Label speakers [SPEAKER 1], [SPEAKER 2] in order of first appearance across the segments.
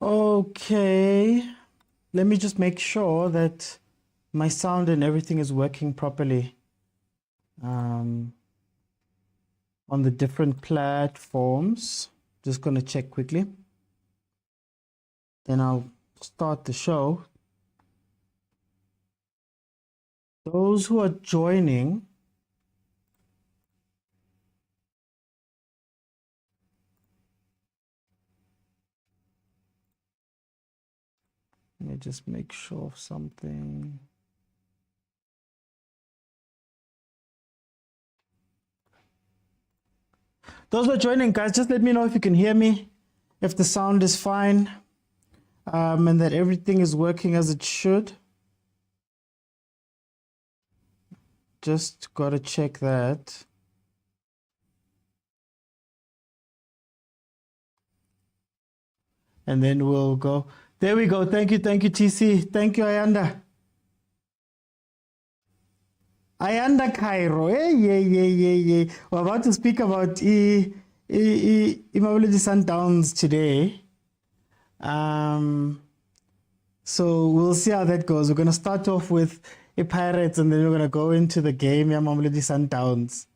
[SPEAKER 1] Okay, let me just make sure that my sound and everything is working properly on the different platforms. Just going to check quickly. Then I'll start the show. Those who are joining, let me just make sure of something. Those who are joining, guys, just let me know if you can hear me, if the sound is fine, and that everything is working as it should. Just gotta check that. And then we'll go. There we go. Thank you, TC. Thank you, Ayanda. Ayanda Cairo. Yeah. We're about to speak about MAMELODI Sundowns today. So we'll see how that goes. We're going to start off with Pirates, and then we're going to go into the game, MAMELODI Sundowns.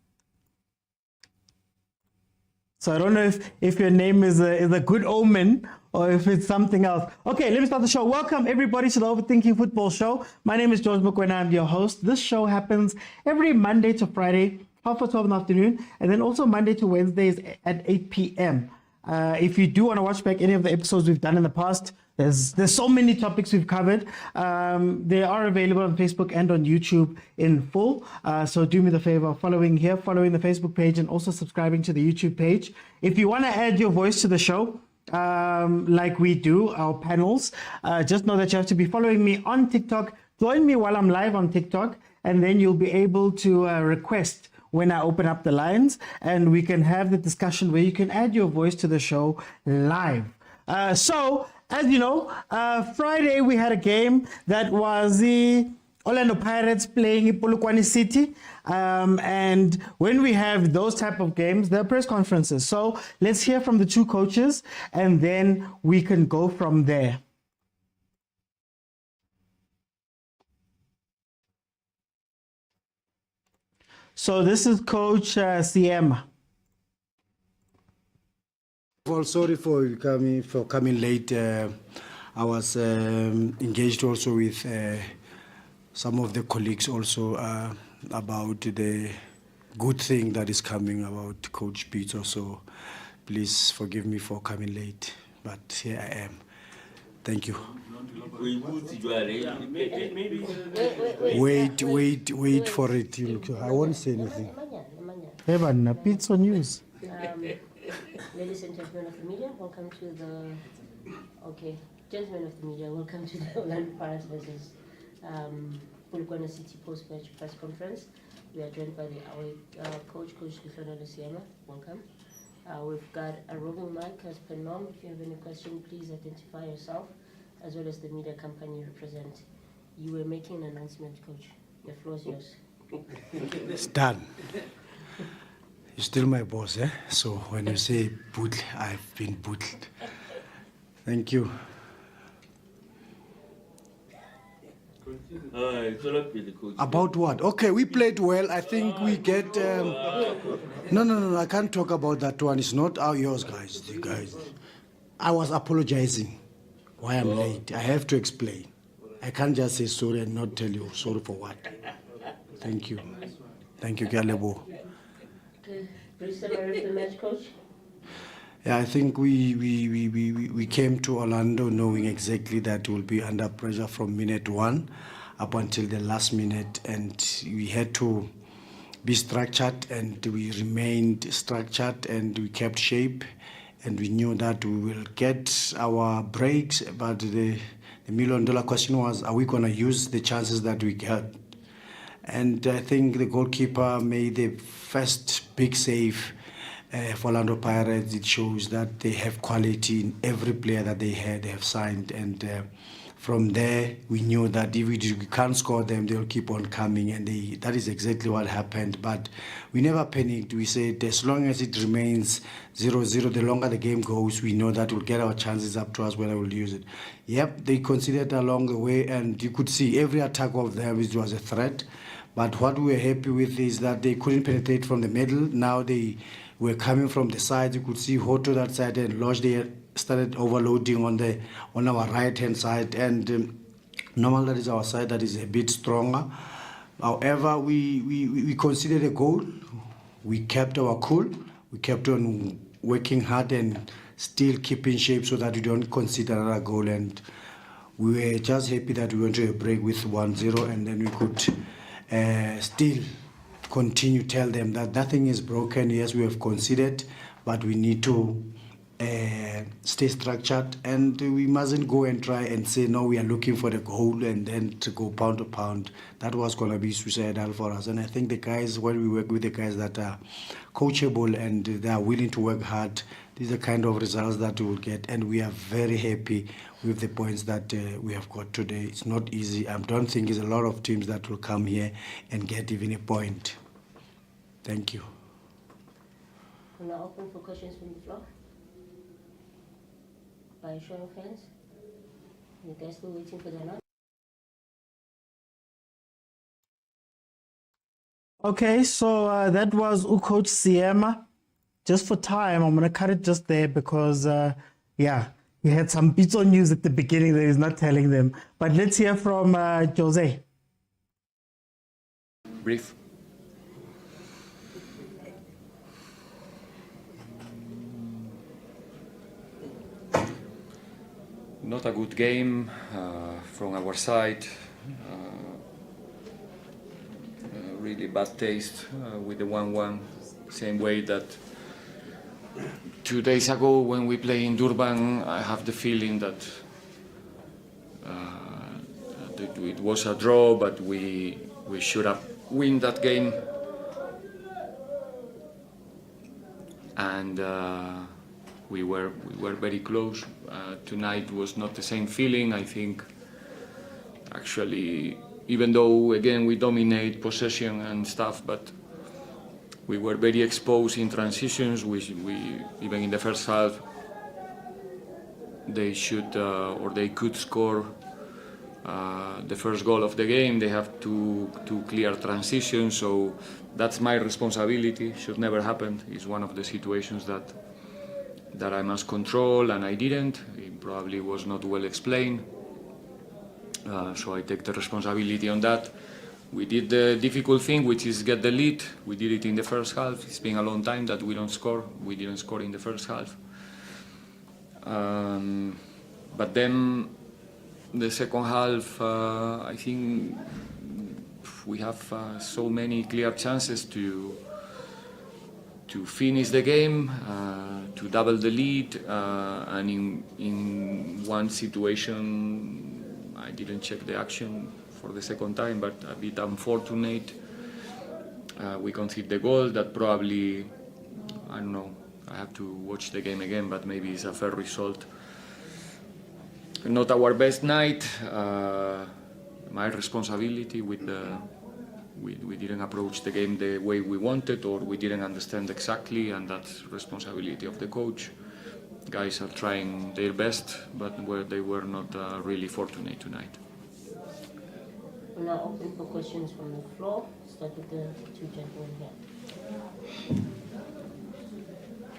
[SPEAKER 1] So I don't know if your name is a good omen or if it's something else. Okay, let me start the show. Welcome everybody to the Overthinking Football Show. My name is George McQueen. I'm your host. This show happens every Monday to Friday, 12:30 in the afternoon, and then also Monday to Wednesdays at 8 p.m. If you do want to watch back any of the episodes we've done in the past, there's so many topics we've covered. They are available on Facebook and on YouTube in full. So do me the favor of following the Facebook page, and also subscribing to the YouTube page. If you want to add your voice to the show, like we do, our panels, just know that you have to be following me on TikTok. Join me while I'm live on TikTok, and then you'll be able to request when I open up the lines, and we can have the discussion where you can add your voice to the show live. So, as you know, Friday we had a game that was the Orlando Pirates playing POLOKWANE City. And when we have those type of games, there are press conferences. So let's hear from the two coaches, and then we can go from there. So this is Coach Siema.
[SPEAKER 2] Well, sorry for coming late. I was engaged also with some of the colleagues also about the good thing that is coming about Coach Peter. So please forgive me for coming late, but here I am. Thank you. Wait for it. I won't say anything.
[SPEAKER 1] Evan, Pizza News.
[SPEAKER 3] Ladies and gentlemen of the media, welcome to the... gentlemen of the media, welcome to the Orlando Pirates versus POLOKWANE City post-match press conference. We are joined by our coach Luciano Luciana. Welcome. We've got a roving mic as per norm. If you have any question, please identify yourself as well as the media company you represent. You were making an announcement, Coach. The floor is yours.
[SPEAKER 2] It's done. You're still my boss, eh? So when you say boodle, I've been boodled. Thank you. About what? Okay, we played well. I think we get... No, I can't talk about that one. It's not yours, guys. You guys. I was apologizing why I'm late. I have to explain. I can't just say sorry and not tell you sorry for what. Thank you. Thank you, Galebo.
[SPEAKER 3] Brief summary of the match, Coach.
[SPEAKER 2] Yeah, I think we came to Orlando knowing exactly that we'll be under pressure from minute 1 up until the last minute, and we had to be structured, and we remained structured, and we kept shape, and we knew that we will get our breaks. But the million-dollar question was, are we going to use the chances that we got? And I think the goalkeeper made the first big save for Orlando Pirates. It shows that they have quality in every player that they have signed. And from there, we knew that if we can't score them, they'll keep on coming, and that is exactly what happened. But we never panicked. We said, as long as it remains 0-0, the longer the game goes, we know that we'll get our chances up to us when I will use it. Yep, they considered along the way, and you could see every attack of theirs was a threat. But what we were happy with is that they couldn't penetrate from the middle. Now they were coming from the sides. You could see Hoto that side, and Lodge, they started overloading on our right-hand side. And normally that is our side that is a bit stronger. However, we considered a goal. We kept our cool. We kept on working hard and still keeping shape so that we don't concede another goal. And we were just happy that we went to a break with 1-0, and then we could still continue to tell them that nothing is broken. Yes, we have conceded, but we need to stay structured, and we mustn't go and try and say, no, we are looking for the goal and then to go pound to pound. That was going to be suicidal for us. And I think the guys, when we work with the guys that are coachable and they are willing to work hard, these are the kind of results that we will get. And we are very happy with the points that we have got today. It's not easy. I don't think there's a lot of teams that will come here and get even a point. Thank you.
[SPEAKER 3] We're now open for questions from the floor. By a show of hands. You guys still waiting for the announcement?
[SPEAKER 1] Okay, so that was Coach Siema. Just for time, I'm going to cut it just there because, yeah, he had some bits on news at the beginning that he's not telling them. But let's hear from Jose.
[SPEAKER 4] Brief. Not a good game from our side. Really bad taste with the 1-1. Same way that 2 days ago when we play in Durban, I have the feeling that it was a draw, but we should have win that game. And we were very close. Tonight was not the same feeling. I think actually, even though again we dominate possession and stuff, but we were very exposed in transitions. We even in the first half they should or they could score the first goal of the game. They have two clear transitions, so that's my responsibility. Should never happen. It's one of the situations that I must control, and I didn't. It probably was not well explained, so I take the responsibility on that. We did the difficult thing, which is get the lead. We did it in the first half. It's been a long time that we don't score. We didn't score in the first half. But then the second half, I think we have so many clear chances to finish the game, to double the lead, and in one situation, I didn't check the action for the second time, but a bit unfortunate. We conceded the goal that probably, I don't know, I have to watch the game again, but maybe it's a fair result. Not our best night, my responsibility with we didn't approach the game the way we wanted, or we didn't understand exactly, and that's responsibility of the coach. Guys are trying their best, but they were not really fortunate tonight.
[SPEAKER 3] We're now open for questions from the floor. Start with the two gentlemen here.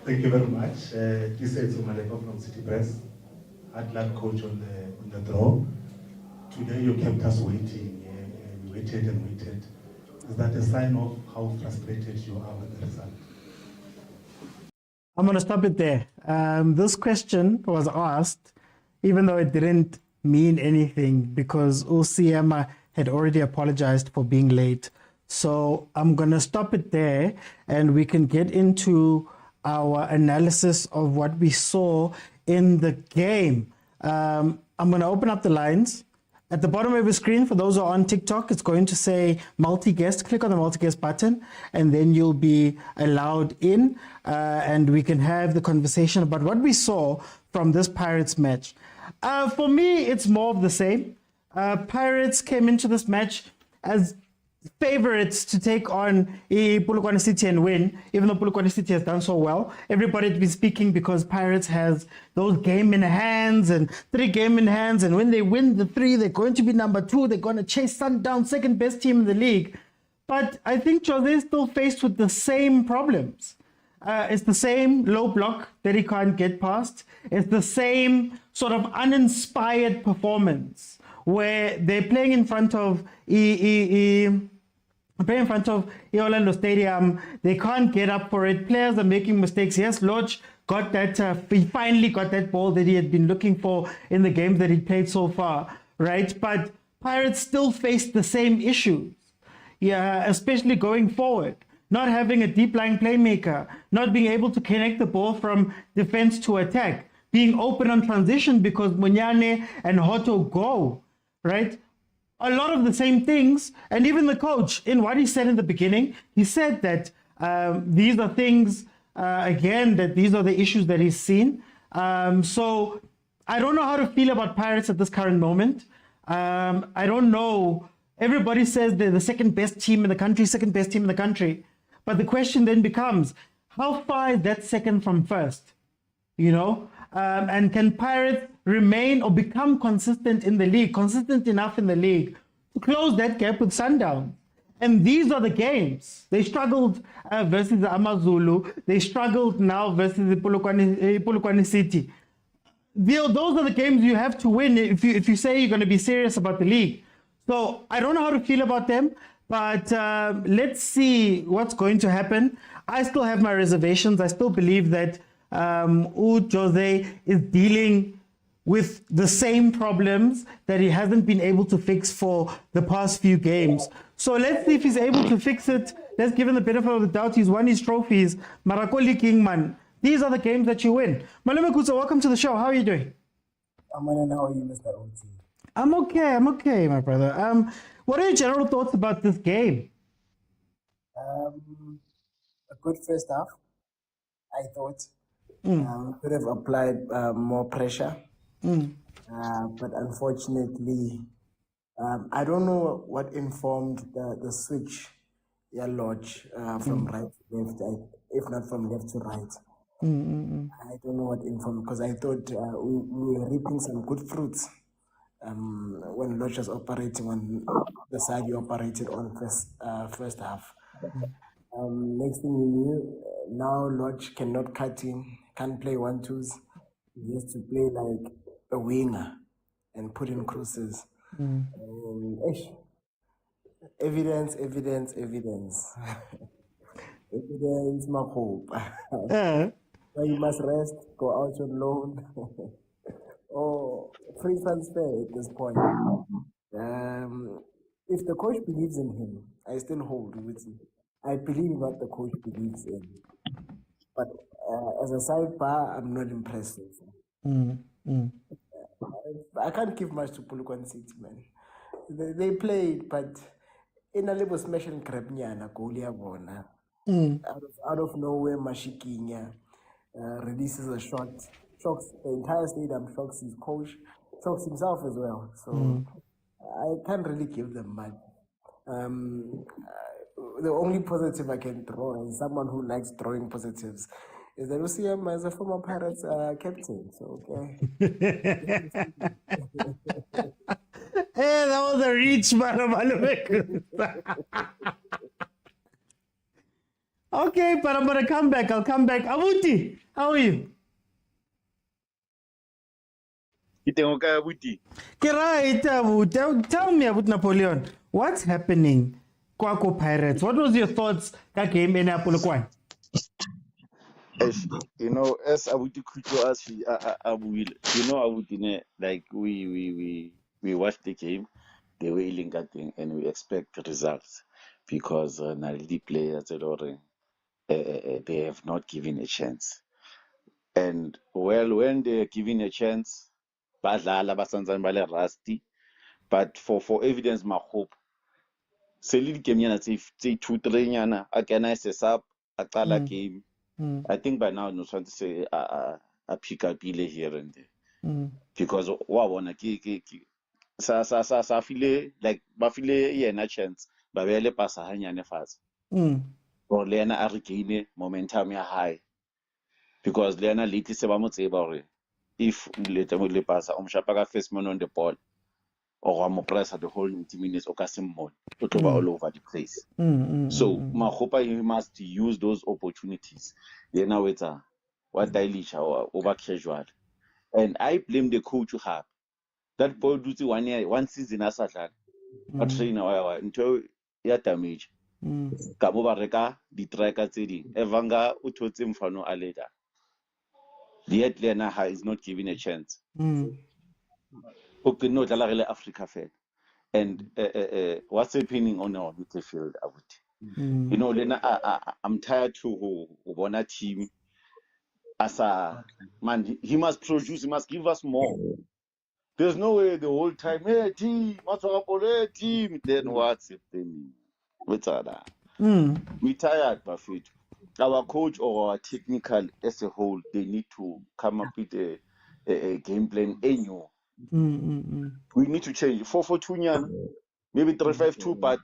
[SPEAKER 5] Thank you very much. This is Umaleko from City Press. Hard luck, coach, on the draw. Today you kept us waiting. We waited and waited. Is that a sign of how frustrated you are with the result?
[SPEAKER 1] I'm going to stop it there. This question was asked, even though it didn't mean anything, because Usiema had already apologized for being late. So I'm going to stop it there, and we can get into our analysis of what we saw in the game. I'm going to open up the lines. At the bottom of your screen, for those who are on TikTok, it's going to say multi-guest. Click on the multi-guest button, and then you'll be allowed in, and we can have the conversation about what we saw from this Pirates match. For me, it's more of the same. Pirates came into this match as favorites to take on Polokwane City and win, even though Polokwane City has done so well. Everybody's been speaking because Pirates has those game in hands and 3 game in hands, and when they win the 3, they're going to be number 2. They're going to chase Sundowns, second best team in the league. But I think Jose is still faced with the same problems. It's the same low block that he can't get past. It's the same sort of uninspired performance where they're playing in front of Orlando Stadium. They can't get up for it. Players are making mistakes. Yes, Lodge got that. He finally got that ball that he had been looking for in the games that he played so far, right? But Pirates still face the same issues. Yeah, especially going forward. Not having a deep lying playmaker, not being able to connect the ball from defense to attack, being open on transition because Munyane and Hoto go, right? A lot of the same things. And even the coach, in what he said in the beginning, he said that these are things, that these are the issues that he's seen. So I don't know how to feel about Pirates at this current moment. I don't know. Everybody says they're the second best team in the country, But the question then becomes, how far is that second from first? And can Pirates remain or become consistent enough in the league to close that gap with Sundowns? And these are the games. They struggled versus the Amazulu. They struggled now versus the Polokwane City. Those are the games you have to win if you say you're going to be serious about the league. So I don't know how to feel about them, but let's see what's going to happen. I still have my reservations. I still believe that Jose is dealing with the same problems that he hasn't been able to fix for the past few games. So let's see if he's able to fix it. Let's give him the benefit of the doubt. He's won his trophies. Marakoli Kingman. These are the games that you win. Malume Kusa, welcome to the show. How are you doing?
[SPEAKER 6] I'm wondering how are you, Mr. OT?
[SPEAKER 1] I'm okay, my brother. What are your general thoughts about this game?
[SPEAKER 6] A good first half, I thought. Could have applied more pressure. But unfortunately, I don't know what informed the switch, Lodge, from right to left, if not from left to right. I don't know what informed, because I thought we were reaping some good fruits. When Lodge was operating on the side you operated on first half. Next thing you knew, now Lodge cannot cut in, can't play 1-2s. He has to play like a winger and put in crosses. Evidence. Evidence, my hope. So you must rest, go out on loan. Or free transfer at this point. If the coach believes in him, I still hold with him. I believe in what the coach believes in. But as a sidebar, I'm not impressed so far. I can't give much to Polokwane City, man. They played, but in a little smash and grab nyana, goal yabona. Out of nowhere, Mashikinya releases a shot. Shocks the entire stadium, shocks his coach, shocks himself as well. So I can't really give them much. The only positive I can throw, as someone who likes throwing positives, is that we see him as a former Pirates captain. So, okay.
[SPEAKER 1] Hey, that was a reach, man. Okay, but I'm going to come back. I'll come back. Abuti, how are you?
[SPEAKER 7] Ke
[SPEAKER 1] right, tell me about Napoleon. What's happening? Kwako Pirates. What was your thoughts that game in Polokwane?
[SPEAKER 7] As Abuti Kuto as Abuti, like we watched the game, they were illingating and we expect results because the players they have not given a chance. And when they're given a chance, rusty, but for evidence, my hope. Selili game yana say 2-3 yana again I set up a game. I think by now no trying to say a pick up here and there. because wabona sa file like ba file yena chance ba bele pasa hanyane fatshe or le yena a regain momentum ya high because le yena late se ba mo tseba hore if le pasa o mshapa ka first man on the ball or wa mo pressa the whole 90 minutes o ka se mmone o tlo ba all over the place. So Mahopa, he must use those opportunities. Yena wetsa wa stylisha or over casual. And I blame the coach who have that boy do 1 year, 1 season as a trainer until ya damage. Ka mo ba reka di tracker tse ding. Evanga o thotse mfano a later. The Atlanta is not given a chance. Okay, no, tla Africa Fed. And what's happening on our midfield, you know, Lena, I'm tired to want a team as a man. He must produce. He must give us more. There's no way the whole time, hey team, team. Then what's happening? What's that? We tired, Buffett. Our coach or our technical as a whole, they need to come up with a game plan. Annual. We need to change 4-4-2, maybe 3-5-2, but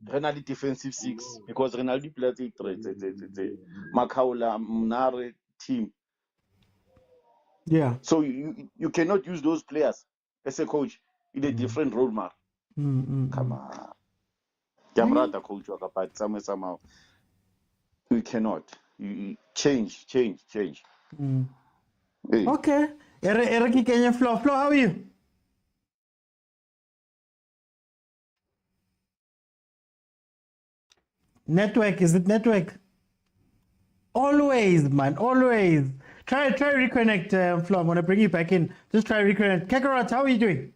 [SPEAKER 7] Renali defensive 6 because Renali plays a Makaula Mnare team.
[SPEAKER 1] Yeah.
[SPEAKER 7] So you cannot use those players as a coach in a different role mark. Come on. Jamrata coach, but somehow we cannot. You change. Hey.
[SPEAKER 1] Okay. Eriki Kenya Flo, how are you? Network, is it network? Always, man, always. Try reconnect, Flo. I'm gonna bring you back in. Just try reconnect. Kakarot, how are you doing?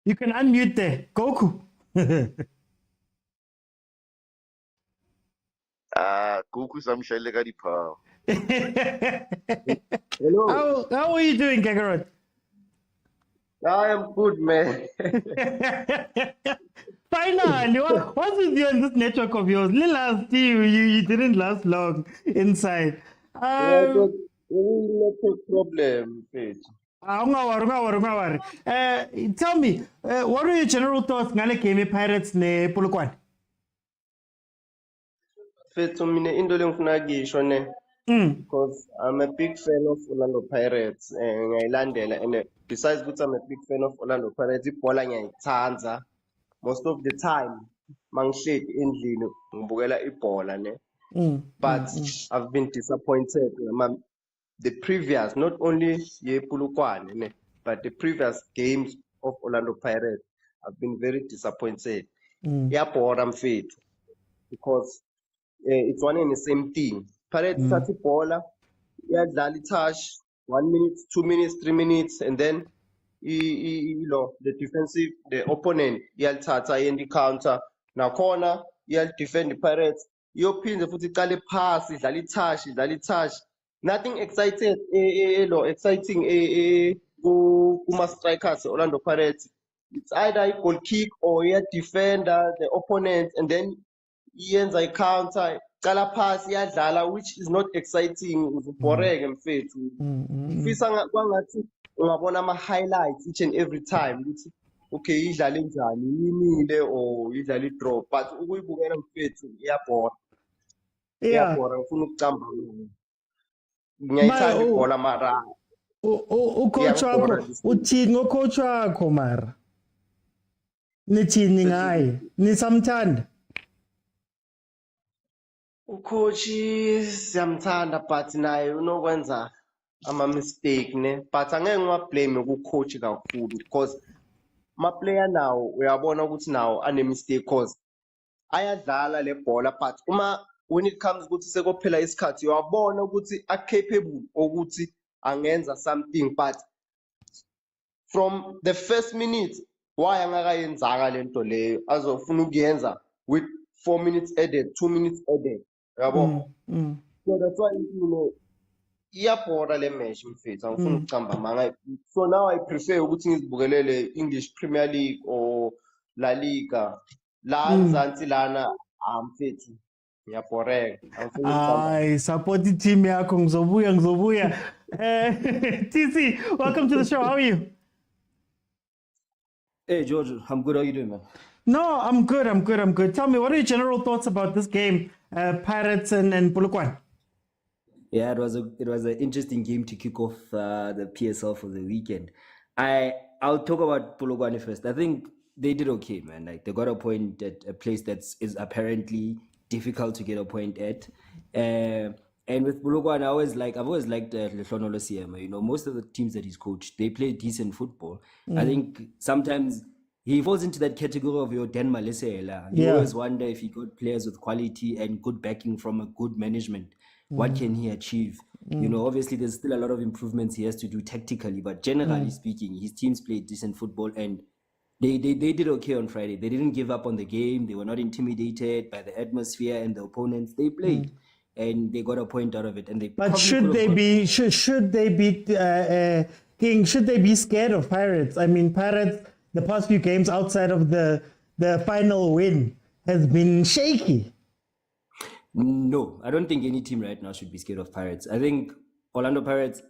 [SPEAKER 1] You can unmute there. Goku.
[SPEAKER 7] Kuku samshele ka dipao.
[SPEAKER 6] Hello.
[SPEAKER 1] How are you doing, Kakarot?
[SPEAKER 6] I am good, man.
[SPEAKER 1] Finally, what's with you on this network of yours? Last you didn't last long inside.
[SPEAKER 6] Network problem, Faith.
[SPEAKER 1] Ungawari. Tell me, what are your general thoughts ngale game Pirates ne Polokwane?
[SPEAKER 6] Faith, mina into lengifuna kuyisho ne, because I'm a big fan of Orlando Pirates. Ngayilandela, and besides ukuthi I'm a big fan of Orlando Pirates, ibhola ngiyayithanda. Most of the time, mangihleli endlini ngibukela ibhola ne. But I've been disappointed. The previous, not only Polokwane, but the previous games of Orlando Pirates, I've been very disappointed. Yeah, bored, I'm fit because it's one and the same thing. Pirates start the ball, yeah, touch 1 minute, 2 minutes, 3 minutes, and then the opponent, yeah, tata in the counter. Now corner, yeah, defend the Pirates. You pin the foot, pass, touch. Nothing excited, exciting, Kuma strikers, Orlando Pirates. It's either a goal kick or a defender, the opponent, and then he ends a counter, pass, which is not exciting, boring and fit. Ungabona ama-highlights each and every time ukuthi okay idlale njani yinile or idlale draw, but ukuyibukela mfethu iyabhora ngifuna ukucamba ngiyayithanda ibhola mara
[SPEAKER 1] ucoach wakho uthini ngocoach wakho mara nithini ngaye nisamthanda
[SPEAKER 6] ucoach siyamthanda but naye unokwenza ama-mistake ne, but angeke ngiwablame ku-coach kakhulu because ama-player nawo uyabona ukuthi nawo ane-mistake cause ayadlala le bhola, but when it comes ukuthi sekophela isikhathi uyabona ukuthi a-capable ukuthi angenza something, but from the first minute why angakayenzanga le nto leyo azofuna ukuyenza with 4 minutes added, 2 minutes added, yabo. So that's why iyabhora le match mfethu, angifuni ukucamba manga. So now I prefer ukuthi ngizibukelele English Premier League or La Liga la nzansi lana mfethu
[SPEAKER 8] Yeah, correct. I'm following Sundowns.
[SPEAKER 1] I support the team yakho ngizobuya. TC, welcome to the show. How are you?
[SPEAKER 9] Hey George, I'm good. How you doing, man?
[SPEAKER 1] No, I'm good. Tell me, what are your general thoughts about this game, Pirates and POLOKWANE?
[SPEAKER 9] Yeah, it was an interesting game to kick off the PSL for the weekend. I'll talk about POLOKWANE first. I think they did okay, man. Like they got a point at a place that is apparently difficult to get a point at. And with POLOKWANE, I've always liked Lehlono Siema. You know, most of the teams that he's coached, they play decent football. I think sometimes he falls into that category of your Dan Malesela. You
[SPEAKER 1] Yeah.
[SPEAKER 9] always wonder if he got players with quality and good backing from a good management. What can he achieve? You know, obviously there's still a lot of improvements he has to do tactically, but generally speaking, his teams played decent football and they did okay on Friday. They didn't give up on the game. They were not intimidated by the atmosphere and the opponents. They played and they got a point out of it. And they
[SPEAKER 1] But
[SPEAKER 9] probably
[SPEAKER 1] should
[SPEAKER 9] could have
[SPEAKER 1] they
[SPEAKER 9] got-
[SPEAKER 1] be King? Should they be scared of Pirates? I mean, Pirates the past few games outside of the final win has been shaky.
[SPEAKER 9] No, I don't think any team right now should be scared of Pirates. I think Orlando Pirates,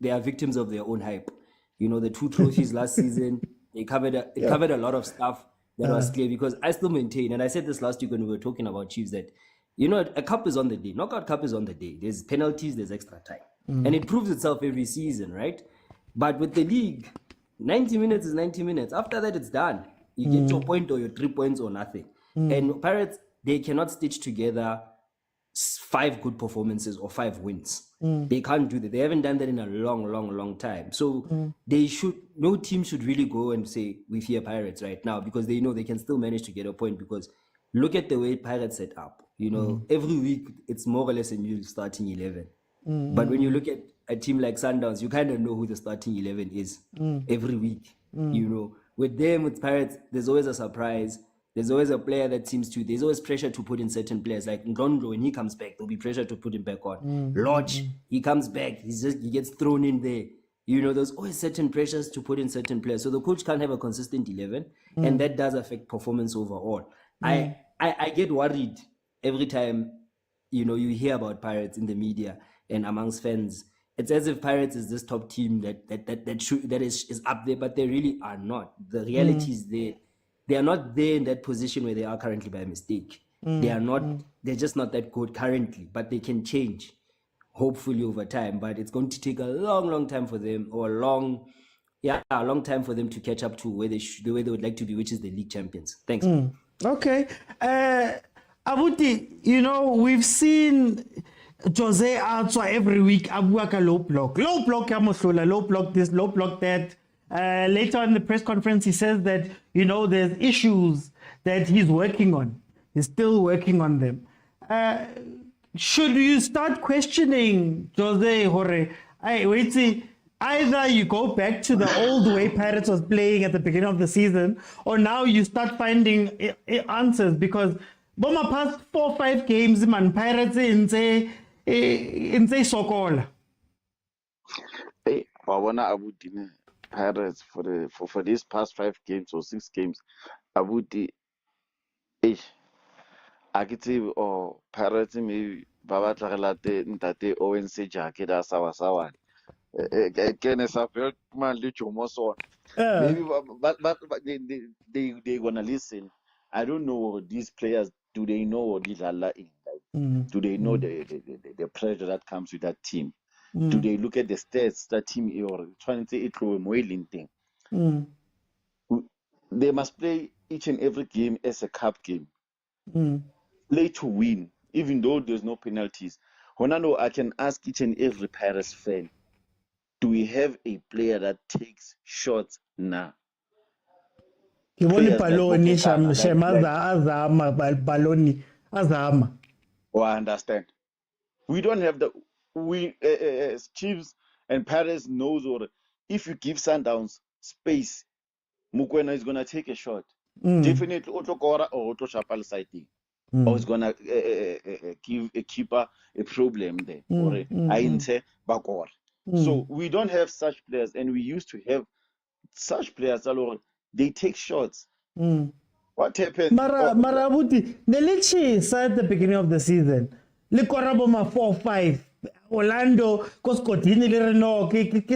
[SPEAKER 9] they are victims of their own hype. You know, the 2 trophies last season, it covered a lot of stuff that was clear, because I still maintain, and I said this last week when we were talking about Chiefs, that, you know, a cup is on the day. Knockout cup is on the day. There's penalties, there's extra time. And it proves itself every season, right? But with the league, 90 minutes is 90 minutes. After that, it's done. You get your point or your 3 points or nothing. And Pirates, they cannot stitch together 5 good performances or 5 wins. They can't do that. They haven't done that in a long time. So no team should really go and say, we fear Pirates right now, because they know they can still manage to get a point, because look at the way Pirates set up. You know, every week it's more or less a new starting 11. But when you look at a team like Sundowns, you kind of know who the starting 11 is every week. You know, with them, with Pirates, there's always a surprise. There's always a player that there's always pressure to put in certain players. Like Ngondo, when he comes back, there'll be pressure to put him back on. Lodge, he comes back, he gets thrown in there. You know, there's always certain pressures to put in certain players. So the coach can't have a consistent 11, and that does affect performance overall. I get worried every time, you know, you hear about Pirates in the media and amongst fans. It's as if Pirates is this top team that is up there, but they really are not. The reality is they are not there in that position where they are currently by mistake. They are not. They're just not that good currently, but they can change, hopefully over time. But it's going to take a long time for them, or a long time for them to catch up to where the way they would like to be, which is the league champions. Thanks.
[SPEAKER 1] Okay. Abuti, you know, we've seen Jose Atswa every week, Abuaka low block Yamosola, low block this, low block that. Later in the press conference, he says that, you know, there's issues that he's working on. He's still working on them. Should you start questioning Jose Hore? Either you go back to the old way Pirates was playing at the beginning of the season, or now you start finding answers, because Boma past 4 or 5 games, man, Pirates in say Sokola.
[SPEAKER 7] Hey, Wawona Abudine Pirates for these past 5 games or 6 games, Abudi, Akiti or Pirates maybe Baba Tagalate Ntate Owen Sejake da Sawasawan. Again, sa felt man Licho Moso. Maybe but they gonna listen. I don't know these players. Do they know what these are like? Do they know the pressure that comes with that team? Do they look at the stats that team or trying to say it through a whaling thing? They must play each and every game as a cup game. Play to win, even though there's no penalties. Honano, I can ask each and every Paris fan, do we have a player that takes shots now?
[SPEAKER 1] Baloni azama.
[SPEAKER 7] Oh, I understand. We don't have Chiefs and Paris knows, or if you give Sundowns space, Mukwena is gonna take a shot. Definitely, Otto Kora or Otto Chapal sighting. Or is gonna give a keeper a problem there. Or Ainte Bakor. So we don't have such players, and we used to have such players. They take shots. What happened?
[SPEAKER 1] Mara Abuti, the Lecce at the beginning of the season. Le Koraboma 4-5. Orlando, Coscotini, Lereno,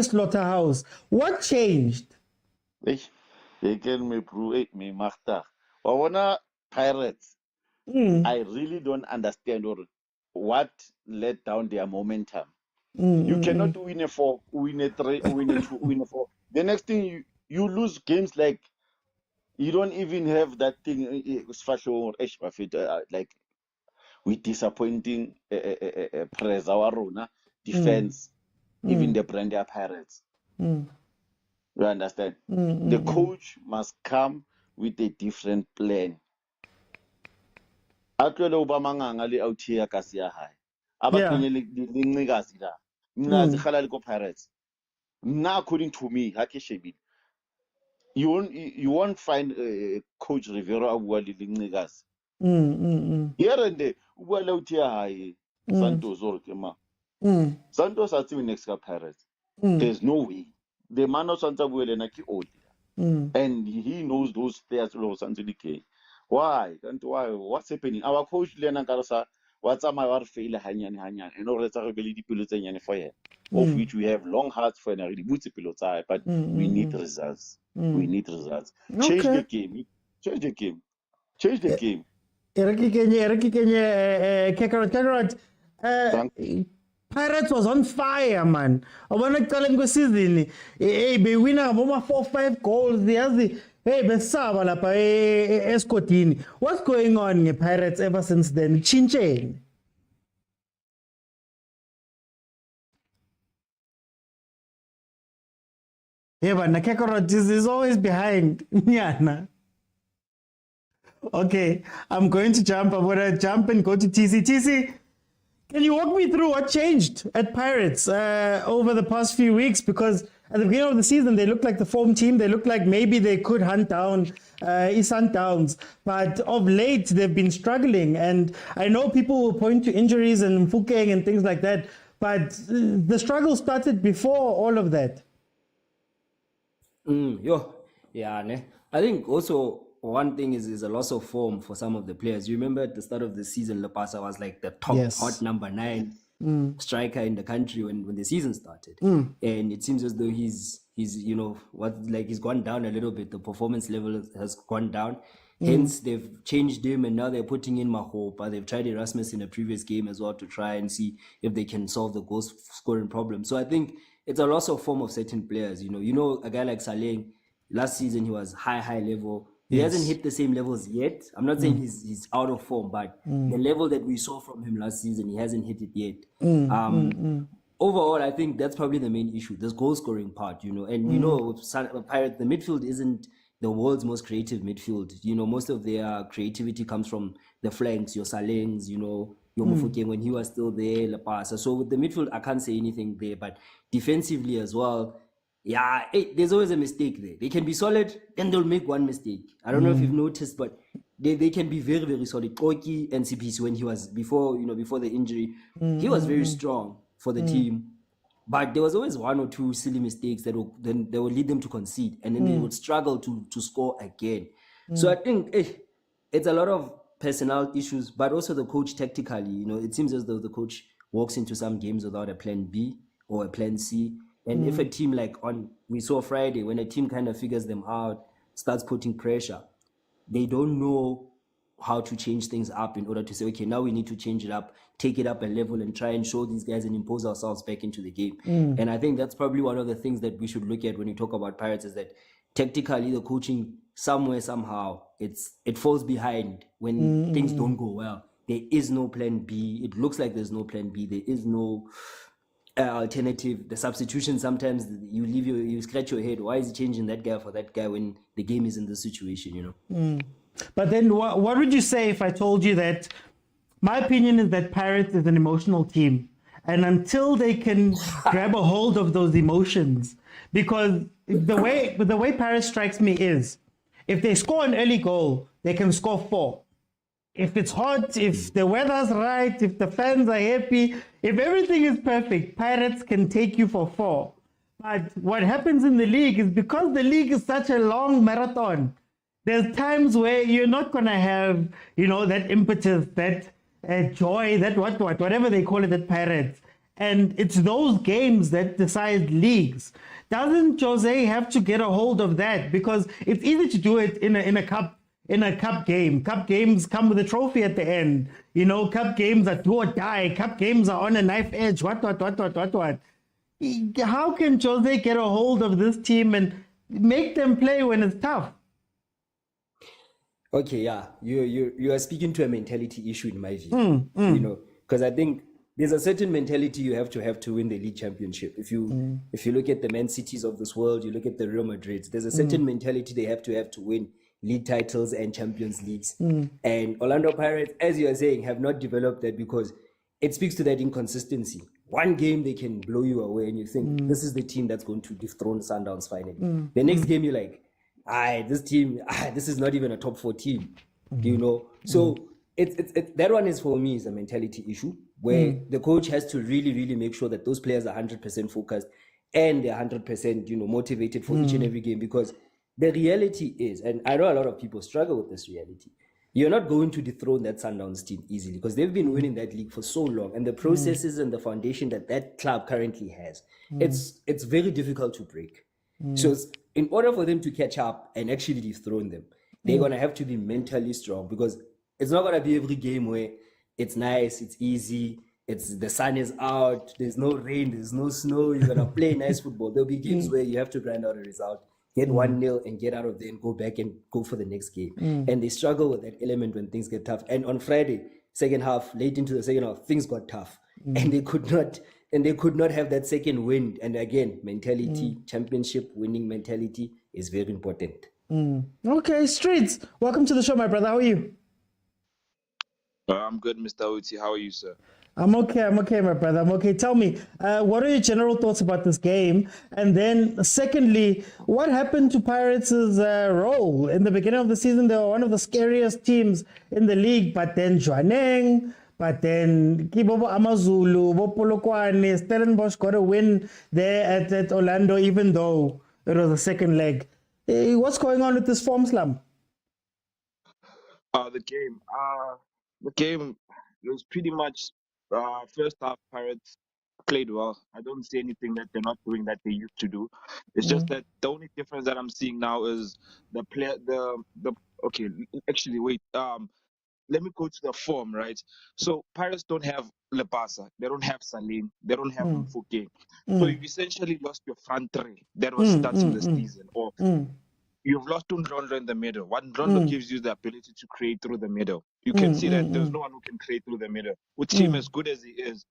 [SPEAKER 1] Slaughterhouse. What changed?
[SPEAKER 7] They can me prove me master. Wanna Pirates. I really don't understand what let down their momentum. You cannot win a 4, win a 3, win a 2, win a 4. The next thing you lose games like you don't even have that thing. Like with disappointing press our defense, even the Brandia Pirates. You understand? The coach must come with a different plan. Actually, Obama ngali out here kasi high. Abaqinye lincikazi la. Ngazi khala liko Pirates. Now, according to me, Hakishebi, you won't find Coach Rivera abua lincikazi. Here and there, ubua out here high. Santos or Kema. Santos are still next to Pirates. There's no way. The man of Santa Buelenaki old. And he knows those players of Santilike. Why? And why? What's happening? Our coach Lena Garza, what's my fail Hanyan, and all the ability pilots for here. Of which we have long hearts for a booty pilot, but we need results. We need results. Change the game. Change the game. Change the game.
[SPEAKER 1] Pirates was on fire, man. I want to tell him season. Hey, be winner over 4-5 goals. Hey, besaba lapha Escotini. What's going on in Pirates ever since then? Chinche. Yeah, but Kakarot is always behind. Yeah, okay, I'm going to jump. I'm going to jump and go to TC. TC, can you walk me through what changed at Pirates over the past few weeks? Because at the beginning of the season, they looked like the form team. They looked like maybe they could hunt down Sundowns. But of late, they've been struggling. And I know people will point to injuries and Mfukeng and things like that. But the struggle started before all of that.
[SPEAKER 9] I think also one thing is a loss of form for some of the players. You remember at the start of the season, Lapasa was like the top hot number 9 striker in the country when the season started. And it seems as though he's he's gone down a little bit. The performance level has gone down. Hence, they've changed him and now they're putting in Mahopa. They've tried Erasmus in a previous game as well to try and see if they can solve the goal scoring problem. So I think it's a loss of form of certain players. You know, a guy like Saleh, last season he was high level. He hasn't hit the same levels yet. I'm not saying he's out of form, but the level that we saw from him last season, he hasn't hit it yet. Overall, I think that's probably the main issue, this goal scoring part, And with Pirates, the midfield isn't the world's most creative midfield. Most of their creativity comes from the flanks, your Salengs, your Mufukeng when he was still there, Lapasa. So with the midfield, I can't say anything there, but defensively as well, there's always a mistake there. They can be solid, then they'll make one mistake. I don't know if you've noticed, but they can be very, very solid. Koki and CPC, when he was before the injury, he was very strong for the team. But there was always one or two silly mistakes that would lead them to concede, and then they would struggle to score again. So I think it's a lot of personnel issues, but also the coach tactically. It seems as though the coach walks into some games without a plan B or a plan C. And if a team we saw Friday, when a team kind of figures them out, starts putting pressure, they don't know how to change things up in order to say, okay, now we need to change it up, take it up a level and try and show these guys and impose ourselves back into the game. And I think that's probably one of the things that we should look at when you talk about Pirates is that tactically the coaching somewhere, somehow, it falls behind when things don't go well. There is no plan B. It looks like there's no plan B. There is no alternative. The substitution, sometimes you scratch your head. Why is he changing that guy for that guy when the game is in this situation,
[SPEAKER 1] But then what would you say if I told you that my opinion is that Pirates is an emotional team, and until they can grab a hold of those emotions, because the way Pirates strikes me is if they score an early goal, they can score 4. If it's hot, if the weather's right, if the fans are happy, if everything is perfect, Pirates can take you for 4. But what happens in the league is because the league is such a long marathon, there's times where you're not gonna have, that impetus, that joy, that whatever they call it at Pirates. And it's those games that decide leagues. Doesn't Jose have to get a hold of that? Because it's easy to do it in a cup game. Cup games come with a trophy at the end. Cup games are do or die. Cup games are on a knife edge. What. How can Jose get a hold of this team and make them play when it's tough?
[SPEAKER 9] Okay, yeah, you are speaking to a mentality issue in my view. Because I think there's a certain mentality you have to win the league championship. If you look at the Man Cities of this world, you look at the Real Madrids, there's a certain mentality they have to win league titles and Champions Leagues. And Orlando Pirates, as you are saying, have not developed that because it speaks to that inconsistency. One game they can blow you away and you think this is the team that's going to dethrone Sundowns finally. The next game you're like, this team, this is not even a top 4 team, So it's that one is for me is a mentality issue where the coach has to really, really make sure that those players are 100% focused and they're 100%, motivated for each and every game. Because the reality is, and I know a lot of people struggle with this reality, you're not going to dethrone that Sundowns team easily because they've been winning that league for so long, and the processes and the foundation that club currently has, it's very difficult to break. So in order for them to catch up and actually dethrone them, they're going to have to be mentally strong because it's not going to be every game where it's nice, it's easy, the sun is out, there's no rain, there's no snow, you're going to play nice football. There'll be games where you have to grind out a result, get 1-0 and get out of there and go back and go for the next game. And they struggle with that element when things get tough. And on Friday, second half, late into the second half, things got tough. And they could not have that second wind. And again, mentality, championship winning mentality is very important.
[SPEAKER 1] Okay, Streets, welcome to the show, my brother. How are you?
[SPEAKER 10] I'm good, Mr. Uti. How are you, sir?
[SPEAKER 1] I'm okay, my brother. I'm okay. Tell me, what are your general thoughts about this game? And then secondly, what happened to Pirates' role? In the beginning of the season, they were one of the scariest teams in the league, but then Joaneng, but then Kibobo Amazulu, POLOKWANE, Stellenbosch got a win there at Orlando, even though it was a second leg. What's going on with this form slump?
[SPEAKER 10] The game was pretty much first half. Pirates played well. I don't see anything that they're not doing that they used to do. It's just that the only difference that I'm seeing now is the player. The okay, actually, wait. Let me go to the form, right? So Pirates don't have Lepasa, they don't have Salim, they don't have Mfuke. So you've essentially lost your front three that was starting the season, or you've lost Ndlondo in the middle. What Ndlondo gives you the ability to create through the middle. You can see that there's no one who can create through the middle. With team as good as he is,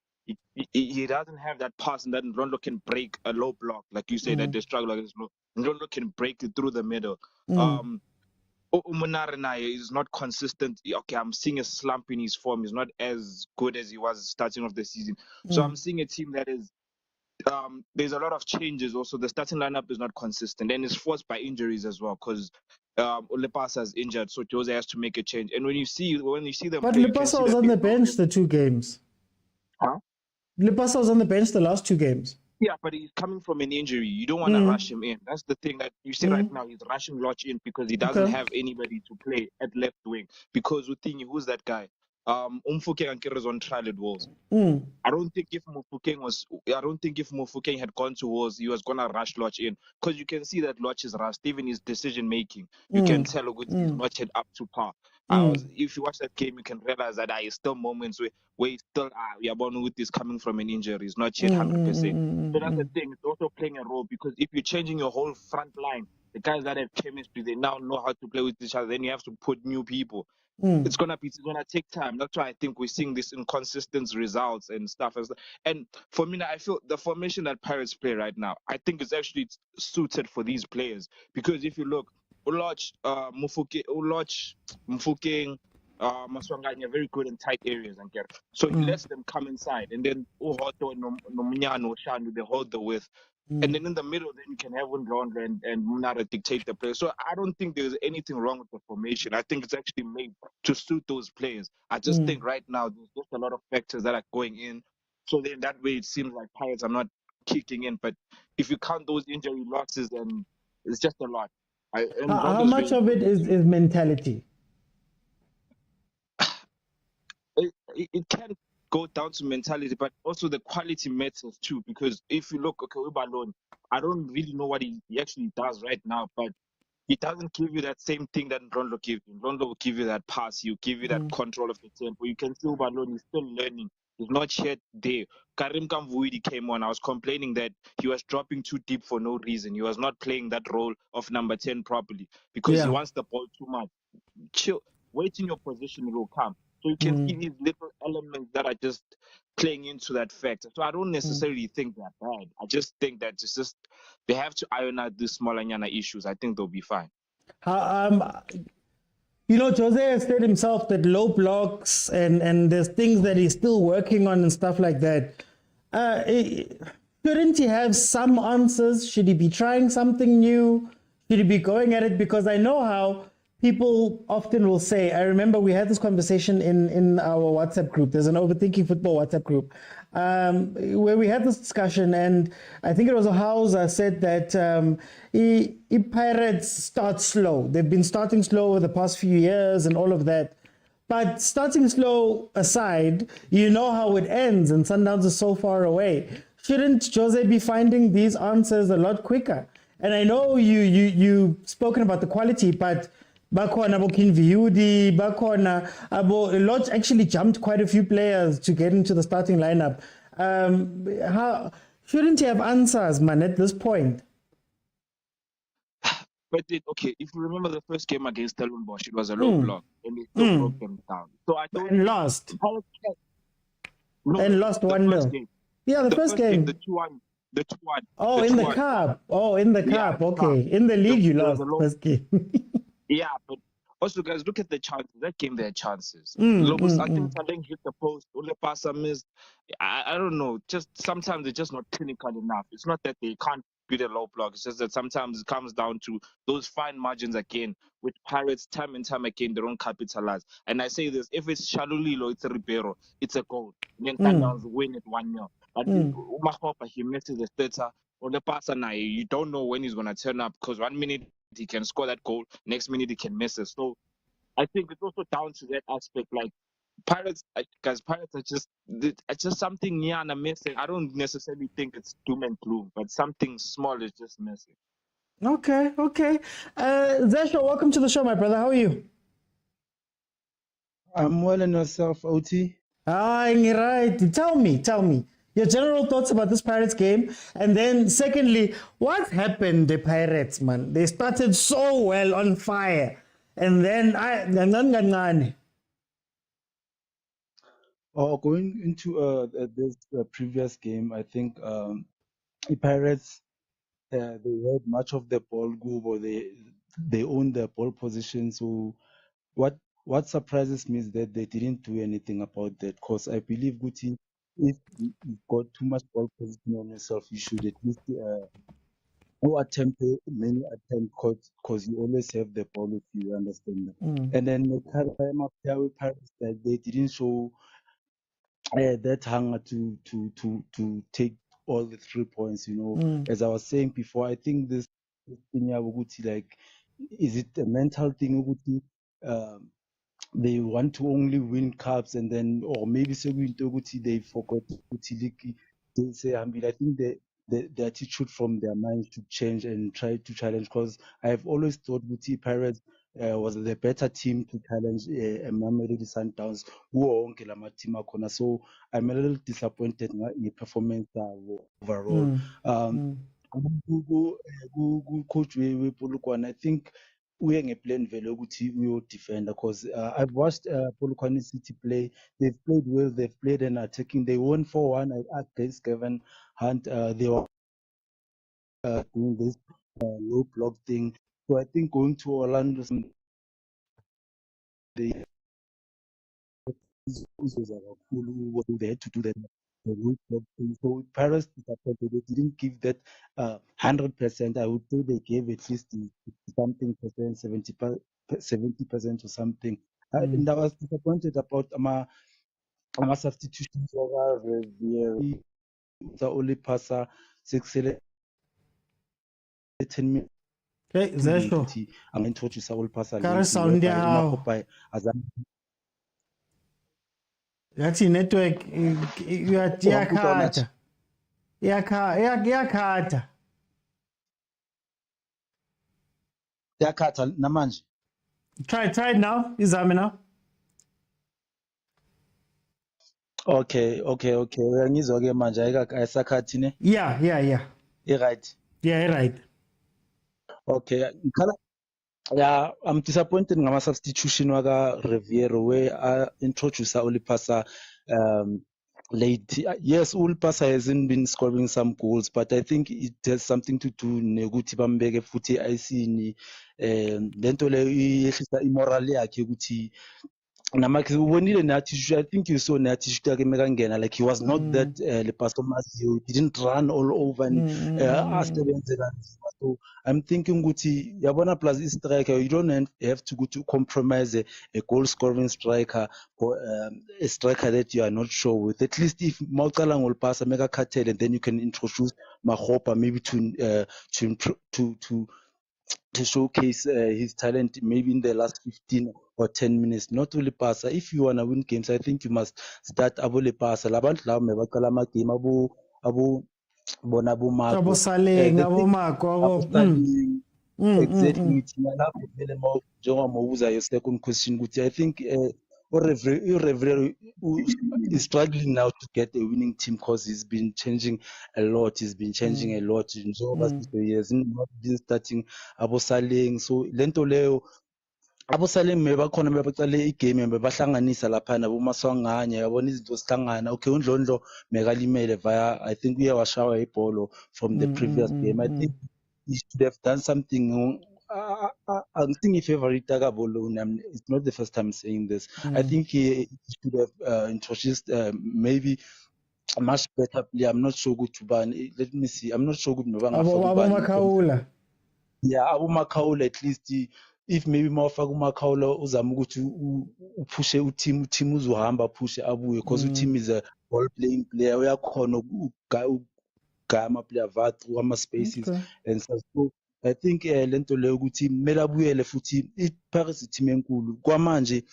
[SPEAKER 10] he doesn't have that pass, and that Ndlondo can break a low block, like you say that they struggle against low. Ndlondo can break it through the middle. Umunare is not consistent. Okay, I'm seeing a slump in his form. He's not as good as he was starting of the season. So I'm seeing a team that is there's a lot of changes. Also, the starting lineup is not consistent, and it's forced by injuries as well. Because Lepasa is injured, so Jose has to make a change. And when you see them,
[SPEAKER 1] But
[SPEAKER 10] play,
[SPEAKER 1] Lepasa was on the bench the 2 games.
[SPEAKER 10] Huh?
[SPEAKER 1] Lepasa was on the bench the last 2 games.
[SPEAKER 10] Yeah, but he's coming from an injury. You don't want to rush him in. That's the thing that you see right now. He's rushing Lodge in because he doesn't have anybody to play at left wing. Because who's that guy? Umfuke is on trial at Wolves. I don't think if Mufukeng had gone to Wolves, he was gonna rush Lodge in because you can see that Lodge is rushed. Even his decision making, you can tell he's not yet up to par. If you watch that game, you can realize that there is still moments where he's still Yabonu is coming from an injury. He's not yet 100%. So that's the thing. It's also playing a role because if you're changing your whole front line, the guys that have chemistry, they now know how to play with each other. Then you have to put new people. It's gonna take time. That's why I think we're seeing this inconsistent results and stuff. And for me, I feel the formation that Pirates play right now, I think it's actually suited for these players because if you look, Uloch, Mufukeng, Maswanganya are very good in tight areas and so he lets them come inside, and then Uhoto, Nomunyano, Shandu, they hold the width. And then in the middle, then you can have Ndlondo and Munara dictate the play. So I don't think there's anything wrong with the formation. I think it's actually made to suit those players. I just think right now there's just a lot of factors that are going in. So then that way it seems like Pirates are not kicking in. But if you count those injury losses, then it's just a lot. And
[SPEAKER 1] How
[SPEAKER 10] Ronaldo's
[SPEAKER 1] much
[SPEAKER 10] very
[SPEAKER 1] of
[SPEAKER 10] good
[SPEAKER 1] it
[SPEAKER 10] at
[SPEAKER 1] is mentality?
[SPEAKER 10] it can go down to mentality, but also the quality matters too. Because if you look, okay, Ubalon, I don't really know what he actually does right now, but he doesn't give you that same thing that Rondo gives you. Rondo will give you that pass, he'll give you that control of the tempo. You can see Ubalon is still learning. He's not yet there. Karim Kamvuidi came on. I was complaining that he was dropping too deep for no reason. He was not playing that role of number 10 properly because he
[SPEAKER 1] Yeah.
[SPEAKER 10] wants the ball too much. Chill, wait in your position, it will come. So you can see these little elements that are just playing into that factor. So I don't necessarily think they're bad. I just think that it's just they have to iron out these small issues. I think they'll be fine.
[SPEAKER 1] Jose has said himself that low blocks and there's things that he's still working on and stuff like that. Shouldn't he have some answers? Should he be trying something new? Should he be going at it? Because I know how people often will say, I remember we had this conversation in our WhatsApp group. There's an Overthinking Football WhatsApp group where we had this discussion, and I think it was Hauser said that Pirates start slow. They've been starting slow over the past few years and all of that. But starting slow aside, you know how it ends, and Sundowns is so far away. Shouldn't Jose be finding these answers a lot quicker? And I know you've spoken about the quality, but Bakwana Bokinviudi, Bakwana Abo Lodge actually jumped quite a few players to get into the starting lineup. How shouldn't you have answers, man, at this point?
[SPEAKER 10] But okay, if you remember the first game against Stellenbosch, it was a low block, and they still broke them down. So I thought
[SPEAKER 1] and lost.
[SPEAKER 10] No,
[SPEAKER 1] and lost
[SPEAKER 10] the
[SPEAKER 1] 1-0.
[SPEAKER 10] first game.
[SPEAKER 1] Yeah, the first game.
[SPEAKER 10] The 2-1. The 2-1.
[SPEAKER 1] Oh,
[SPEAKER 10] the
[SPEAKER 1] in
[SPEAKER 10] 2-1.
[SPEAKER 1] the cup. Oh, in the
[SPEAKER 10] Yeah,
[SPEAKER 1] cup.
[SPEAKER 10] the
[SPEAKER 1] Okay.
[SPEAKER 10] cup.
[SPEAKER 1] In the league, you
[SPEAKER 10] There was
[SPEAKER 1] lost
[SPEAKER 10] a low-
[SPEAKER 1] first game.
[SPEAKER 10] Yeah, but also, guys, look at the chances. That game, their chances. Lobos, I think Taleng hit the post. Ole Pasa missed. I don't know. Just sometimes they're just not clinical enough. It's not that they can't beat a low block. It's just that sometimes it comes down to those fine margins again. With Pirates, time and time again, they don't capitalize. And I say this: if it's Shalulilo, it's a Ribeiro, it's a goal. And then Sundowns win it 1-0. But Umahopa, he misses the third. Ole Pasa, you don't know when he's gonna turn up because 1 minute he can score that goal, next minute he can miss it. So I think it's also down to that aspect. Like Pirates, guys, Pirates are just something near and missing. I don't necessarily think it's doom and gloom, but something small is just missing.
[SPEAKER 1] Okay. Zesha, welcome to the show, my brother. How are you?
[SPEAKER 11] I'm well, and yourself, OT?
[SPEAKER 1] Right. Tell me your general thoughts about this Pirates game, and then secondly, what happened? The Pirates, man, they started so well, on fire, and then
[SPEAKER 11] Going into this previous game, I think the Pirates they had much of the ball go, or they owned the ball position. So what surprises me is that they didn't do anything about that. Because I believe Guti, if you've got too much ball position on yourself, you should at least no attempt many attempts because you always have the ball if you understand that. And then the time after with Paris, that they didn't show that hunger to take all the 3 points. As I was saying before, I think this thing Uguti, like, is it a mental thing Uguti? They want to only win cups, and then, or maybe they forgot Utiliki. They say, I think the attitude from their minds should change and try to challenge. Because I've always thought Uti Pirates was the better team to challenge Mamelodi Sundowns. So I'm a little disappointed in the performance overall. Coach Polokwane, I think uye ngeplan vele ukuthi uyodefenda because I've watched Polokwane City play. They've played well, they've played an attacking. They won 4-1 against Kevin Hunt. They were doing this low block thing. So I think going to Orlando, they they had to do that. The low block thing. So Paris disappointed. They didn't give that 100%. I would say they gave at least something percent, 70% or something. And I was disappointed about my substitutions over the only passer 10 minutes.
[SPEAKER 1] Okay, zesho.
[SPEAKER 11] ukuthi anga-introduce uLipasa
[SPEAKER 1] Kare
[SPEAKER 11] late
[SPEAKER 1] sound
[SPEAKER 11] whereby
[SPEAKER 1] yao.
[SPEAKER 11] uMakgopa azame
[SPEAKER 1] Yathi network
[SPEAKER 11] Wangizwa manje?
[SPEAKER 1] iyakhatha.
[SPEAKER 11] Yakhatha namanje.
[SPEAKER 1] Try it now. Izame now.
[SPEAKER 11] Okay. Uyangizwa ke manje ayisakhathi ne?
[SPEAKER 1] Yeah.
[SPEAKER 11] I-right.
[SPEAKER 1] Yeah, right.
[SPEAKER 11] Okay. Yeah, I'm disappointed ngama substitution waka Riviero where introduce uLipasa late. Yes, uLipasa hasn't been scoring some goals, but I think it has something to do nokuthi bambeke futhi ayisini lento le iyehlisa imorale yakhe ukuthi ubonile ne-attitude. I think you saw ne-attitude yakhe mekangena, like he was not that Lipaso Mazio, he didn't run all over and asebenze kanzima. So I'm thinking ukuthi yabona plus striker, you don't have to go to compromise a goal scoring striker for a striker that you are not sure with. At least if mawucala ngolipasa meka khathele, and then you can introduce Makgopa maybe to showcase his talent maybe in the last 15 or 10 minutes, not only pasa. If you want to win games, I think you must start abo le pasa. Labantu labo mebaqala ama game abo bona abo Marco.
[SPEAKER 1] Abo Saleng, abo Marco, abo
[SPEAKER 11] Saleng. Exactly. Lapho vele njengoba mawubuza your second question ukuthi I think uRevre is struggling now to get a winning team because he's been changing a lot. He has not been starting abo Saleng. So lento leyo abo Saleng mebakhona mebaqale igame mebahlanganisa lapha nabo Maswanganye yabona izinto sihlangana. Okay, uNdlondlo mekalimele via I think uyawashawa ibhola from the previous game. I think he should have done something. I'm thinking favorite Tagabolo. It's not the first time saying this. I think he should have introduced maybe a much better player. I'm not sure good to ban. Let me see. I'm not sure good.
[SPEAKER 1] Abo Makaula.
[SPEAKER 11] Yeah, Abu Makaula at least. If maybe mawufaka uMakhaula uzama ukuthi uphushe uteam uzohamba phushe abuye because uteam is a ball playing player uyakhona ukugaya ama-player through ama-spaces and stuff. So I think lento leyo ukuthi kumele abuyele futhi iParis i-team enkulu kwamanje.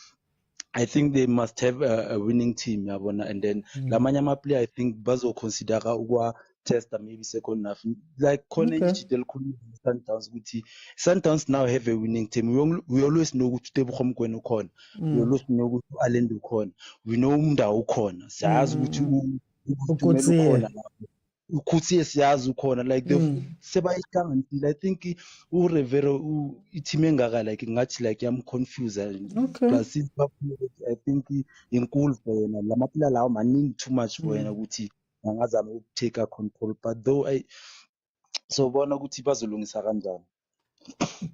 [SPEAKER 11] I think they must have a winning team yabona, and then lamanye ama-player I think bazoconsidera ukwa-testa maybe second half like khona ijito elikhulu Sundowns ukuthi Sundowns now have a winning team. We always know ukuthi uTebogo Mokoena ukhona, we always know ukuthi uAlend ukhona, we know uMndawo ukhona, siyazi ukuthi uThumela ukhona lapho, uKhutsiye siyazi ukhona, like sebayihlanganisile. I think uRivero i-team engaka like ngathi like yamconfuse plus I think inkulu for yena lamaphila lawo maningi too much for yena ukuthi angazama ukutake control, but though so bona ukuthi bazolungisa kanjani.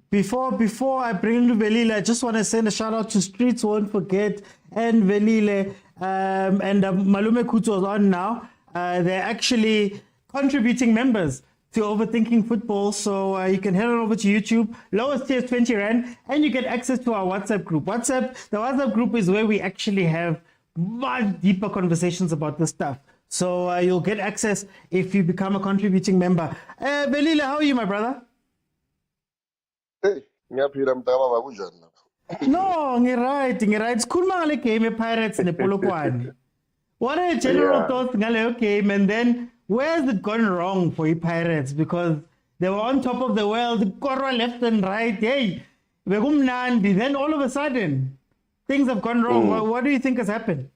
[SPEAKER 1] Before I bring in Velile, I just want to send a shout out to Streets Won't Forget and Velile and Malume Kutu is on now. They're actually contributing members to Overthinking Football, so you can head on over to YouTube. Lowest tier is 20 Rand, and you get access to our WhatsApp group. The WhatsApp group is where we actually have much deeper conversations about this stuff. So you'll get access if you become a contributing member. Velile, how are you, my brother?
[SPEAKER 12] Hey, ngiyaphila mntakababa kunjani lapha?
[SPEAKER 1] No, ngiright. Sikhuluma ngale game ePirates nePolokwane. What are your general thoughts ngale game, and then where's it gone wrong for Pirates? Because they were on top of the world, Korwa left and right. Hey, begumnandi. Then all of a sudden, things have gone wrong. What do you think has happened?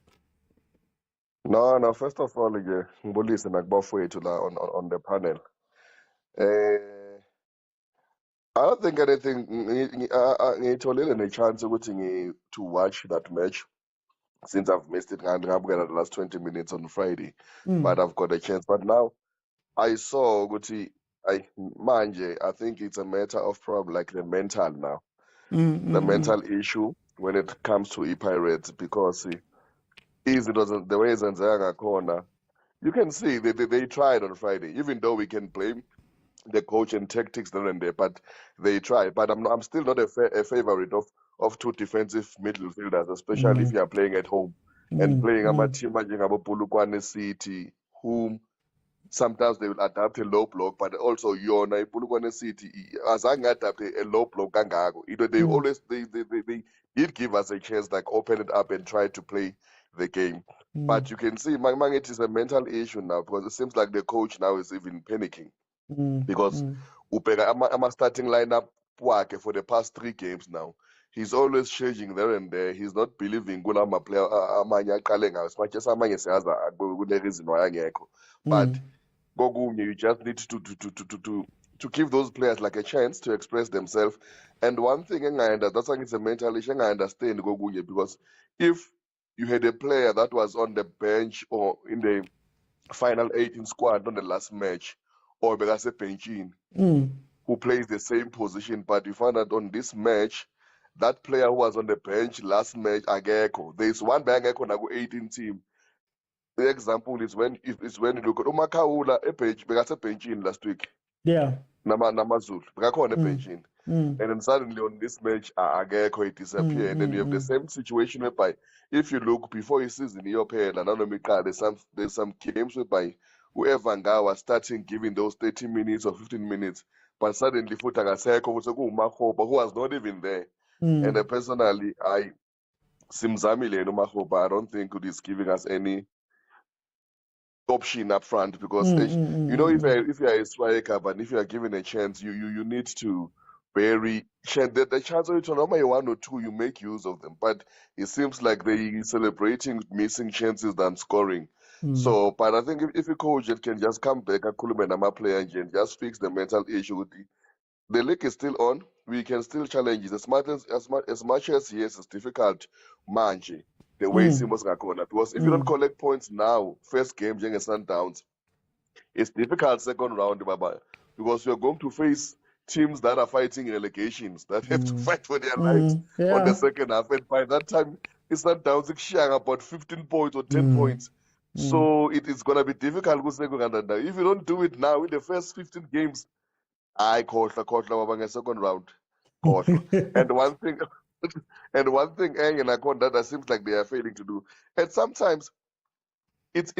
[SPEAKER 12] No, first of all, ngibulise nakubafowethu la on the panel. I don't think anything. Ngitholile ne-chance ukuthi to watch that match since I've missed it. Ngabukela the last 20 minutes on Friday, but I've got a chance. But now I saw ukuthi manje I think it's a matter of probably like the mental now, the mental issue when it comes to Pirates, because the way zenzeka ngakhona, you can see they tried on Friday, even though we can blame the coach and tactics there and there, but they try. But I'm still not a favorite of two defensive midfielders, especially if you are playing at home and playing a team like POLOKWANE City, whom sometimes they will adapt a low block, but also Yona Polokwane City azange adapt a low block kangako. You know, they always they did give us a chance, like open it up and try to play the game. But you can see it is a mental issue now, because it seems like the coach now is even panicking, because ubheka starting lineup wakhe for the past 3 games now. He's always changing there and there. He's not believing kula player amanye aqale ngawo, as much as amanye siyaza kune reason why angekho. But kokunye, you just need to give those players like a chance to express themselves. And one thing that's like it's a mental issue, I understand kokunye, because if you had a player that was on the bench or in the final 18 squad on the last match, or because a benching, who plays the same position, but you find out on this match, that player who was on the bench last match, Ageko, there's one Ageko na 18 team. The example is when you look at Umakaula, a bench, because a benching last week.
[SPEAKER 1] Yeah.
[SPEAKER 12] Namazul, because on a benching. And then suddenly on this match, Ageko disappeared. And then you have the same situation whereby if you look before his season, your pair, and there's some games whereby whoever was starting giving those 30 minutes or 15 minutes, but suddenly Futangaseko was a who was not even there. And personally, I Simzamile Mahoba, I don't think it is giving us any option up front, because you know, if you are a striker, but if you are given a chance, you need to the chance of it normally 1 or 2, you make use of them, but it seems like they celebrating missing chances than scoring. So, but I think if a coach can just come back and Kuluma player and just fix the mental issue, the league is still on. We can still challenge it as much as yes, it's difficult. Manje, the way Simos Gakona, because if you don't collect points now, first game against Sundowns, it's difficult second round, Baba, because you're going to face teams that are fighting relegations, that have to fight for their lives on the second half. And by that time, it's not down to about 15 points or 10 points. So it is going to be difficult. If you don't do it now in the first 15 games, I call the second round. And one thing, that seems like they are failing to do. And sometimes it's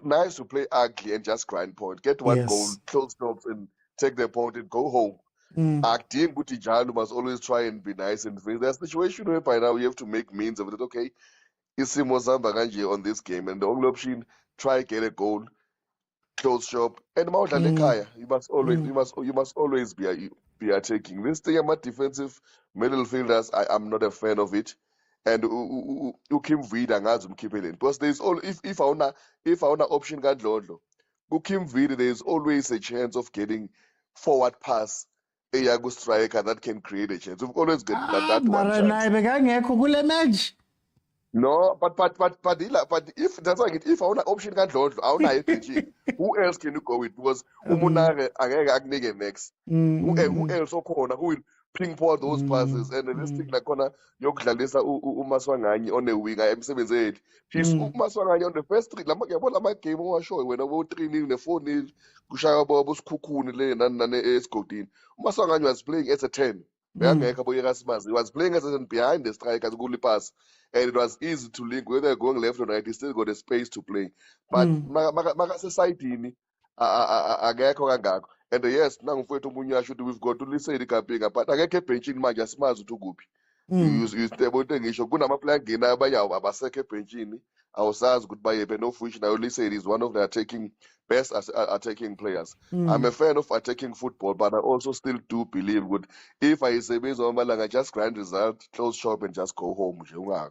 [SPEAKER 12] nice to play ugly and just grind point, get one goal, close jobs, and take the point and go home. Acting Butijalo must always try and be nice and things. There's a situation where by now you have to make means of it. Okay, Isimo Zamba Ganje on this game, and the only option, try get a goal, close shop, and Lekaya. You must always be attacking. This thing about defensive middle fielders, I'm not a fan of it. And Ukim Vida ngazum keep it in. Because there's all if I wanna option gadlondo, Ukim Vida, there's always a chance of getting forward pass. A Yago striker that can create a chance. We've always got that one chance. No, but if that's like it, if I want an option can't launch, I want a who else can you go with? Because Umunare Agnege next. Who else who will ping pong those passes, and this thing like Kona Yoklalisa Umaswangani on the wing, M78. He's Umaswangani on the first 3. Lama game was show when I was 3-0, the 4-0, Kushaya Bobos Kukun Lane and Escotin. Umaswangani was playing as a 10. He was playing as a 10 behind the striker as a goalie pass. And it was easy to link, whether going left or right, he still got the space to play. But society, and yes, now we've got to listen to the campaign, but I get pension manja smiles to go. You stable thing, you should go to play again. I second pension. Our SARS goodbye, but no fish. I only say it is one of the best attacking players. I'm a fan of attacking football, but I also still do believe good. If I say based on my just grind result, close shop and just go home.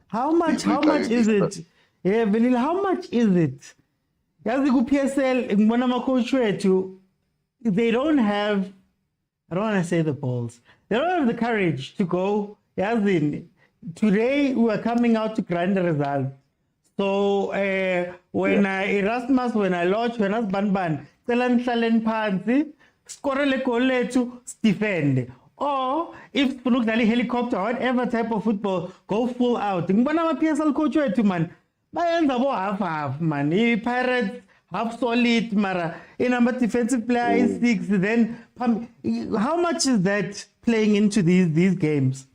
[SPEAKER 1] How much is it? Yeah, Vanilla, how much is it? PSL, one of my coach they don't have, I don't want to say the balls, they don't have the courage to go. Today we are coming out to grind the result. So when Erasmus, when I launch, when I ban, Telan Pansi, score le goal to defend. Or if look at helicopter, whatever type of football, go full out. When I'm a PSL coach to man, by end of half man, Pirates half solid, Mara, in a defensive player is 6. Then how much is that playing into these games?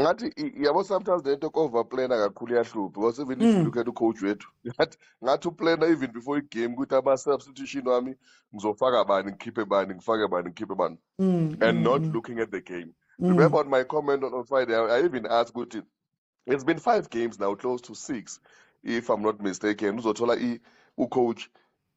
[SPEAKER 12] yabo sometimes they talk over planner kakhulu iyahlupha because even if you look at ucoach wethu ngathi uplanner even before igame ukuthi ama-substitution wami ngizofaka bani ngikhiphe bani ngifake bani ngikhiphe bani and not looking at the game. Remember on my comment on Friday, I even asked ukuthi it's been 5 games now, close to 6, if I'm not mistaken. Uzothola ucoach,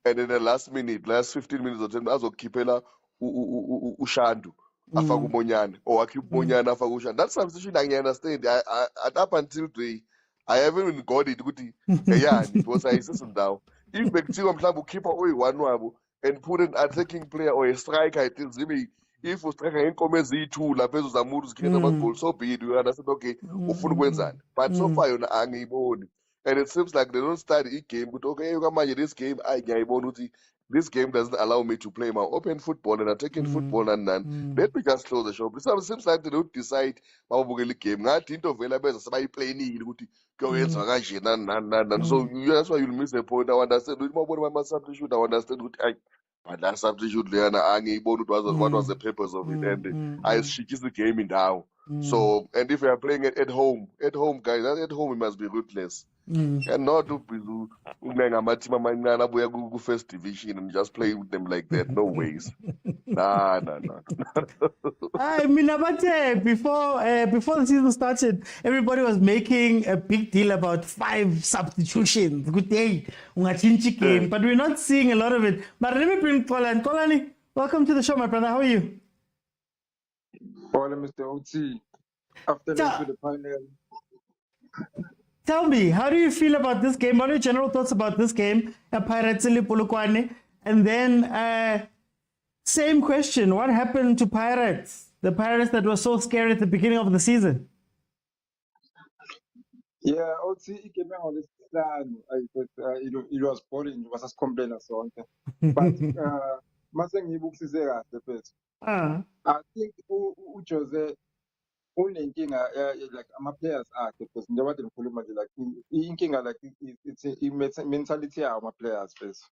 [SPEAKER 12] and in the last 15 minutes, azokhiphela uShandu afaka uMonyane, or akhipha uMonyane afaka uShandu. That substitution I understand. Up until today, I haven't even got it ukuthi eyani because ayisisi ndawo. If bekuthiwa mhlawumbe ukhipha oyi-1 wabo and put an attacking player or a striker, I think maybe if ustrika ngeenkomo eziyi-2 lapha ezozama ukuthi zikhethe ama-goal, so be it, you understand, okay, ufuna ukwenzani. But so far yona angiyiboni. And it seems like they don't study game ukuthi okay, kamanje this game ngiyayibona ukuthi this game doesn't allow me to play my open football and attacking football and none. Let me just close the shop. It seems like they don't decide mababukela igame. Ngathi into vele beza sebayiplanile ukuthi kuyoyenziwa kanje nani. So that's why you'll miss the point. I understand ukuthi mabona ama-substitute, I understand ukuthi but that substitute leyana angiyiboni ukuthi what was the purpose of it, and ayisishikisa game indawo. So, and if you are playing it at home guys, at home we must be ruthless. And not to be amateam amancane abuya ku-first division and just play with them like that. No ways. Nah.
[SPEAKER 1] I mean, before the season started, everybody was making a big deal about 5 substitutions. Good day, ungathinchi game, but we're not seeing a lot of it. But let me bring Kolani. Kolani, welcome to the show, my brother. How are you?
[SPEAKER 13] Hola, Mr. OT. After the final.
[SPEAKER 1] Tell me, how do you feel about this game? What are your general thoughts about this game? Pirates POLOKWANE. And then, same question. What happened to Pirates? The Pirates that were so scary at the beginning of the season.
[SPEAKER 13] Yeah, OT, it came out this plan. It was boring. It was a complaint and so on. But, I think Jose unenkinga like ama-players akhe because njengoba ngikhuluma nje like inkinga like it's mentality yawo ama-players first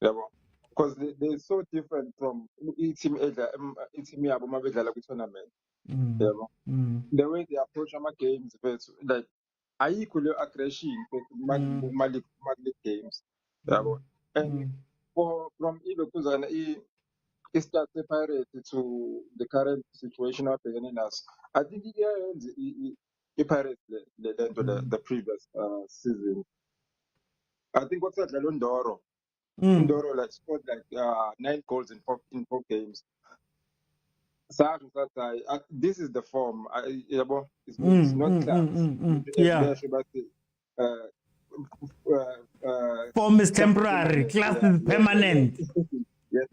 [SPEAKER 13] yabo because they're so different from i-team yabo uma bedlala kwi-tournament yabo the way they approach ama-games first like ayikho leyo aggression ma-league games yabo and from ilokhuzana i-start se-Pirates to the current situation abhekene naso. I think i-Pirates the previous season. I think what's that Ndoro like scored like 9 goals in 4 games. This is the form. It's not class.
[SPEAKER 1] Form is temporary, class is permanent.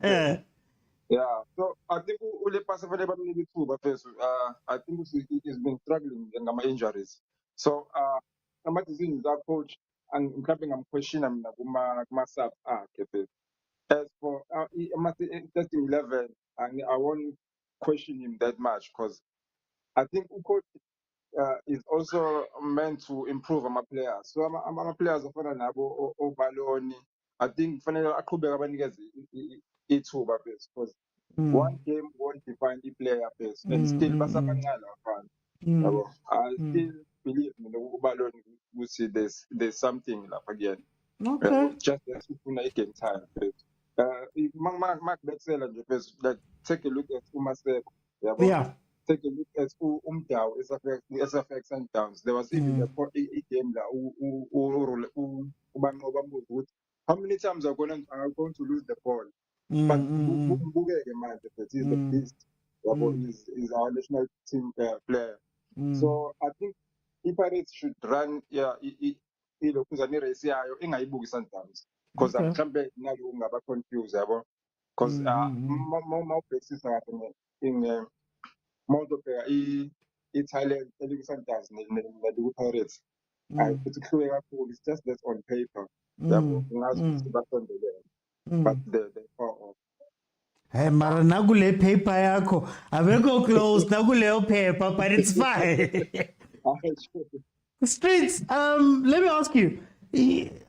[SPEAKER 13] Yes. Yeah, so I think Ule Pasavale too, but I think he's been struggling with my injuries. So I'm is our coach and I'm questioning myself. As for testing 11, and I won't question him that much because I think coach is also meant to improve my players. So my players of Nabo or Baloni. I think finally I could be it's over because one game won't define the player base, and still I still believe in the Balon will see there's something like again.
[SPEAKER 1] Okay.
[SPEAKER 13] Just a game time. Mark Bexel and like take a look at Umasek.
[SPEAKER 1] Yeah.
[SPEAKER 13] Take a look at Umdao, SFX and Downs. There was even a game that how many times are going to lose the ball? But Mbugege, man, he's the beast. He's our national team player. So I think Pirates should run sometimes because I'm camping now confused because more places are in most of Italian sometimes the Pirates. Particularly it's just that on paper. But the
[SPEAKER 1] Hey, mara nagule paper yako. I will go close. Nagule paper, but it's fine. Streets. Let me ask you.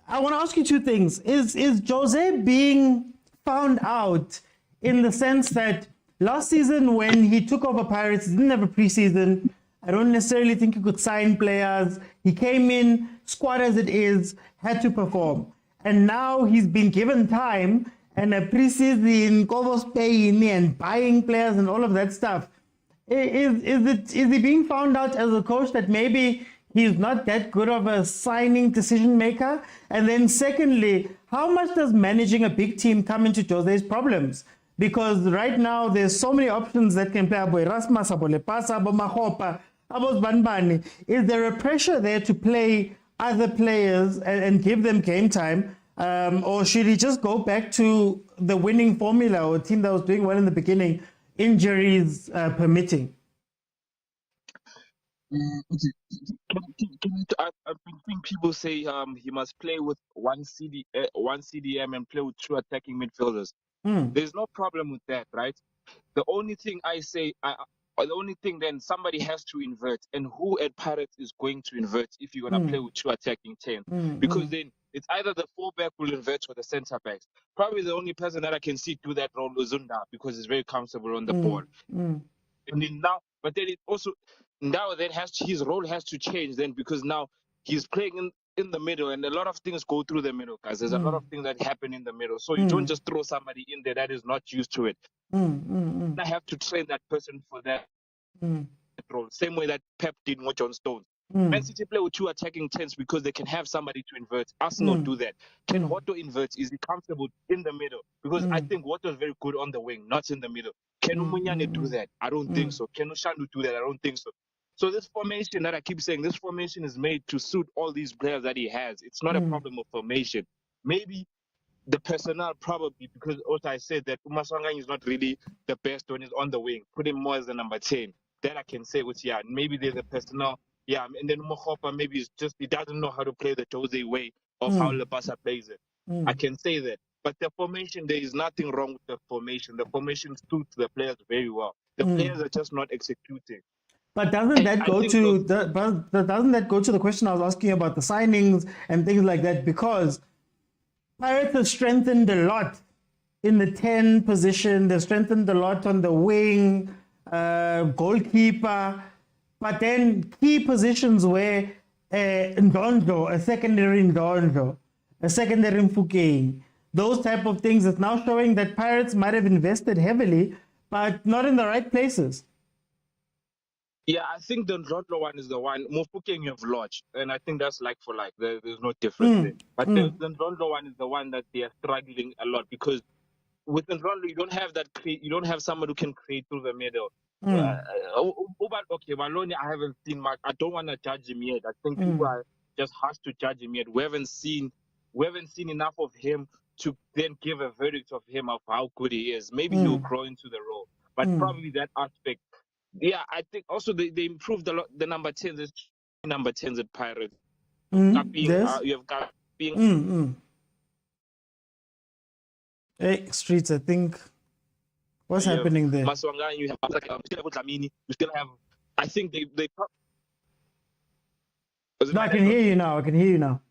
[SPEAKER 1] I want to ask you 2 things. Is Jose being found out in the sense that last season when he took over Pirates, he didn't have a preseason. I don't necessarily think he could sign players. He came in, squad as it is, had to perform. And now he's been given time and a preseason, Kovos paying and buying players and all of that stuff. Is he being found out as a coach that maybe he's not that good of a signing decision maker? And then secondly, how much does managing a big team come into Jose's problems? Because right now there's so many options that can play. Abo Erasmus, abo Lepasa, abo Mahopa, abo Banbani. Is there a pressure there to play other players and give them game time? Or should he just go back to the winning formula or a team that was doing well in the beginning, injuries permitting?
[SPEAKER 10] Okay. I've been seeing people say he must play with one CDM and play with two attacking midfielders. There's no problem with that, right? The only thing I say, the only thing then somebody has to invert, and who at Pirates is going to invert if you're gonna play with two attacking 10? Because then it's either the fullback will invert or the centre backs. Probably the only person that I can see do that role is Zunda because he's very comfortable on the ball. And then now, but then it also now that his role has to change then because now he's playing in the middle and a lot of things go through the middle, guys. There's a lot of things that happen in the middle. So you don't just throw somebody in there that is not used to it. I have to train that person for that role. Same way that Pep did with John Stones. Man City play with two attacking 10s because they can have somebody to invert. Arsenal do that. Can Otto invert? Is he comfortable in the middle? Because I think Otto is very good on the wing, not in the middle. Can Umunyane do that? I don't think so. Can Ushandu do that? I don't think so. So this formation that I keep saying, this formation is made to suit all these players that he has. It's not a problem of formation. Maybe the personnel probably because also I said that Umaswangani is not really the best when he's on the wing. Put him more as the number 10. That I can say with maybe there's a personnel. Yeah, and then Umahopa maybe is just he doesn't know how to play the Jose way of how Lepasa plays it. I can say that. But the formation, there is nothing wrong with the formation. The formation suits the players very well. The players are just not executing.
[SPEAKER 1] But doesn't that go to doesn't that go to the question I was asking about the signings and things like that? Because Pirates have strengthened a lot in the 10 position. They've strengthened a lot on the wing, goalkeeper. But then key positions where Ndondo, a secondary Ndondo, a secondary Mfukeng, those type of things is now showing that Pirates might have invested heavily, but not in the right places.
[SPEAKER 10] Yeah, I think the Ndlondlo one is the one. Mufukeng you have lodged, and I think that's like for like. There's no difference there. But the Ndlondlo one is the one that they are struggling a lot because with Ndlondlo you don't have that. You don't have someone who can create through the middle. Okay, Maloney, I haven't seen much. I don't want to judge him yet. I think people are just harsh to judge him yet. We haven't seen enough of him to then give a verdict of him of how good he is. Maybe he'll grow into the role, but probably that aspect. Yeah, I think also they improved a lot. The number 10s, there's number 10s at Pirates.
[SPEAKER 1] Yes.
[SPEAKER 10] You have got being.
[SPEAKER 1] Hey, Streets, I think. What's happening there?
[SPEAKER 10] Maswanga, you have Dlamini, you still have. I think they.
[SPEAKER 1] No, I can hear you now. I can hear you now.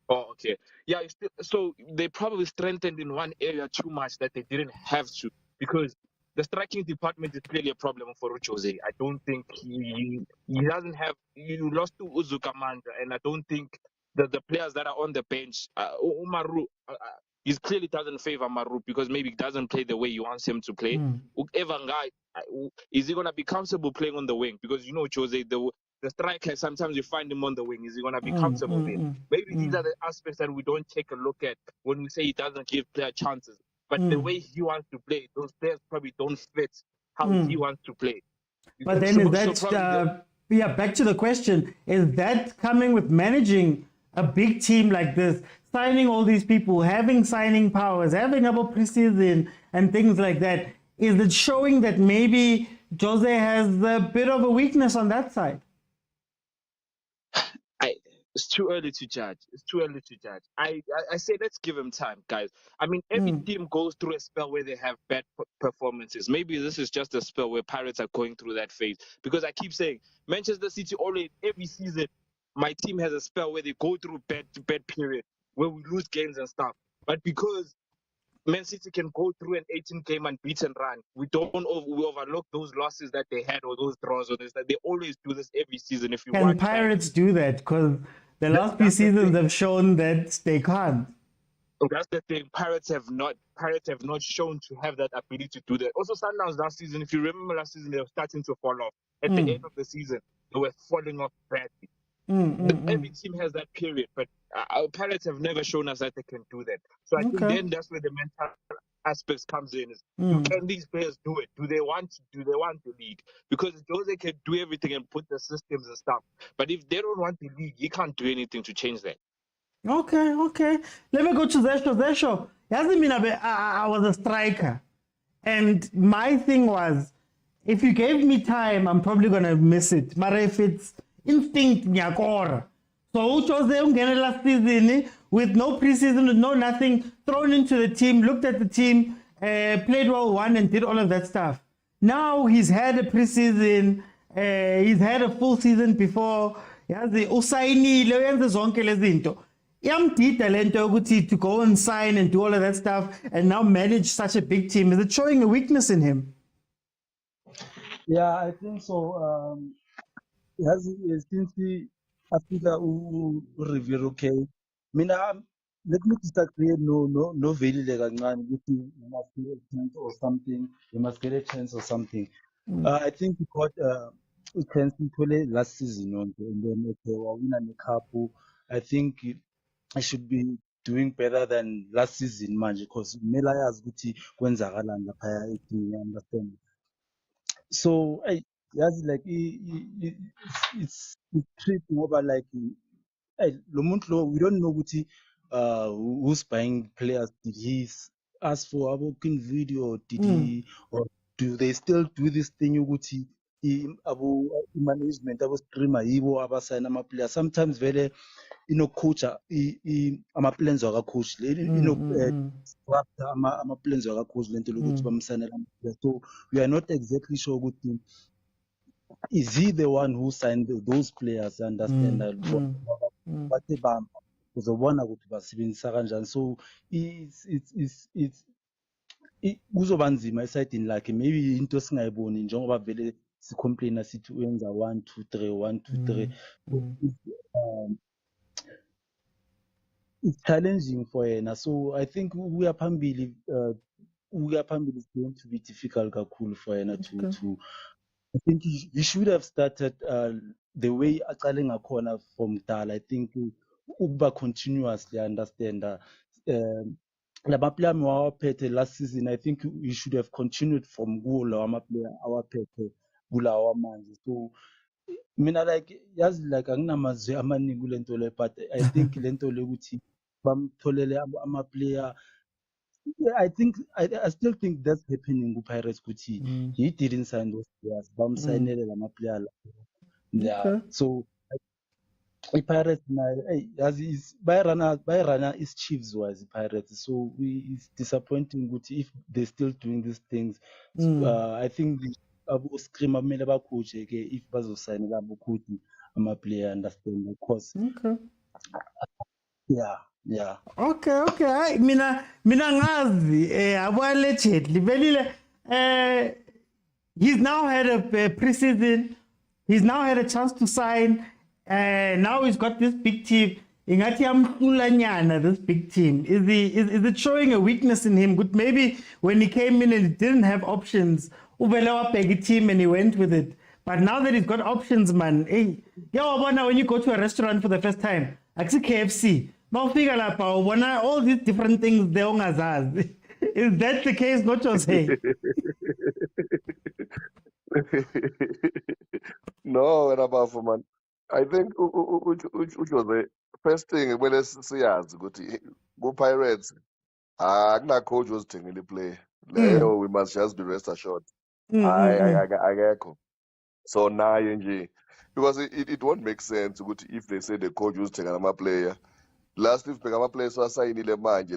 [SPEAKER 10] Oh, okay. Yeah, so they probably strengthened in one area too much that they didn't have to because the striking department is clearly a problem for Jose. I don't think he doesn't have. You lost to Uzuka Manda, and I don't think that the players that are on the bench, Umaru, he clearly doesn't favor Maru because maybe he doesn't play the way he wants him to play. Whoever guy, is he gonna be comfortable playing on the wing? Because Jose, the striker, sometimes you find him on the wing. Is he going to be comfortable there? Maybe these are the aspects that we don't take a look at when we say he doesn't give player chances. But the way he wants to play, those players probably don't fit how he wants to play.
[SPEAKER 1] But then is that, back to the question, is that coming with managing a big team like this, signing all these people, having signing powers, having about preseason and things like that, is it showing that maybe Jose has a bit of a weakness on that side?
[SPEAKER 10] It's too early to judge. I say let's give him time, guys. I mean, every team goes through a spell where they have bad performances. Maybe this is just a spell where Pirates are going through that phase. Because I keep saying, Manchester City always, every season, my team has a spell where they go through bad period, where we lose games and stuff. But because Man City can go through an 18-game unbeaten run. We overlook those losses that they had or those draws or this. That they always do this every season. If you
[SPEAKER 1] Can
[SPEAKER 10] watch back,
[SPEAKER 1] Pirates do that? Because the last few
[SPEAKER 10] that's the
[SPEAKER 1] seasons
[SPEAKER 10] thing.
[SPEAKER 1] have shown that they can't.
[SPEAKER 10] That's the thing. Pirates have not shown to have that ability to do that. Also, Sundowns last season, if you remember last season, they were starting to fall off. At the end of the season, they were falling off badly. Every team has that period, but our Pirates have never shown us that they can do that. So I think then that's where the mental aspects comes in. Is can these players do it? Do they want to lead? Because Jose can do everything and put the systems and stuff, but if they don't want to lead, he can't do anything to change that.
[SPEAKER 1] Okay. Let me go to Zesho. Zesho, hasn't been I was a striker. And my thing was, if you gave me time, I'm probably going to miss it. But if it's instinct, nyakora. So Jose ungene last season with no preseason, with no nothing, thrown into the team, looked at the team, played well, won, and did all of that stuff. Now he's had a preseason, he's had a full season before. Yazi usayinile uyenze zonke lezinto. Iyamdida lento yokuthi to go and sign and do all of that stuff and now manage such a big team. Is it showing a weakness in him?
[SPEAKER 11] Yeah, I think so. Since afika u-Rivero K, mina let me disagree. No velile kancane ukuthi you must get a chance or something. You must get a chance or something. I think we got a chance to last season and then okay, wawina ne-cup. I think I should be doing better than last season manje because kumele ayazi ukuthi kwenzakalani laphaya etimini, you understand. So yazi like it's tricky ngoba like lo muntu lo we don't know ukuthi who's buying players. Did he ask for a booking video? Did he, or do they still do this thing ukuthi abo management abo streamer yibo abasayina ama players? Sometimes vele coach ama plans waka coach structure ama plans waka coach lento lokuthi bamsanela ama players. So we are not exactly sure ukuthi is he the one who signed those players, understand bathi bamba uzobona ukuthi basebenzisa kanjani. So it's kuzoba nzima esayidini lakhe, maybe into singayiboni njengoba vele sicomplaina sithi uyenza 1 2 3 it's challenging for yena. So I think ukuya phambili is going to be difficult kakhulu for yena to I think he should have started the way aqale ngakhona from dala. I think ukuba continuously, understand lama player mawaphethe last season. I think he should have continued from kulawa ama-player awaphethe kulawa manje. So mina like yazi like anginamazwi amaningi kule nto le, but I think le nto le ukuthi bamtholele ama-player. I still think that's happening with Pirates kuti he didn't sign those players. Bamsignele lama player. Yeah. So Pirates is Bayrana is Chiefs was Pirates. So it's disappointing kuti if they're still doing these things. I think abo scream amele ba coach ke if bazosignela abo kuti ama player, understand, because yeah.
[SPEAKER 1] Okay. Hayi mina ngazi abo allegedly velile he's now had a preseason. He's now had a chance to sign. Now he's got this big team. Ingathi amhlulanyana, this big team. Is it showing a weakness in him? Good, maybe when he came in and he didn't have options, ubelewa big team and he went with it. But now that he's got options, man, hey, when you go to a restaurant for the first time, like KFC, all these different things they ongazazi. Is that the case? Not just hey.
[SPEAKER 12] No, Rabafu, man. I think which was the first thing when siyazi ukuthi go Pirates akuna coach was taking the play. Leyo we must just be rest assured. Akekho. So naye nje because it won't make sense ukuthi if they say the coach was taking ama player. Last if bheka ama players wasayinile manje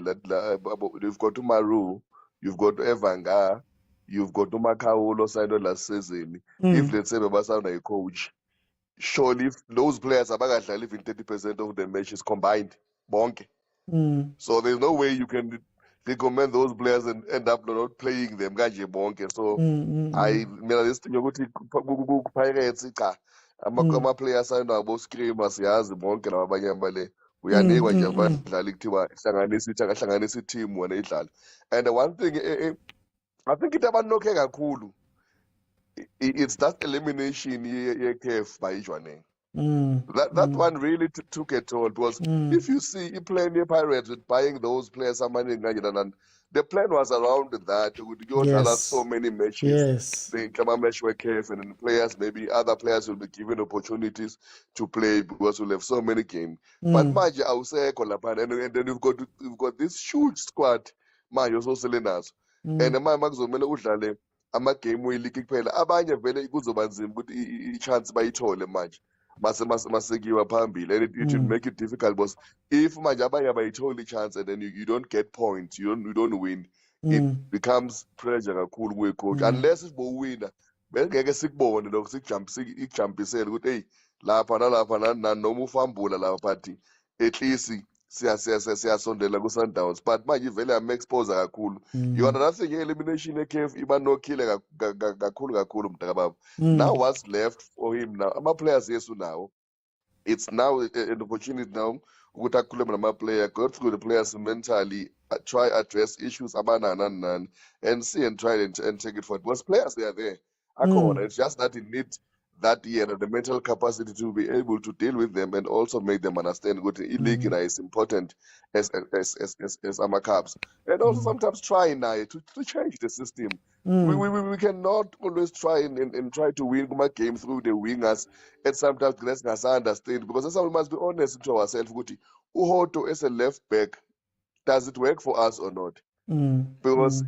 [SPEAKER 12] you've got Umaru, you've got Evanga, you've got Umakaulo signed last season. If let's say bebasign a coach, surely if those players are bagadlala even 30% of the matches combined bonke. So there's no way you can recommend those players and end up not playing them kanje bonke. So mina lesicinyo ukuthi Pirates cha ama-players anabo screamer siyazi bonke laba abanye abale uyanikwa nje abadlali kuthiwa hlanganisa i-team wena idlala. And one thing I think into abanokhe kakhulu it's that elimination ye-CAF by Ijwane. That one really took a toll because if you see playing the Pirates with buying those players, the plan was around that. Would go
[SPEAKER 1] Yes.
[SPEAKER 12] so many matches.
[SPEAKER 1] Yes.
[SPEAKER 12] The Kama match were CAF and then players, maybe other players will be given opportunities to play because we'll have so many games. But Maji, I would say, and then you've got this huge squad. Maji also selling us. And the Maxomela udlale ama-game we-league kuphela abanye vele kuzoba nzima ukuthi i-chance bayithole manje masekiwa phambili, and it will make it difficult because if manje abanye abayitholi i-chance and then you don't get points, you don't win, it becomes pressure kakhulu kuye-coach. Unless if bowina bengeke sikubone lokho sikujumpisele ukuthi hey lapha nalapha noma ufambula lapha but at least siyasondela ku-Sundowns. But manje vele am-expose kakhulu. You another thing, elimination ye-CAF iba nokhile kakhulu mntakababa. Now what's left for him now, ama-players yesu now, it's now an opportunity now ukuthi akhulume nama-player, go through the players mentally, try address issues abanani and see and try and take it forward. Because players, they are there. It's just that you need that year the mental capacity to be able to deal with them and also make them understand what e-league is important as our Cubs. And also sometimes try to change the system. We cannot always try and try to win my game through the wingers, and sometimes let's understand, because we must be honest to ourselves. Uhoto as a left back, does it work for us or not? Because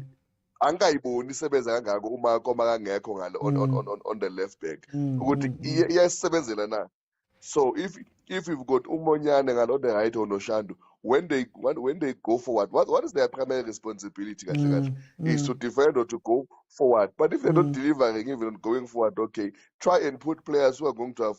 [SPEAKER 12] angayiboni isebenza kangako uma koma kangekho ngalo on the left back ukuthi iyasebenzela na. So if you've got Umonyane on the right or Noshandu, when they go forward, what is their primary responsibility? Is to defend or to go forward. But if they're not delivering, even going forward, okay, try and put players who are going to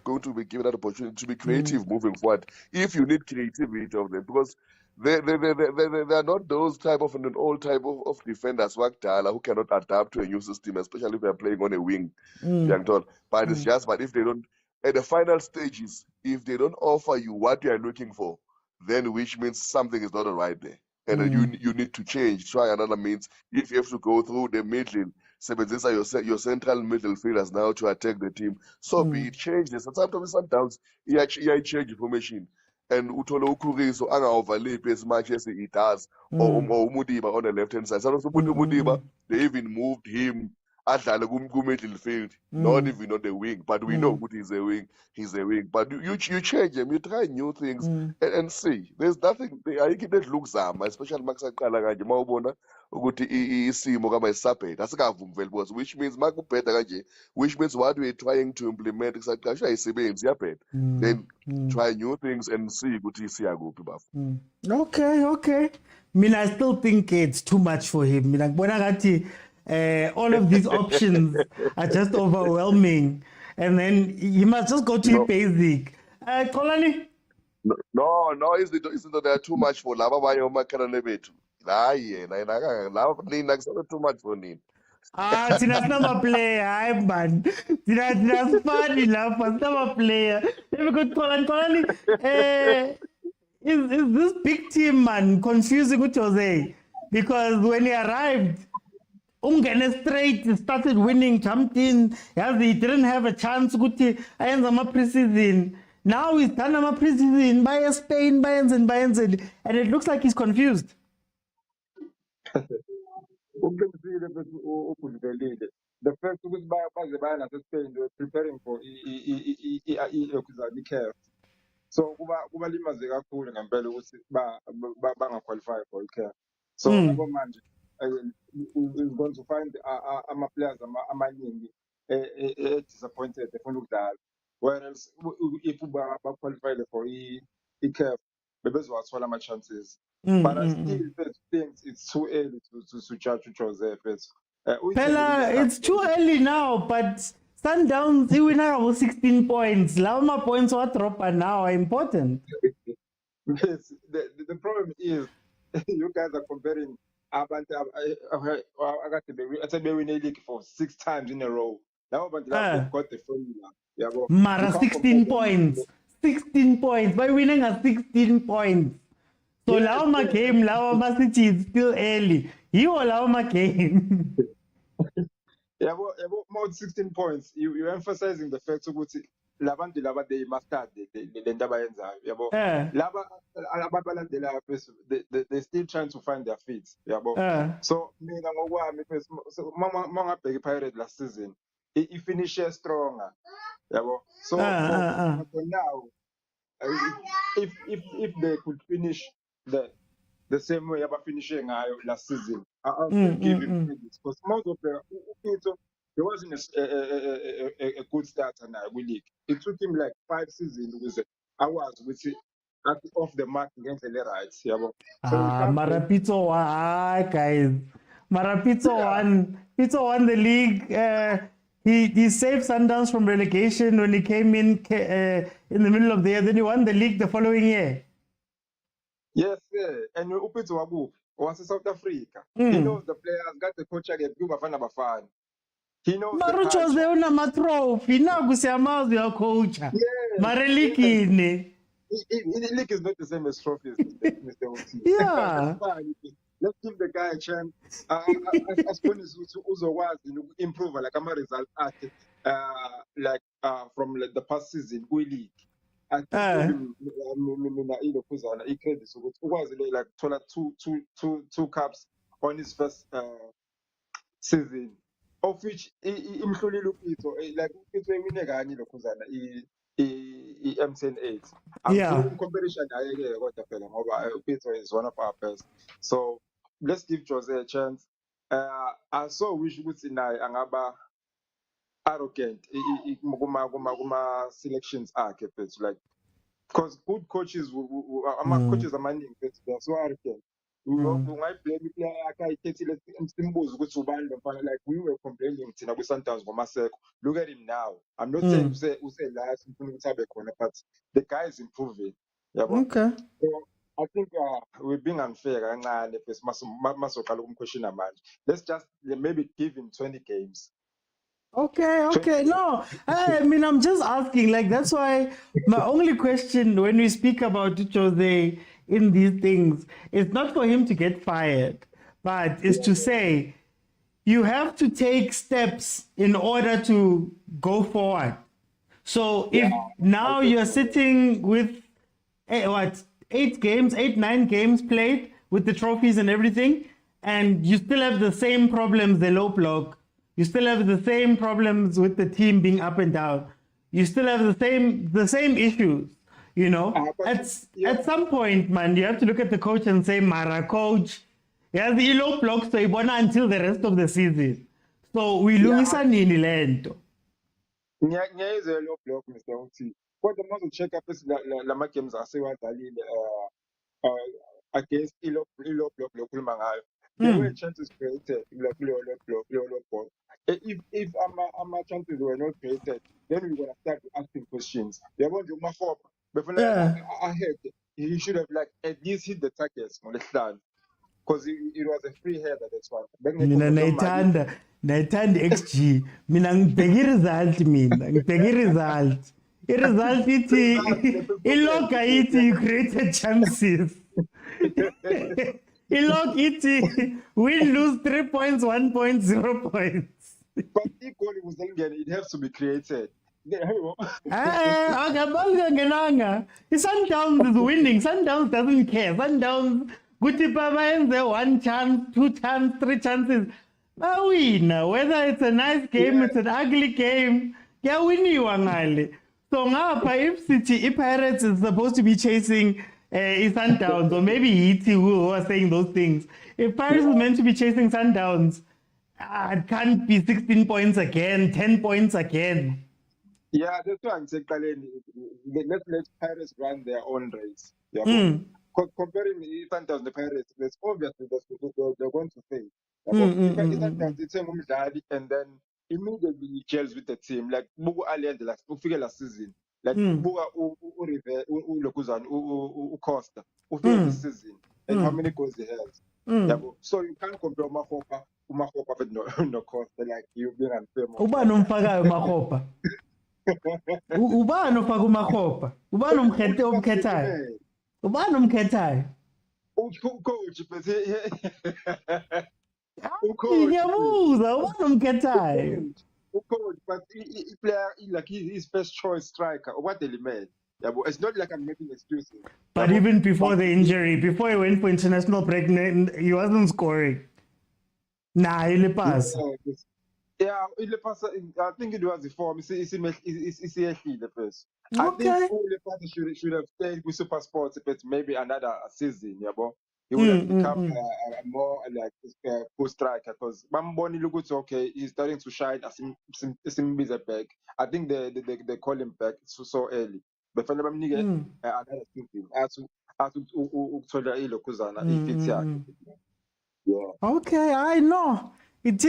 [SPEAKER 12] going to be given that opportunity to be creative moving forward. If you need creativity of them, because they are not those type of an old type of defenders who cannot adapt to a new system, especially if they are playing on a wing. But it's just, but if they don't, at the final stages, if they don't offer you what you are looking for, then which means something is not right there. And then you need to change, try another means. If you have to go through the middle, your central midfielders now to attack the team. So be it, change this. And sometimes Sundowns, change information. And Utolo Ukuriso anga overlap as much as he does, or Umudiba on the left hand side. So Umudiba, they even moved him at the middle field, not even on the wing. But we know what he's a wing. He's a wing. But you change him, you try new things and see. There's nothing. I get that looks especially Max Kalanga Maubona, ukuthi isimo kama isaphe asikavumveli because which means makubheda kanje, which means what we're trying to implement isaqasha isebenzi yaphetha. Then try new things and see ukuthi siyakuphi bafu.
[SPEAKER 1] Okay. I still think it's too much for him. Ngibona ngathi all of these options are just overwhelming, and then he must just go to basic. Kolani?
[SPEAKER 12] No, is it that they are too much for laba abanye omakhelwane bethu? Hayi nina too much for nina.
[SPEAKER 1] Thina sinama-player, hayi man. Thina sifani lapha, sinama-player. Kolani, is this big team, man, confusing with Jose? Because when he arrived, Ungene straight, started winning, jumped in. He didn't have a chance to end the pre-season. Now he's done a pre-season by Spain, and it looks like he's confused.
[SPEAKER 13] The first week by Spain, they were preparing for CAF. So kuba limaze kakhulu ngempela ukuthi qualify for CAF. So manje is going to find ama-players amaningi disappointed efuna ukudlala, whereas if qualify for CAF bebezowathola ama-chances. But I still think it's too early to judge Joseph.
[SPEAKER 1] Pella, it's too early now, but Sundowns, we now have 16 points. Lama points what drop now are important.
[SPEAKER 13] Yes, the problem is you guys are comparing abantu akade bewin a league for 6 times in a row. Now but they've got the formula. Yeah, but you
[SPEAKER 1] Mara
[SPEAKER 13] can't compare
[SPEAKER 1] 16
[SPEAKER 13] them.
[SPEAKER 1] points. 16 points. By winning at 16 points. So
[SPEAKER 13] Yes,
[SPEAKER 1] Laoma
[SPEAKER 13] yes.
[SPEAKER 1] game, Laoma City is still early. You Laoma game.
[SPEAKER 13] Yeah, but more 16 points. You emphasizing the fact that labantu laba they mastered the ndaba yenzayo. Yabo. Laba ababalandela phezulu, they still trying to find their feet. Yabo. So mina ngokwami phezulu so mangabheka iPirates last season, it finishes stronger. Yabo. So for now, if they could finish the same way about finishing last season. I'll still give him credit because most of the there wasn't a good start and we league. It took him like 5 seasons with hours with it off the mark against the Levites. Yeah, so we can't blame.
[SPEAKER 1] Marapito won, guys. Pizzo won the league. He saved Sundowns from relegation when he came in the middle of the year. Then he won the league the following year.
[SPEAKER 13] Yes, sir. And Upito Wabu was in South Africa. He knows the players, got the coach again, Bafana. He knows the
[SPEAKER 1] Marucho
[SPEAKER 13] culture.
[SPEAKER 1] was there on trophy. Now kusiyamazi your coach. Mareliki.
[SPEAKER 13] League is not the same as trophies, Mr. Oti.
[SPEAKER 1] Yeah.
[SPEAKER 13] That's fine. Let's give the guy a chance. As soon as Uzo was improve like a result at from like, the past season, we league. I think him credit so was like two caps on his first season, of which imhluli Lupito like Lupito emine kanye lokhuzana i-M10 8. I'm sure in competition Lupito is one of our best. So let's give Jose a chance. I saw wish ukuthi naye angaba arrogant kuma selections akhe phethu like because good coaches coaches amaningi phethu they are so arrogant. Ungayiblame iplayer yakhe ayithethile simbuze ukuthi ubani lo mfana like we were complaining thina kwi-Sundowns ngoMaseko. Look at him now. I'm not saying use last ufuna ukuthi abe khona but the guy is improving.
[SPEAKER 1] Okay.
[SPEAKER 13] So I think we're being unfair kancane because masoqala ukumquestiona manje. Let's just maybe give him 20 games.
[SPEAKER 1] Okay. No, I mean, I'm just asking. Like, that's why my only question when we speak about Jose in these things is not for him to get fired, but is to say you have to take steps in order to go forward. So if now you're sitting with 9 games played with the trophies and everything, and you still have the same problems, the low block. You still have the same problems with the team being up and down. You still have the same issues, you know. At some point, man, you have to look at the coach and say, Mara, coach, he has the low blocks so he won until the rest of the season. So we lose nini lento.
[SPEAKER 13] Ngiyayizwa low block Mr. Uti. Kodwa manje check up lama games asewadlalile against low block lokhuluma ngayo. There were chances created like low block. If ama chances were not created, then we're gonna start asking questions. They're going to mafop. Before ahead, he should have like at least hit the targets on the stand. Because it was a free header, that's one.
[SPEAKER 1] Mina naithanda XG. Mina ngibheka i-result. I-result ithi iloga ithi you created chances. Ilog ithi win lose 3 points, 1 point, 0 points.
[SPEAKER 13] But equally was it has to be created.
[SPEAKER 1] Sundowns is winning. Sundowns doesn't care. Sundowns Guti Papa 1 chance, 2 chances, 3 chances. Win. Whether it's a nice game, it's an ugly game. Yeah, win. So now if Pirates is supposed to be chasing Sundowns, or maybe Iti who was saying those things. If Pirates is meant to be chasing Sundowns, it can't be 16 points again, 10 points again.
[SPEAKER 13] Yeah, that's why I'm saying let's let Pirates run their own race. Yeah, comparing Sundowns and the Pirates, it's obviously they're going to fail. And then immediately he gels with the team. Like Bugu Ali and the last season. Like Buga Lokuzan, Costa, this season. and how many goals he has. Yeah, so you can't compare Umahopa with no Costa, like you being unfair.
[SPEAKER 1] Ubani umfakayo uMakgopa? Ubani ufaka uMakgopa? Ubani umkhethayo? Ubani umkhethayo?
[SPEAKER 13] Coach, but
[SPEAKER 1] Ngiyabuza, ubani umkhethayo?
[SPEAKER 13] coach, but he player like his first choice striker. What they made. Yeah, but it's not like I'm making excuses.
[SPEAKER 1] But even before the injury, before he went for international break, he wasn't scoring. Nah, he passed.
[SPEAKER 13] Yeah, I think it was the form. It's the first.
[SPEAKER 1] Okay.
[SPEAKER 13] I think Lepasa should have stayed with Super Sports, but maybe another season. Yeah, but he would have become a more like post striker because Bamboni looks okay. He's starting to shine as him back. I think they call him back so early. But for them, another season. As to Kuzana, if it's yeah.
[SPEAKER 1] Okay, I know. It's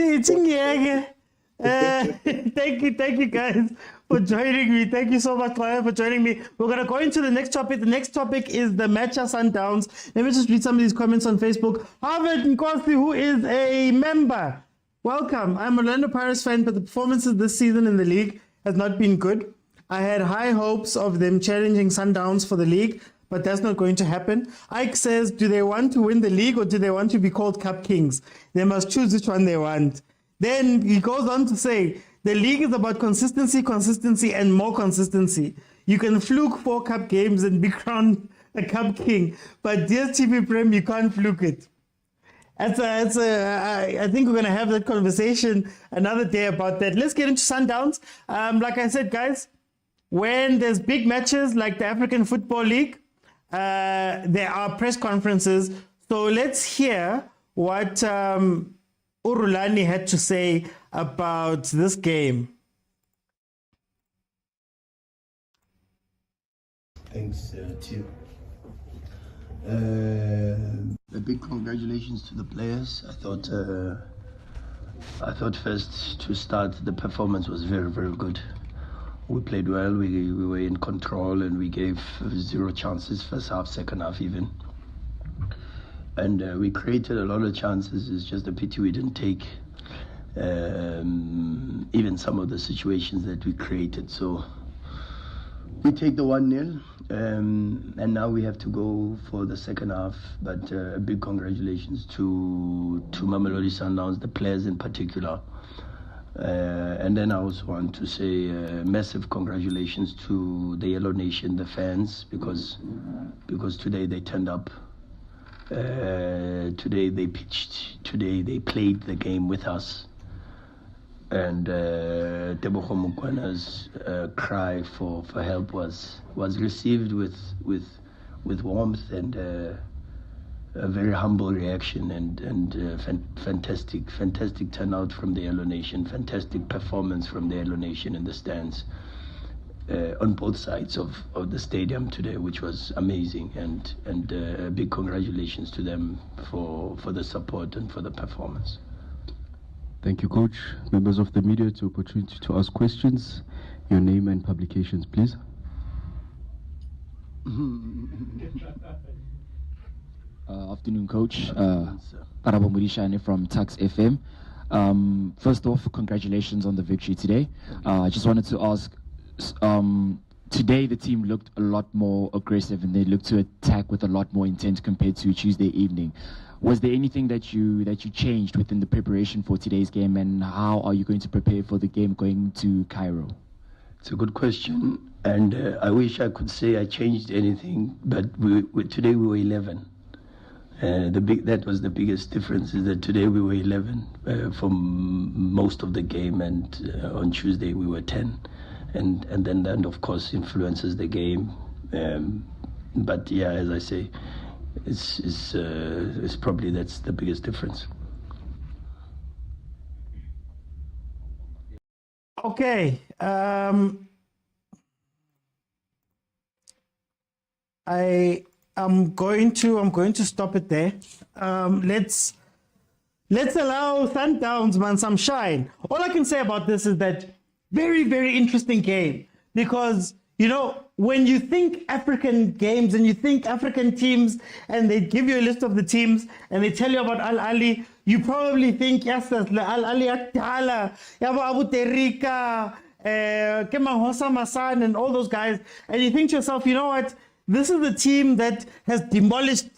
[SPEAKER 1] thank you guys for joining me. Thank you so much, Ryan, for joining me. We're gonna go into the next topic. The next topic is the match at Sundowns. Let me just read some of these comments on Facebook. Harvard Nkosi, who is a member, welcome. I'm an Orlando Pirates fan, but the performances this season in the league has not been good. I had high hopes of them challenging Sundowns for the league, but that's not going to happen. Ike says, do they want to win the league or do they want to be called Cup Kings? They must choose which one they want. Then he goes on to say, the league is about consistency, and more consistency. You can fluke 4 cup games and be crowned a Cup King, but Dstv Prem, you can't fluke it. I think we're going to have that conversation another day about that. Let's get into Sundowns. Like I said, guys, when there's big matches like the African Football League, there are press conferences. So let's hear what Urulani had to say about this game.
[SPEAKER 14] Thanks, Tio. A big congratulations to the players. I thought first to start the performance was very, very good. We played well. We were in control and we gave 0 chances first half, second half even. And we created a lot of chances. It's just a pity we didn't take even some of the situations that we created. So we take the 1-0 and now we have to go for the second half. But a big congratulations to Mamelodi Sundowns, the players in particular. And then I also want to say massive congratulations to the Yellow Nation, the fans, because today they turned up. Today they pitched. Today they played the game with us. And Tebogo Mokwena's cry for help was received with warmth and a very humble reaction and fantastic turnout from the Yellow Nation, fantastic performance from the Yellow Nation in the stands on both sides of the stadium today, which was amazing, and big congratulations to them for the support and for the performance.
[SPEAKER 15] Thank you, Coach. Members of the media, to opportunity to ask questions. Your name and publications, please.
[SPEAKER 16] Afternoon, Coach. Arabo Murishane from Tax FM. First off, congratulations on the victory today. I just wanted to ask, today the team looked a lot more aggressive and they looked to attack with a lot more intent compared to Tuesday evening. Was there anything that you changed within the preparation for today's game, and how are you going to prepare for the game going to Cairo?
[SPEAKER 14] It's a good question, and I wish I could say I changed anything, but today we were 11. That was the biggest difference, is that today we were 11 for most of the game, and on Tuesday we were 10, and then that of course influences the game. But yeah, as I say, it's probably that's the biggest difference.
[SPEAKER 1] Okay. I'm going to stop it there. Let's allow Sundowns, man, some shine. All I can say about this is that very, very interesting game, because You know, when you think African games and you think African teams and they give you a list of the teams and they tell you about Al Ahly, you probably think, yes, that's Al Ahly Akdala, Yabo Abu Terika, Kema Hossa Masan and all those guys. And you think to yourself, you know what? This is the team that has demolished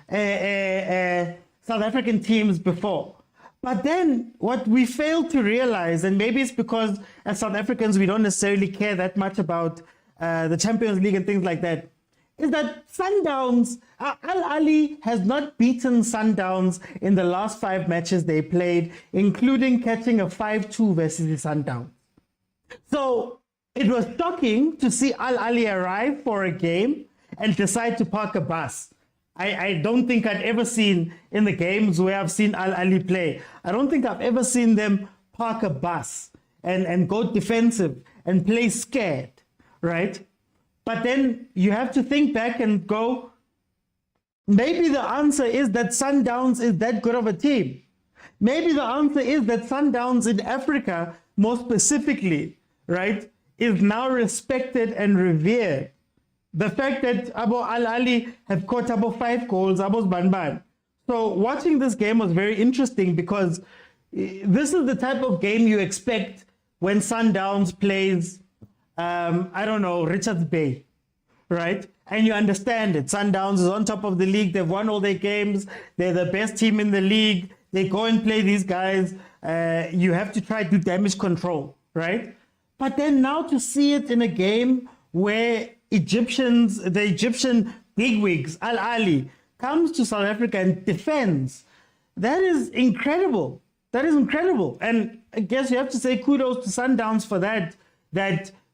[SPEAKER 1] South African teams before. But then what we fail to realize, and maybe it's because as South Africans we don't necessarily care that much about the Champions League and things like that, is that Sundowns, Al Ahly has not beaten Sundowns in the last 5 matches they played, including catching a 5-2 versus the Sundowns. So it was shocking to see Al Ahly arrive for a game and decide to park a bus. I don't think I'd ever seen in the games where I've seen Al Ahly play, I don't think I've ever seen them park a bus and go defensive and play scared, right? But then you have to think back and go, maybe the answer is that Sundowns is that good of a team. Maybe the answer is that Sundowns in Africa, more specifically, right, is now respected and revered. The fact that Abo Al Ahly have caught about 5 goals, Abo's Banban. So watching this game was very interesting because this is the type of game you expect when Sundowns plays, I don't know, Richards Bay, right? And you understand it. Sundowns is on top of the league. They've won all their games. They're the best team in the league. They go and play these guys. You have to try to do damage control, right? But then now to see it in a game where the Egyptian bigwigs, Al Ahly, comes to South Africa and defends, that is incredible. That is incredible. And I guess you have to say kudos to Sundowns for that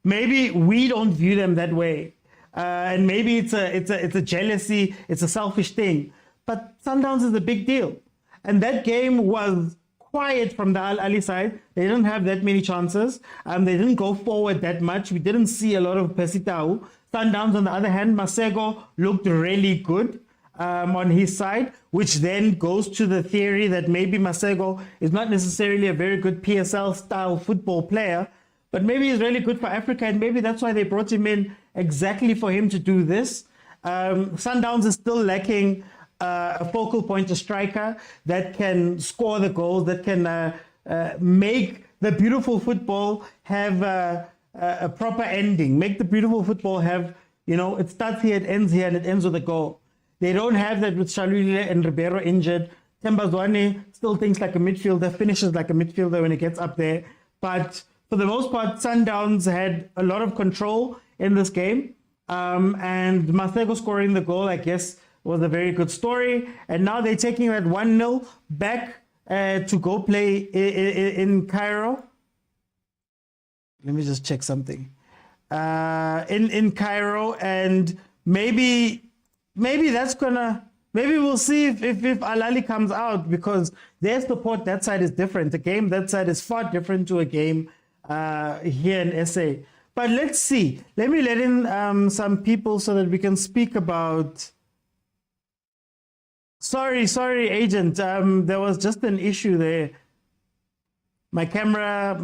[SPEAKER 1] maybe we don't view them that way. And maybe it's a jealousy, it's a selfish thing. But Sundowns is a big deal. And that game was quiet from the Al Ahly side. They didn't have that many chances. They didn't go forward that much. We didn't see a lot of Pesitao. Sundowns, on the other hand, Masego looked really good on his side, which then goes to the theory that maybe Masego is not necessarily a very good PSL-style football player, but maybe he's really good for Africa, and maybe that's why they brought him in exactly for him to do this. Sundowns is still lacking a focal point, a striker that can score the goals, that can make the beautiful football have a proper ending, make the beautiful football have, you know, it starts here, it ends here, and it ends with a goal. They don't have that with Shalulile and Ribeiro injured. Tembazwane still thinks like a midfielder, finishes like a midfielder when he gets up there. But for the most part, Sundowns had a lot of control in this game. And Masego scoring the goal, I guess, was a very good story. And now they're taking that 1-0 back to go play in Cairo. Let me just check something. In Cairo, and maybe that's gonna, maybe we'll see if Al Ahly comes out, because their support that side is different. The game that side is far different to a game here in SA. But let's see. Let me let in some people so that we can speak about. Sorry, agent. There was just an issue there. My camera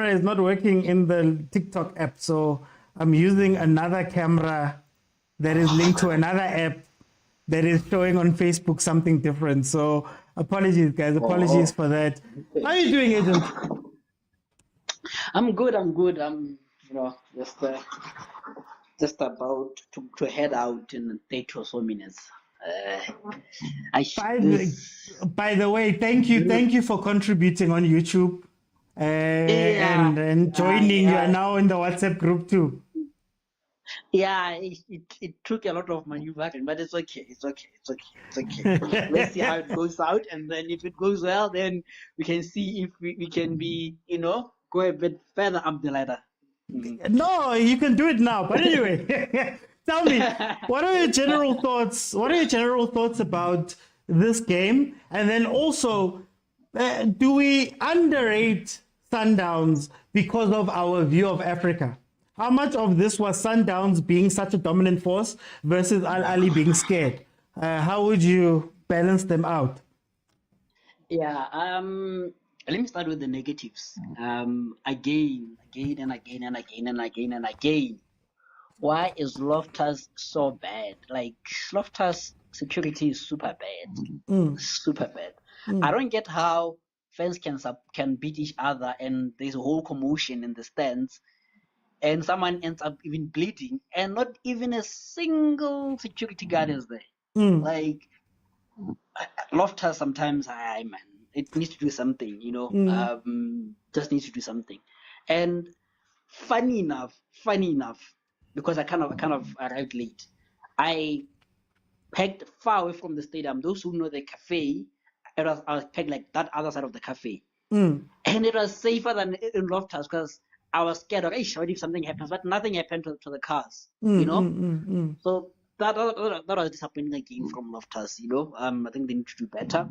[SPEAKER 1] is not working in the TikTok app, so I'm using another camera that is linked to another app that is showing on Facebook something different. So apologies, guys. Apologies for that. How are you doing, agent?
[SPEAKER 17] I'm good. I'm just about to head out in 30 or so minutes.
[SPEAKER 1] By the way, thank you for contributing on YouTube and joining. You are now in the WhatsApp group too.
[SPEAKER 17] Yeah, it took a lot of maneuvering, but it's okay. It's okay. Let's see how it goes out, and then if it goes well, then we can see if we can be, go a bit further up the ladder.
[SPEAKER 1] No, you can do it now. But anyway, tell me, what are your general thoughts? What are your general thoughts about this game? And then also, do we underrate Sundowns because of our view of Africa? How much of this was Sundowns being such a dominant force versus Al Ahly being scared? How would you balance them out?
[SPEAKER 17] Yeah, let me start with the negatives. Again and again. why is Loftus so bad? Like Loftus security is super bad, super bad. I don't get how fans can beat each other and there's a whole commotion in the stands, and someone ends up even bleeding, and not even a single security guard is there. Like Loftus sometimes, man, it needs to do something, just needs to do something. And funny enough, because I kind of arrived late, I pegged far away from the stadium. Those who know the cafe, I was pegged like that other side of the cafe, and it was safer than in Loftus because I was scared of, hey, what if something happens? But nothing happened to the cars, So that was disappointing again from Loftus, I think they need to do better.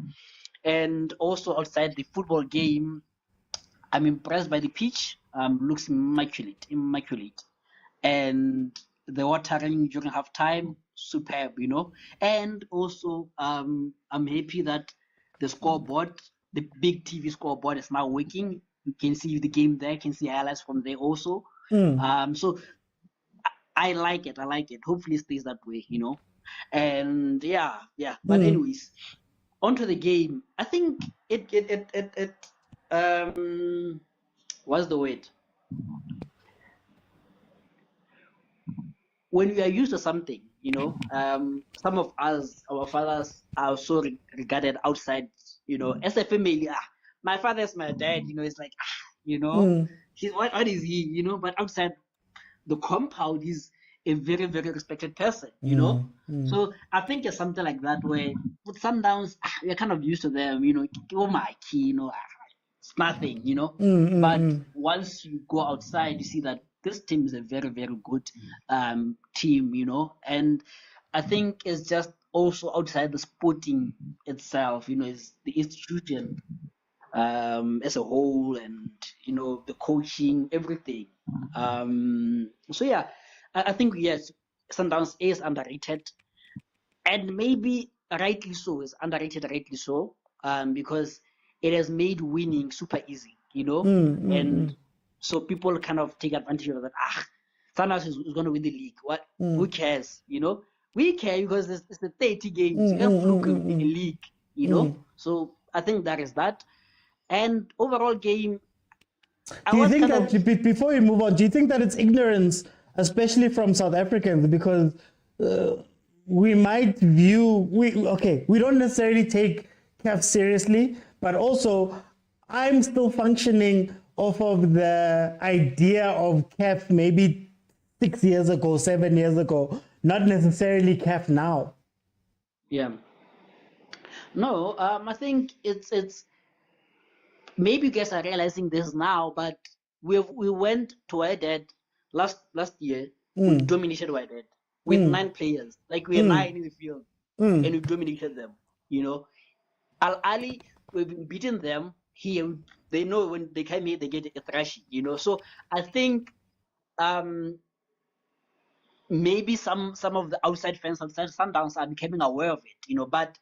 [SPEAKER 17] And also outside the football game, I'm impressed by the pitch. Looks immaculate. And the watering during halftime, superb, And also, I'm happy that the scoreboard, the big TV scoreboard, is now working. You can see the game there. You can see highlights from there also. So I like it. Hopefully, it stays that way, And yeah. But anyways, onto the game. I think it what's the word? When we are used to something, some of us, our fathers, are so regarded outside, as a family. My father is my dad, it's like, he's what is he, but outside the compound, he's a very, very respected person, So I think it's something like that where with Sundowns, we're kind of used to them, oh my key, it's nothing, But once you go outside, you see that this team is a very, very good team, And I think it's just also outside the sporting itself, it's the institution as a whole, and the coaching, everything. So yeah, I think yes, Sundowns is underrated, and maybe rightly so. Is underrated, rightly so, because it has made winning super easy, and so people kind of take advantage of that. Sundowns is going to win the league. What? Who cares? We care because it's the 30 games. You have fluke in the league, So I think that is that. And overall game,
[SPEAKER 1] do you think that, before we move on, do you think that it's ignorance, especially from South Africans, because we might view, we don't necessarily take CAF seriously, but also I'm still functioning off of the idea of CAF maybe 6 years ago, 7 years ago, not necessarily CAF now.
[SPEAKER 17] Yeah. No, I think it's maybe you guys are realizing this now, but we went to Wydad last year. We dominated Wydad with 9 players. Like we are 9 in the field, and we dominated them. Al Ahly, we've been beating them here. They know when they come here, they get a thrashing. So I think maybe some of the outside fans, outside Sundowns, are becoming aware of it. But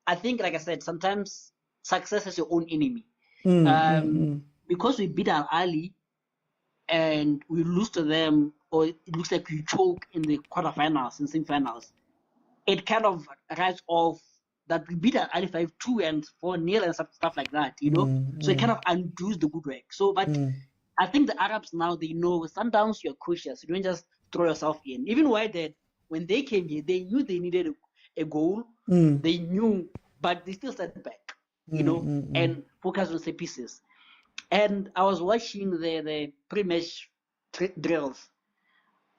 [SPEAKER 17] I think, like I said, sometimes success is your own enemy. Because we beat Al Ahly and we lose to them, or it looks like we choke in the quarterfinals and semifinals, it kind of writes off that we beat Al Ahly 5-2 and 4-0 and stuff like that, So it kind of undoes the good work. So, but I think the Arabs now, they know with Sundowns, you're cautious. You don't just throw yourself in. Even Wydad, when they came here, they knew they needed a goal. They knew, but they still sat back, and focused on set pieces. And I was watching the pre-match drills.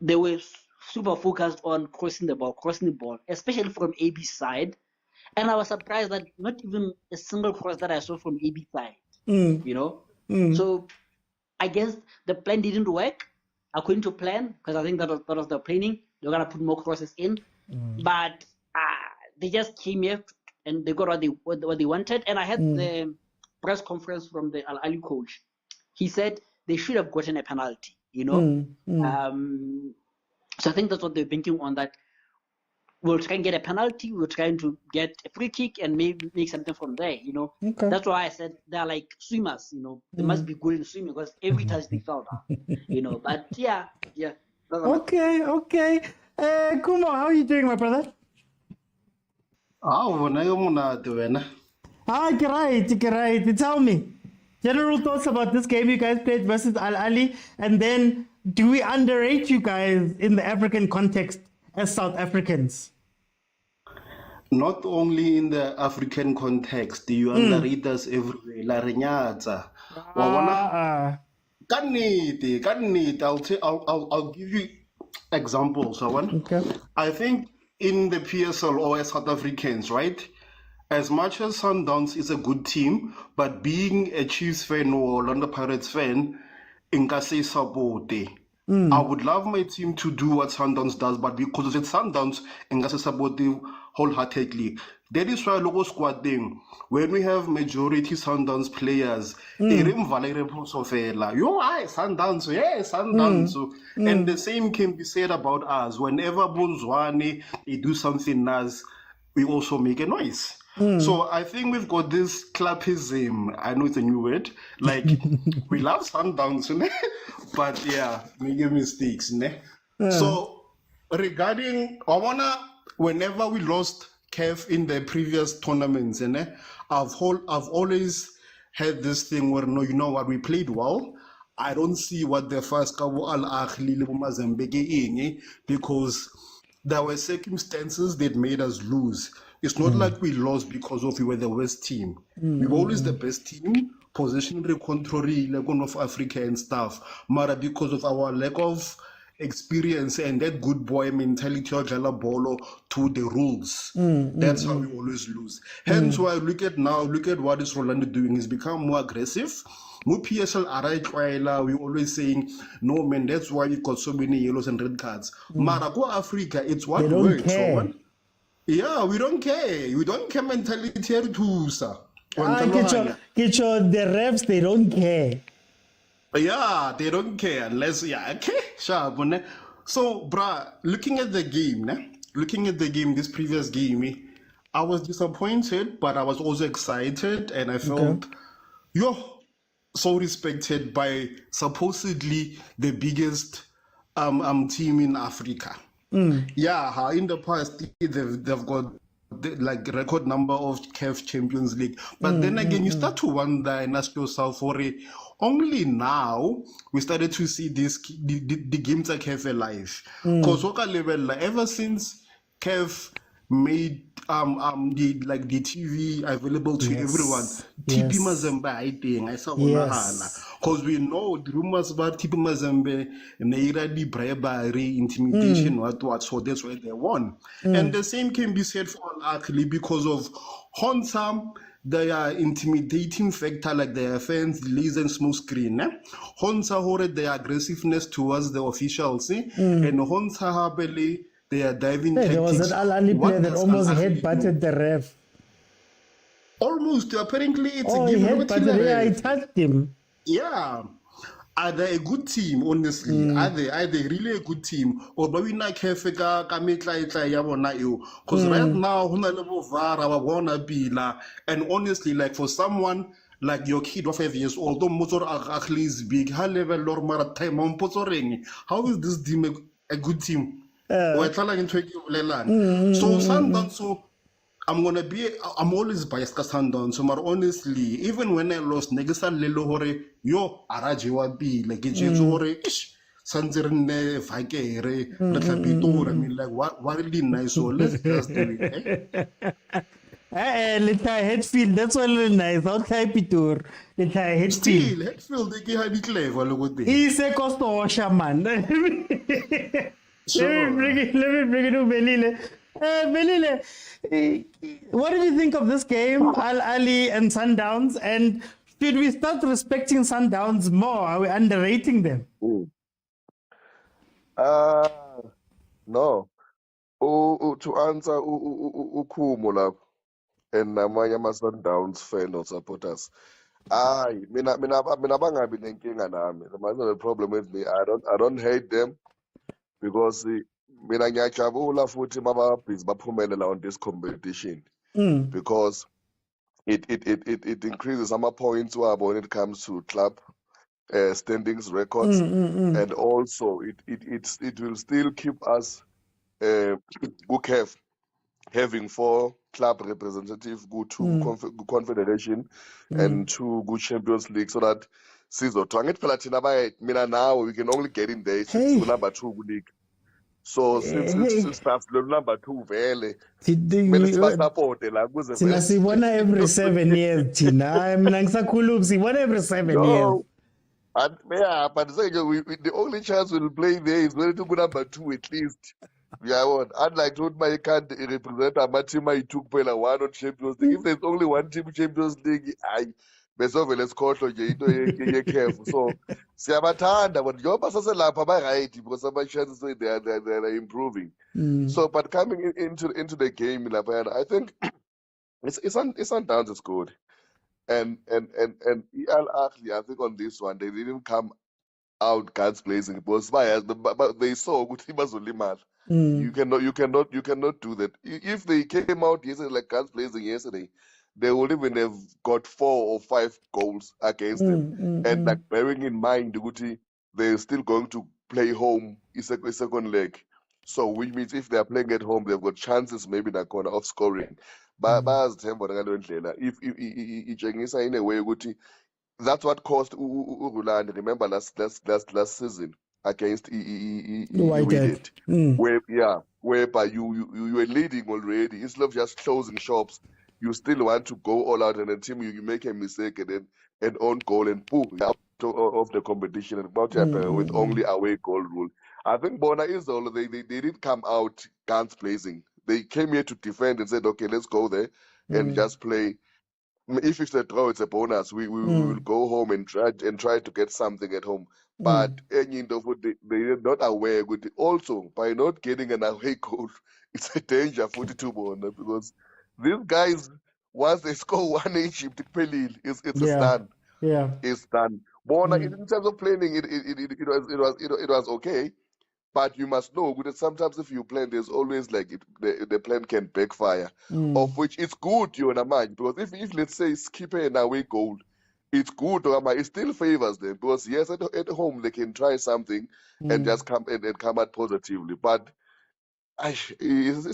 [SPEAKER 17] They were super focused on crossing the ball, especially from AB side. And I was surprised that not even a single cross that I saw from AB side, So I guess the plan didn't work according to plan, because I think that was the planning. They're going to put more crosses in. But they just came here and they got what they wanted. And I had the press conference from the Al Ahly coach. He said they should have gotten a penalty, So I think that's what they're thinking on, that we'll try and get a penalty, we're trying to get a free kick and maybe make something from there,
[SPEAKER 1] Okay.
[SPEAKER 17] That's why I said they're like swimmers, they must be good in swimming because every touch they fell down, But yeah,
[SPEAKER 1] Okay. Kumo, how are you doing, my brother? Ah, great. Tell me, general thoughts about this game you guys played versus Al Ali, and then do we underrate you guys in the African context as South Africans?
[SPEAKER 18] Not only in the African context, you underrate us everywhere. La Renyatsa. Kannete. I'll give you examples.
[SPEAKER 1] Okay.
[SPEAKER 18] I think in the PSL or as South Africans, right? As much as Sundowns is a good team, but being a Chiefs fan or Orlando Pirates fan, Nkase Sabote. I would love my team to do what Sundowns does, but because it's Sundowns, Nkase Sabote wholeheartedly. That is why logo squad thing. When we have majority Sundowns players, Sundowns, and the same can be said about us. Whenever Bonzwane they do something nice, we also make a noise. So I think we've got this clubism. I know it's a new word. Like we love Sundowns, but yeah, make mistakes. So regarding whenever we lost Kev in the previous tournaments, I've always had this thing where no, you know what, we played well. I don't see what the first Cabo Al Ahly le Mozambique because there were circumstances that made us lose. It's not like we lost because we were the worst team. We were always the best team, positionally contrary, like one of Africa and stuff. Mara because of our lack of experience and that good boy mentality of Jala Bolo to the rules. That's how we always lose. Hence why look at what is Rolando doing. He's become more aggressive. Mo PSL we always saying, no man, that's why we've got so many yellows and red cards. Mara go Africa, it's what works.
[SPEAKER 1] Care.
[SPEAKER 18] Yeah, we don't care. We don't care mentality too, sir.
[SPEAKER 1] The refs, they don't care.
[SPEAKER 18] Yeah, they don't care unless, okay, sure. So, bruh, looking at the game, this previous game, I was disappointed, but I was also excited, and I felt you're so respected by supposedly the biggest team in Africa. Yeah, in the past they've got like record number of CAF Champions League, but then again you start to wonder and ask yourself, only now we started to see the games like CAF alive. Because ever since CAF made the TV available to everyone, TP Mazembe I saw because we know the rumors about TP Mazembe and bribery, intimidation, what, so that's why they won. And the same can be said for Ahly because of Honsam, their intimidating factor, like their fans, delays and smoke screen. Honsa Hore, their aggressiveness towards the officials, and Honsa Habele, they are diving tactics.
[SPEAKER 1] There was an Al Ali player that almost headbutted the ref.
[SPEAKER 18] Almost. Apparently, it's a
[SPEAKER 1] he
[SPEAKER 18] given.
[SPEAKER 1] I touched him.
[SPEAKER 18] Yeah. Are they a good team, honestly? Are they really a good team? Or do we not care because right now, and honestly, like for someone like your kid of 5 years old, Ahly is big, high level how is this team a good team? So Sundowns, I'm always biased because Sundowns. So honestly, even when I lost, yo araje wa like Sanzerne Vakere, I mean, like what really nice. So let's just do it.
[SPEAKER 1] Let's Headfield, that's all really nice. Okay, Pitur. Let's Headfield.
[SPEAKER 18] Still, Headfield, they can be clever. Look at
[SPEAKER 1] He's a cost man. Let me bring it to Belile. Belile, what did you think of this game, Al Ali and Sundowns? And should we start respecting Sundowns more? Are we underrating them?
[SPEAKER 12] No. To answer Ukumo and namanye ama-Sundowns fan or supporters. Mina bangabi nenkinga nami. The problem with me, I don't hate them because mina ngiyajabula futhi mababhizi baphumelela on this competition because it increases ama points wabo when it comes to club standings records, and also it will still keep us having 4 club representatives go to confederation and 2 good Champions League, so that sizothiwa angithi phela thina mina nawe we can only get in there
[SPEAKER 1] Hey.
[SPEAKER 12] number 2 league. So since lo number 2 vele
[SPEAKER 1] Thina
[SPEAKER 12] kumele sibasapote la kuze vele
[SPEAKER 1] sibona every 7 years thina. Hayi mina ngisakhuluma sibona every 7 years.
[SPEAKER 12] no. And yeah, but the only chance we'll play there is when to go number 2 at least. Yeah, what? Unlike what my can't represent a team I took pela 1 on Champions League. If there's only 1 team Champions League, I besove let's call ye careful. So siyabathanda, but your passes lapha ba right because some chances they are improving. So but coming into the game, I think it's Sundowns is good. And EL Ahly, I think on this one they didn't come out guns blazing because but they saw ukuthi bazolimala. You cannot do that. If they came out yesterday like guns blazing yesterday, they would even have got 4 or 5 goals against them. And like bearing in mind ukuthi they're still going to play home is a second leg. So which means if they're playing at home, they've got chances maybe nakhona of scoring. Bayazithemba ngaleyo ndlela. If itshengisa in a way ukuthi that's what cost Urulani. Remember last season against
[SPEAKER 1] Whitehead.
[SPEAKER 12] Whereby you were leading already. Instead of just closing shops, you still want to go all out, and then team you make a mistake and then an own goal and boom, you're out of the competition. And about to happen with only away goal rule. I think Bona is all they didn't come out guns blazing. They came here to defend and said, okay, let's go there and just play. If it's a draw, it's a bonus. We will go home and try to get something at home. But they are not aware. Also, by not getting an away goal, it's a danger for the 2 Bona because these guys, once they score 1 Egypt, it's a stand.
[SPEAKER 1] Yeah.
[SPEAKER 12] It's done. Bona, in terms of planning, it was okay. But you must know that sometimes if you plan, there's always like the plan can backfire, of which it's good, you know, mind. Because if let's say skip an away goal, it's good, it still favors them. Because yes, at home they can try something and just come and come out positively. But it's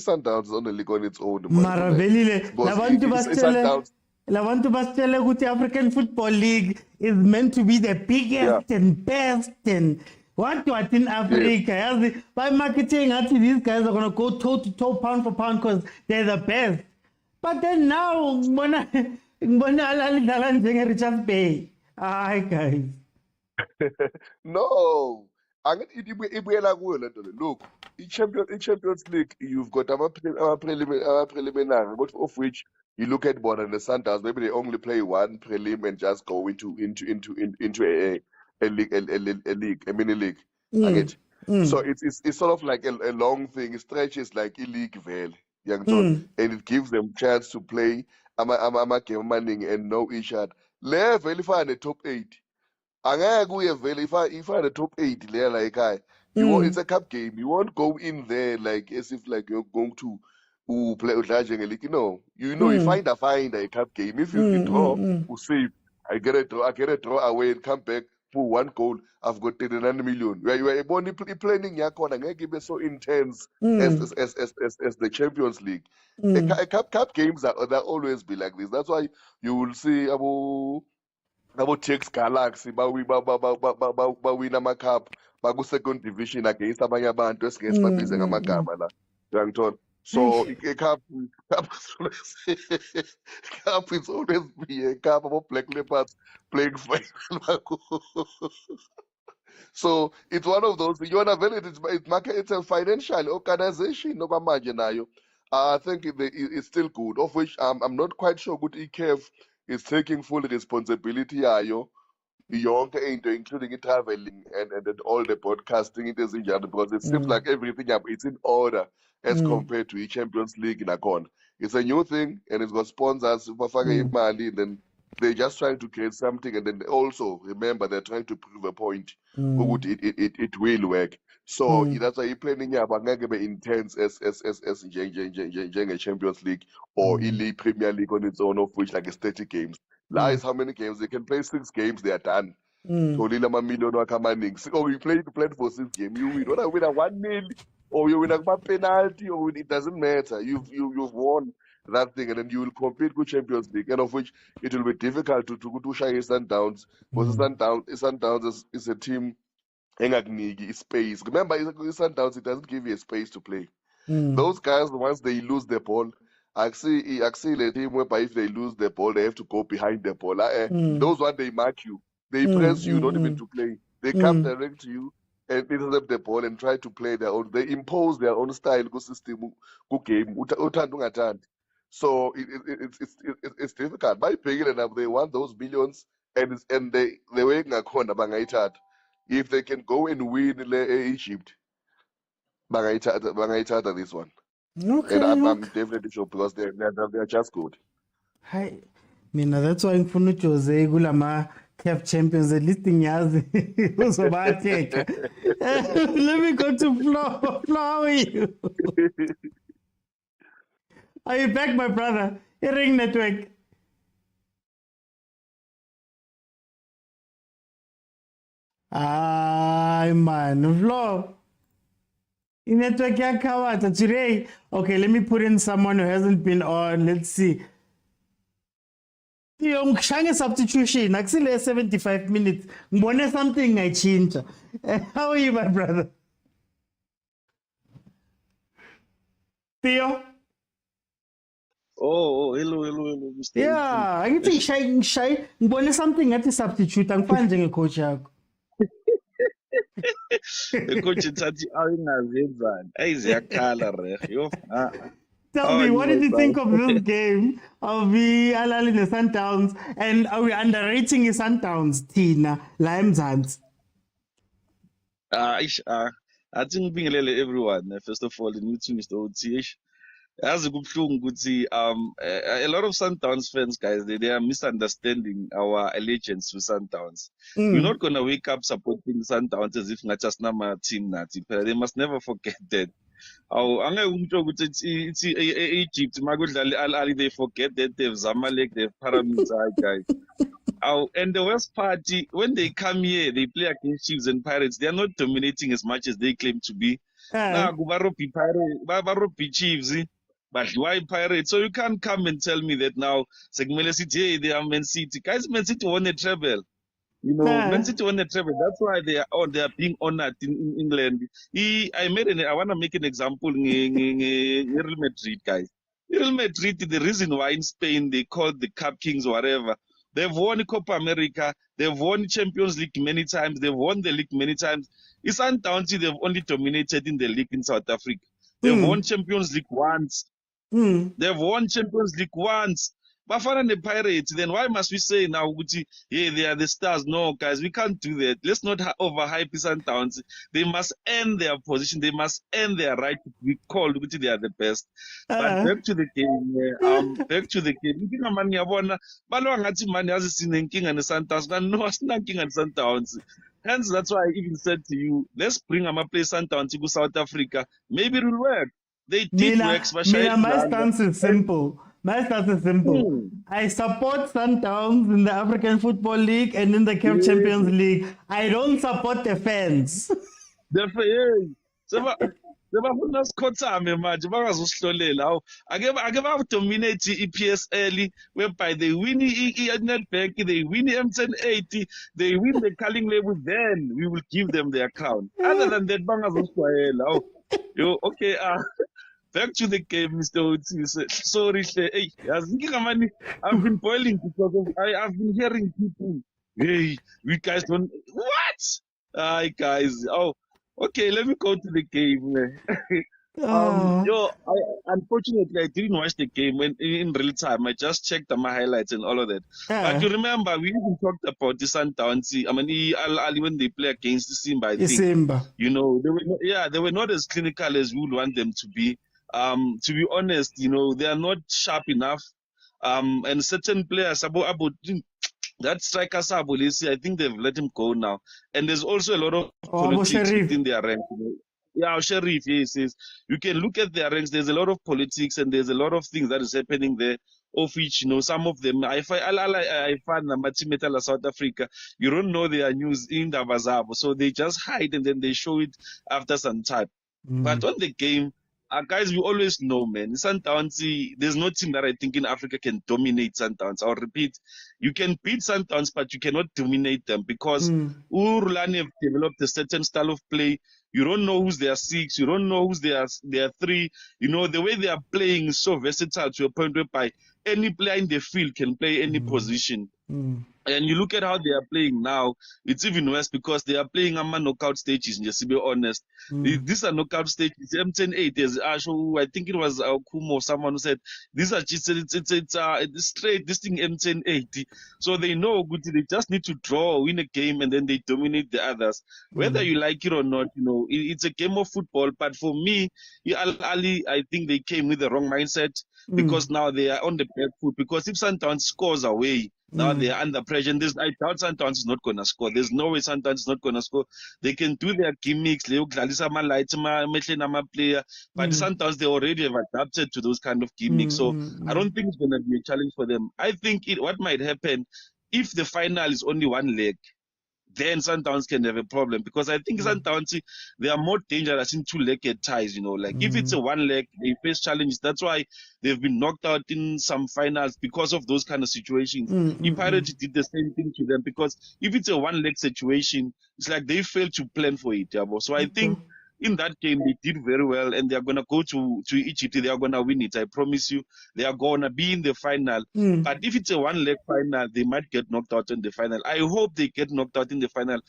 [SPEAKER 12] Sundowns on the league on its own.
[SPEAKER 1] Mara velile
[SPEAKER 12] Because
[SPEAKER 1] it's
[SPEAKER 12] Sundowns.
[SPEAKER 1] Lavantu Bastele Guti African Football League is meant to be the biggest and best and what in Africa. By marketing, actually these guys are gonna go toe to toe, pound for pound, because they're the best. But then now Richards Bay. Hi guys.
[SPEAKER 12] No. Look, in Champions League, you've got our preliminary, of which you look at Bona and the Sundowns. Maybe they only play 1 prelim and just go into a league, a mini league. So it's sort of like a long thing. It stretches like a league veil, and it gives them chance to play game manning and know each other. Level if I in the top 8. Angeke uye vele if I in the top 8 there like it's a cup game. You won't go in there like as if like you're going to play udlala league. No, you find a cup game. If you draw, you save. I get a draw away and come back for 1 goal. I've got 39 million. You are only planning yakona ngeke be so intense as the Champions League. Cup games they'll always be like this. That's why you will see about Tex Galaxy bawina ama-cup baku-second division against abanye abantu esingeke sibabize ngamagama la uyangithola. So cup is always be a cup about Black Leopards playing final. So it's one of those. It's a financial organization. I think it's still good. Of which I'm not quite sure. Good EKF is taking full responsibility. Yonke into including traveling and all the podcasting it is in because it seems like everything it's in order as compared to the Champions League in Akon. It's a new thing and it's got sponsors, and then they're just trying to create something, and then also remember they're trying to prove a point. It will work. So that's why you're planning be intense as a Champions League or Elite Premier League on its own, of which like it's 30 games. Is how many games they can play? 6 games, they are done. Tholile ama-million wakho amaningi. Or you played for 6 games, you win. Whether you win a 1-0 or you win a penalty, or win, it doesn't matter. You've won that thing, and then you will compete with Champions League, and of which it will be difficult to shy Sundowns, because Sundowns is a team engakuniki space. Remember, Sundowns, it doesn't give you a space to play. Those guys, once they lose the ball, I see the team whereby if they lose the ball, they have to go behind the ball. Those one, they mark you. They press you, not even to play. They come direct to you and intercept the ball and try to play their own. They impose their own style, go system, go game. Uthanda ungathandi. So it's difficult. By paying enough, they want those millions, and the way ngakhona bangayithatha. If they can go and win Egypt, bangayithatha this one.
[SPEAKER 1] Okay,
[SPEAKER 12] And I'm
[SPEAKER 1] okay.
[SPEAKER 12] definitely sure, because they're just good.
[SPEAKER 1] Hi. Mina, that's why ngifuna uJose kulama CAF champions, at least ngiyazi uzobatheka. Let me go to Flo. Flo, how are you? Are you back, my brother? Ring network. Ay, man. Flo. Network yakawata today. Okay, let me put in someone who hasn't been on. Let's see. Ngishaya substitution akusile 75 minutes ngibone something ngayichinja. How are you, my brother? Theo?
[SPEAKER 19] Hello, Mr.
[SPEAKER 1] Yeah, angithi ngishayi ngibone something ngathi substitute angifani njengecoach yakho.
[SPEAKER 19] Coach Tati awungazenzani ayiziyakhala reg yo.
[SPEAKER 1] Tell me, what did you think of this game of the Ahly and Sundowns, and are we underrating the Sundowns Tina la eMzansi?
[SPEAKER 19] I think ngibingelele everyone. First of all, new to Mr. OTH. As a good a lot of Sundowns fans, guys, they are misunderstanding our allegiance to Sundowns. We're not gonna wake up supporting Sundowns as if not just nama team nati. They must never forget that. It's Egypt, Magudali, they forget that they have Zamalek, they have Pyramids, guys. And the worst part, when they come here, they play against Chiefs and Pirates. They are not dominating as much as they claim to be. Nah, Baropi Chiefs, but why Pirates? So you can't come and tell me that now, Segmele City, they are Man City. Guys, Man City won a treble. You know, Man City won a treble. That's why they are being honored in England. I want to make an example. Real Madrid, guys. Real Madrid, the reason why in Spain they called the Cup Kings or whatever, they've won Copa America, they've won Champions League many times, they've won the league many times. It's Sundowns, they've only dominated in the league in South Africa. They've won Champions League once. They've won Champions League once. Bafana the Pirates, then why must we say now, yeah, they are the stars? No, guys, we can't do that. Let's not overhype Sundowns. They must earn their position. They must earn their right to be called, which they are the best. But back to the game. Back to the game. Inkinga mani yabona, balo ngathi mani azisine inkinga ne Sundowns. No, asina inkinga ne Sundowns. Hence, that's why I even said to you, let's bring them play Sundowns to South Africa. Maybe it will work. They did work.
[SPEAKER 1] My stance is simple. I support Sundowns in the African Football League and in the CAF Champions League. I don't support the fans.
[SPEAKER 19] Sebafuna sikhothame manje bangazosihlolela hawo ake badominate iPSL whereby they win iNedbank, they win iM1080, they win the Carling Level, then we will give them their crown. Other than that bangazosihlolela hawo yo. Okay, back to the game, Mr. Otis. Sorry, I've been boiling because I've been hearing people, hey, we guys don't, what? Hi, guys. Oh, okay, let me go to the game. Unfortunately, I didn't watch the game in real time. I just checked my highlights and all of that. But you remember, we even talked about the Sundowns. I mean, Ahly, when they play against the Simba, I think, you know, they were not as clinical as we would want them to be. To be honest, you know, they are not sharp enough. And certain players, that striker Sabolisi, I think they've let him go now. And there's also a lot of politics within their ranks. Yeah, Sheriff, yes. You can look at their ranks. There's a lot of politics and there's a lot of things that is happening there, of which, some of them, I find Matimeta South Africa, you don't know their news in the Bazabo, so they just hide and then they show it after some time. But on the game, guys, we always know, man, Sundowns, there's no team that I think in Africa can dominate Sundowns. I'll repeat, you can beat Sundowns, but you cannot dominate them because Urulani have developed a certain style of play. You don't know who's their 6, you don't know who's their 3. The way they are playing is so versatile to a point whereby any player in the field can play any position. And you look at how they are playing now, it's even worse because they are playing knockout stages, just to be honest. These are knockout stages. M108 is I think it was Kumo or someone who said these are just it's straight this thing M108. So they know good, they just need to draw, win a game, and then they dominate the others. Whether you like it or not, it's a game of football. But for me, Ahly, I think they came with the wrong mindset because now they are on the back foot. Because if Sundowns scores away, now they are under pressure. And I doubt Sundowns is not going to score. There's no way Sundowns is not going to score. They can do their gimmicks, player, but Sundowns, they already have adapted to those kind of gimmicks. So I don't think it's going to be a challenge for them. I think what might happen if the final is only one leg, then Sundowns can have a problem because I think Sundowns, they are more dangerous in two-legged ties, if it's a one leg, they face challenges. That's why they've been knocked out in some finals because of those kind of situations. Pirates did the same thing to them because if it's a one-leg situation, it's like they failed to plan for it. So I think in that game, they did very well, and they are going to go to Egypt. They are going to win it. I promise you. They are going to be in the final. But if it's a one-leg final, they might get knocked out in the final. I hope they get knocked out in the final.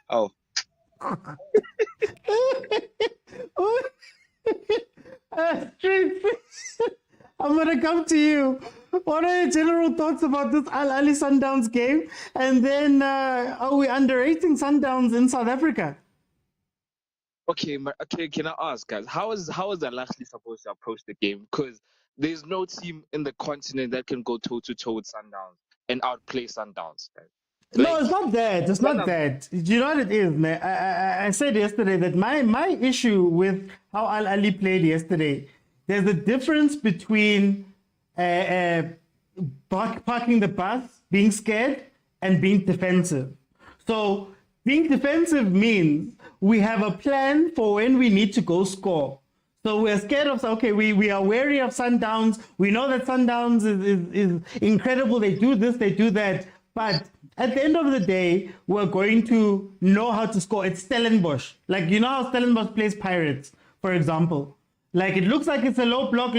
[SPEAKER 19] Oh.
[SPEAKER 1] Street Fish, I'm going to come to you. What are your general thoughts about this Ahly Sundowns game? And then, are we underrating Sundowns in South Africa?
[SPEAKER 10] Okay, can I ask, guys, how is Ahly supposed to approach the game? Because there's no team in the continent that can go toe-to-toe with Sundowns and outplay Sundowns, guys.
[SPEAKER 1] No, it's not that. It's not that. Do you know what it is, man? I said yesterday that my issue with how Ahly played yesterday, there's a difference between parking the bus, being scared, and being defensive. So being defensive means we have a plan for when we need to go score. So we're scared of, okay, we are wary of Sundowns. We know that Sundowns is incredible. They do this, they do that. But at the end of the day, we're going to know how to score. It's Stellenbosch. Like, you know how Stellenbosch plays Pirates, for example. Like, it looks like it's a low block,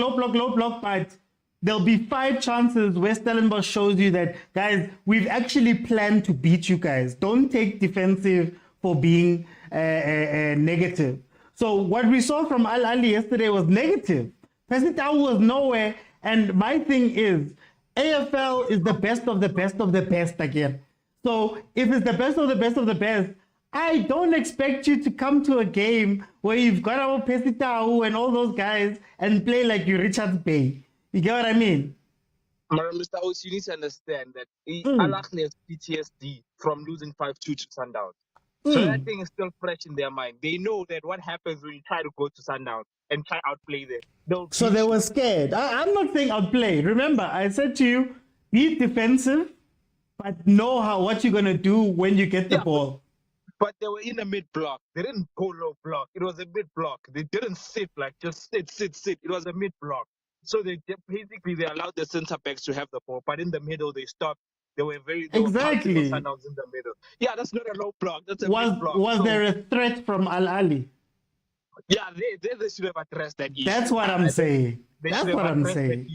[SPEAKER 1] but there'll be 5 chances where Stellenbosch shows you that, guys, we've actually planned to beat you guys. Don't take defensive for being negative. So what we saw from Ahly yesterday was negative. Pesitau was nowhere. And my thing is, AFL is the best of the best of the best again. So if it's the best of the best of the best, I don't expect you to come to a game where you've got our Pesitau and all those guys and play like you Richards Bay. You get what I mean?
[SPEAKER 10] Mr. Oaks, you need to understand that Ahly has PTSD from losing 5-2 to Sundowns. So that thing is still fresh in their mind. They know that what happens when you try to go to Sundowns and try to outplay them.
[SPEAKER 1] So they were scared. I'm not saying outplay. Remember, I said to you, be defensive, but know what you're going to do when you get the ball.
[SPEAKER 10] But they were in a mid block. They didn't go low block. It was a mid block. They didn't sit like just sit. It was a mid block. So they allowed the centre backs to have the ball, but in the middle they stopped. They were
[SPEAKER 1] exactly.
[SPEAKER 10] Sundowns in the middle. Yeah, that's not a low block. That's a
[SPEAKER 1] mid
[SPEAKER 10] block.
[SPEAKER 1] Was there a threat from Ahly?
[SPEAKER 10] Yeah, they should have addressed that issue.
[SPEAKER 1] That's what I'm saying. That's what I'm saying.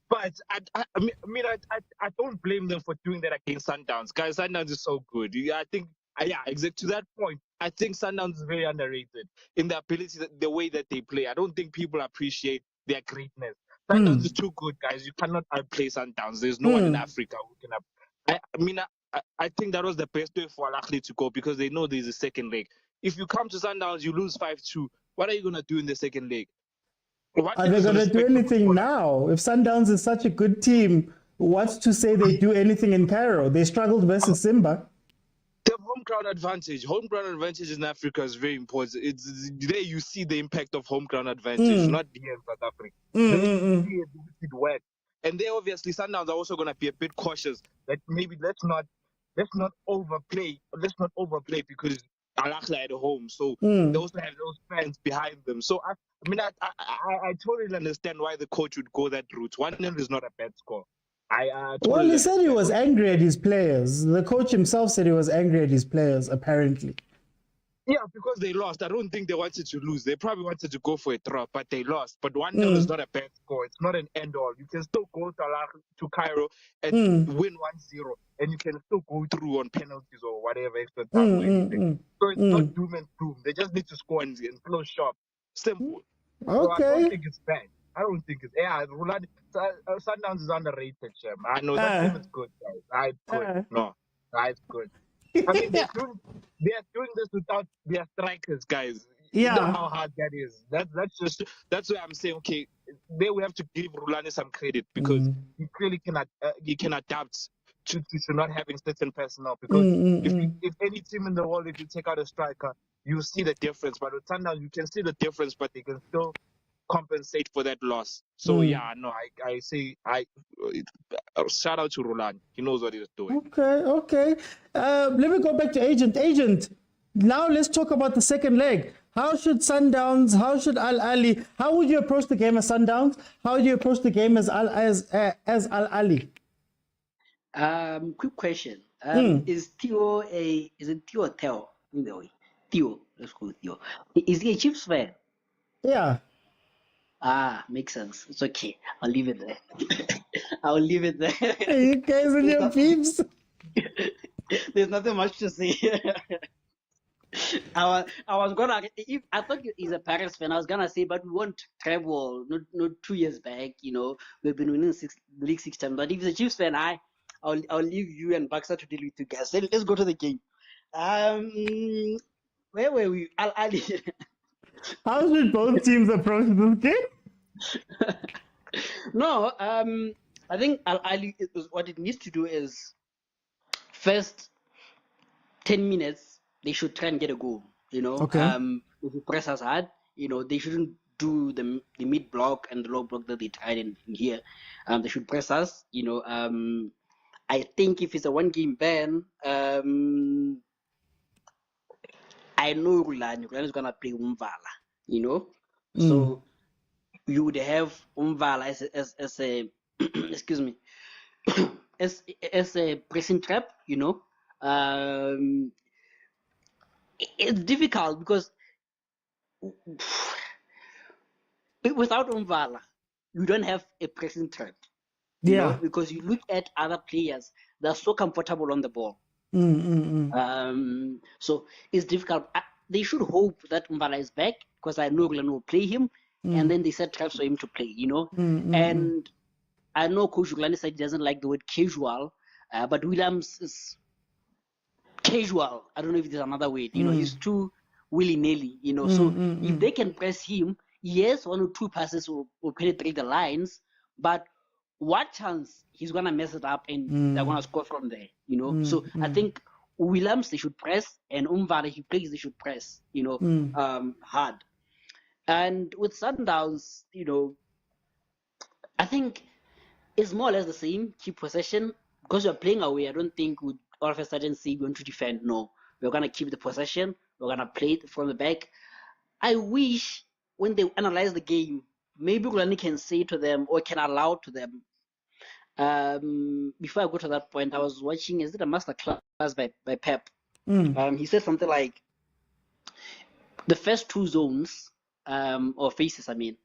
[SPEAKER 10] But I don't blame them for doing that against Sundowns. Guys, Sundowns is so good. I think, exactly to that point, I think Sundowns is very underrated in the ability, the way that they play. I don't think people appreciate their greatness. Sundowns is too good, guys. You cannot outplay Sundowns. There's no one in Africa who can. I think that was the best way for Ahly to go because they know there's a second leg. If you come to Sundowns, you lose 5-2. What are you going to do in the second leg?
[SPEAKER 1] Are they going to do anything now? If Sundowns is such a good team, what's to say they do anything in Cairo? They struggled versus Simba.
[SPEAKER 10] The home ground advantage. Home ground advantage in Africa is very important. It's there you see the impact of home ground advantage, not here in South Africa. it worked. And they obviously Sundowns are also going to be a bit cautious. That maybe let's not overplay. Let's not overplay because Ahly at home, so they also have those fans behind them. So I totally understand why the coach would go that route. 1-0 is not a bad score. I totally
[SPEAKER 1] Well, he said he
[SPEAKER 10] understand.
[SPEAKER 1] was angry at his players. The coach himself said he was angry at his players, apparently.
[SPEAKER 10] Yeah, because they lost. I don't think they wanted to lose. They probably wanted to go for a draw, but they lost. But 1-0 is not a bad score. It's not an end-all. You can still go to Cairo and win 1-0, and you can still go through on penalties or whatever, extra time or anything. So it's not doom and doom. They just need to score and close shop. Simple. So I don't think it's bad. I don't think it's... Yeah, Sundowns is underrated, Shem. I know that team is good, guys. It's good. No, it's good. I mean, they're doing this without their strikers, guys. You know how hard that is. That's why I'm saying, okay, there we have to give Rulani some credit because he clearly can adapt to not having certain personnel. Because if any team in the world, if you take out a striker, you see the difference. But with Sundowns, you can see the difference, but they can still compensate for that loss. So yeah, no, I say shout out to Roland. He knows what he's doing.
[SPEAKER 1] Okay. Let me go back to Agent. Now let's talk about the second leg. How should Sundowns? How should Ahly? How would you approach the game as Sundowns? How would you approach the game as Ahly?
[SPEAKER 17] Quick question. Is Theo is it Theo or Theo? Either way. Theo. Let's go with Theo. Is he a Chiefs fan?
[SPEAKER 1] Yeah.
[SPEAKER 17] Makes sense. It's okay. I'll leave it there. I'll leave it there.
[SPEAKER 1] You guys and your peeps.
[SPEAKER 17] There's nothing much to say. I was gonna. If I thought he's a Paris fan, I was gonna say, but we won't travel. Not 2 years back. You know, we've been winning the league 6 times. But if he's a Chiefs fan, I'll leave you and Baxter to deal with you guys. Let's go to the game. Where were we? Ahly.
[SPEAKER 1] How should both teams approach this game?
[SPEAKER 17] No, I think Ahly, what it needs to do is first 10 minutes they should try and get a goal. You know, if you press us hard, you know, they shouldn't do the mid block and the low block that they tried in here. They should press us. You know, I think if it's a 1 game ban, I know Rulani is gonna play Umvala. You know, so you would have Umvala as a excuse me as a pressing trap. You know, it's difficult because without Umvala, you don't have a pressing trap. You know, because you look at other players, they're so comfortable on the ball. So it's difficult. They should hope that Umvala is back because I know Rulani will play him, and then they set traps for him to play. You know, and I know Coach Rulani said he doesn't like the word casual, but Williams is casual. I don't know if there's another word. You know, he's too willy-nilly. You know, so if they can press him, yes, 1 or 2 passes will penetrate the lines, but what chance he's gonna mess it up and they're gonna score from there? You know, so I think Williams they should press, and Umvala if he plays they should press. You know, hard. And with Sundowns, you know, I think it's more or less the same. Keep possession because you're playing away. I don't think we'd all of a sudden say we want to defend. No, we're gonna keep the possession. We're gonna play it from the back. I wish when they analyze the game, maybe Rulani can say to them or can allow to them. Before I go to that point, I was watching, is it a master class by Pep? He said something like the first 2 zones or phases, I mean,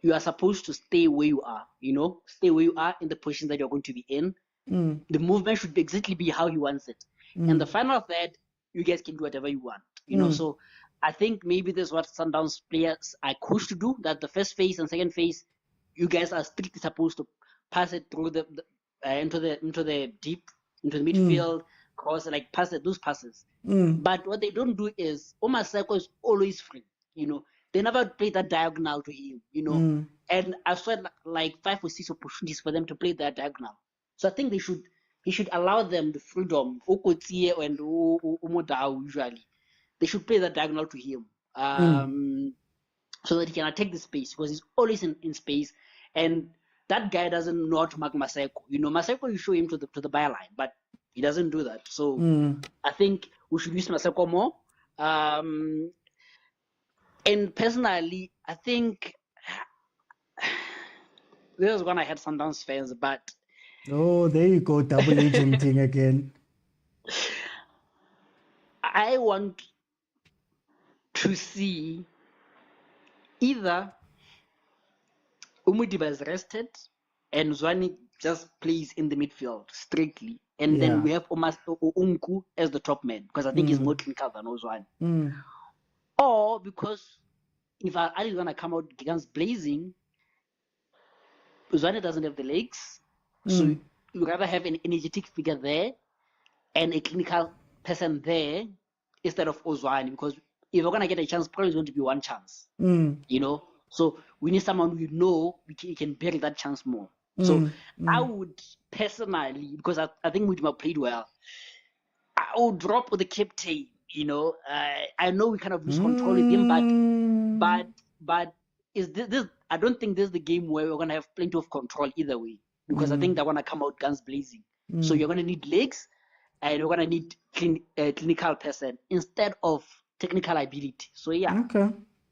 [SPEAKER 17] you are supposed to stay where you are, you know, stay where you are in the position that you're going to be in. The movement should exactly be how he wants it. And the final of that, you guys can do whatever you want, you know. So I think maybe this is what Sundowns players are coached to do, that the first phase and second phase, you guys are strictly supposed to pass it through into the deep, into the midfield, cross, like pass it, those passes. But what they don't do is Omaseko is always free, you know. They never play that diagonal to him, you know. And I've said like 5 or 6 opportunities for them to play that diagonal. So I think he should allow them the freedom. Okotie and Umodao usually, they should play that diagonal to him, so that he can attack the space because he's always in space. and that guy doesn't know how to mark Maseko. You know, Maseko, you show him to the byline, but he doesn't do that. So I think we should use Maseko more. And personally, I think this is when I had Sundowns fans, but
[SPEAKER 1] Oh, there you go, double agenting again.
[SPEAKER 17] I want to see either Umudiba is rested and Zwane just plays in the midfield strictly, and then we have Unku as the top man because I think he's more clinical than Zwane. Or because if Ali is gonna come out guns blazing, Zwane doesn't have the legs, so you rather have an energetic figure there and a clinical person there instead of Ozwane, because if we're gonna get a chance, probably it's going to be one chance. You know, so we need someone we know we can bury that chance more. So I would personally, because I think Mudima played well, I would drop the captain. You know, I know we kind of lose control with him, but is this? I don't think this is the game where we're gonna have plenty of control either way, because I think they're gonna come out guns blazing. So you're gonna need legs, and you're gonna need clinical person instead of technical ability. So yeah.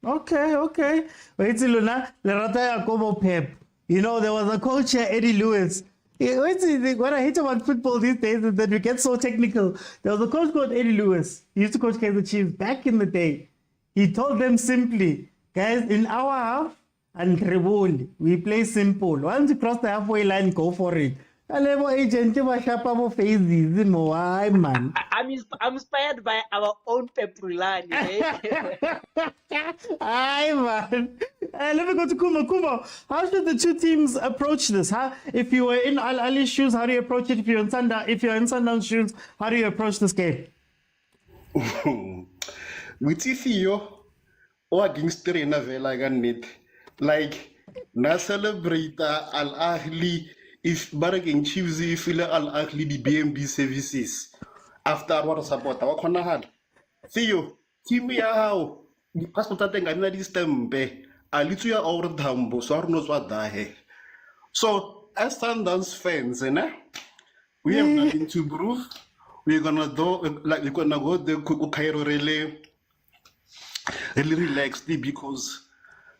[SPEAKER 1] Okay. Wait, Luna, Lerata Yakobo Pep. You know, there was a coach here, Eddie Lewis. What I hate about football these days is that we get so technical. There was a coach called Eddie Lewis. He used to coach Kaizer Chiefs back in the day. He told them simply, guys, in our half and Reboli, we play simple. Once you cross the halfway line, go for it. Agent, why, man?
[SPEAKER 17] I'm inspired by our own Pepulani.
[SPEAKER 1] Aye, man. Let me go to Kumo. Kumo, how should the two teams approach this? If you were in Ahly's shoes, how do you approach it? If you're in Sundowns shoes, how do you approach this game?
[SPEAKER 18] With Ifio or against Trainer Vela Ganit, like na celebrate Al Ahly. If Baragain Chiefs, if Al Ahly the BNB services after what support our corner had. Theo, Timmy, how the passport I think I know this time, a little over Tambo, so I don't know what that. So, as Sundowns fans, we have nothing to prove. We're gonna do like we're gonna go the Cairo really relaxed because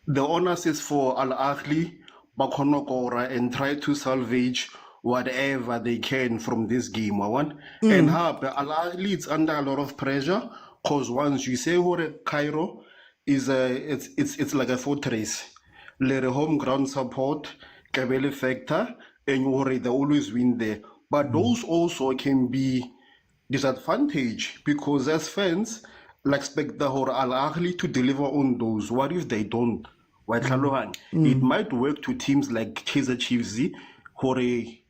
[SPEAKER 18] the onus is for Al Ahly. And try to salvage whatever they can from this game. And Al Ahly is under a lot of pressure because once you say Cairo is it's like a fortress. Let a home ground support, Kabele factor, and they always win there. But those also can be disadvantage because as fans, expect the whole Al Ahly to deliver on those. What if they don't? It might work to teams like Kaizer Chiefs,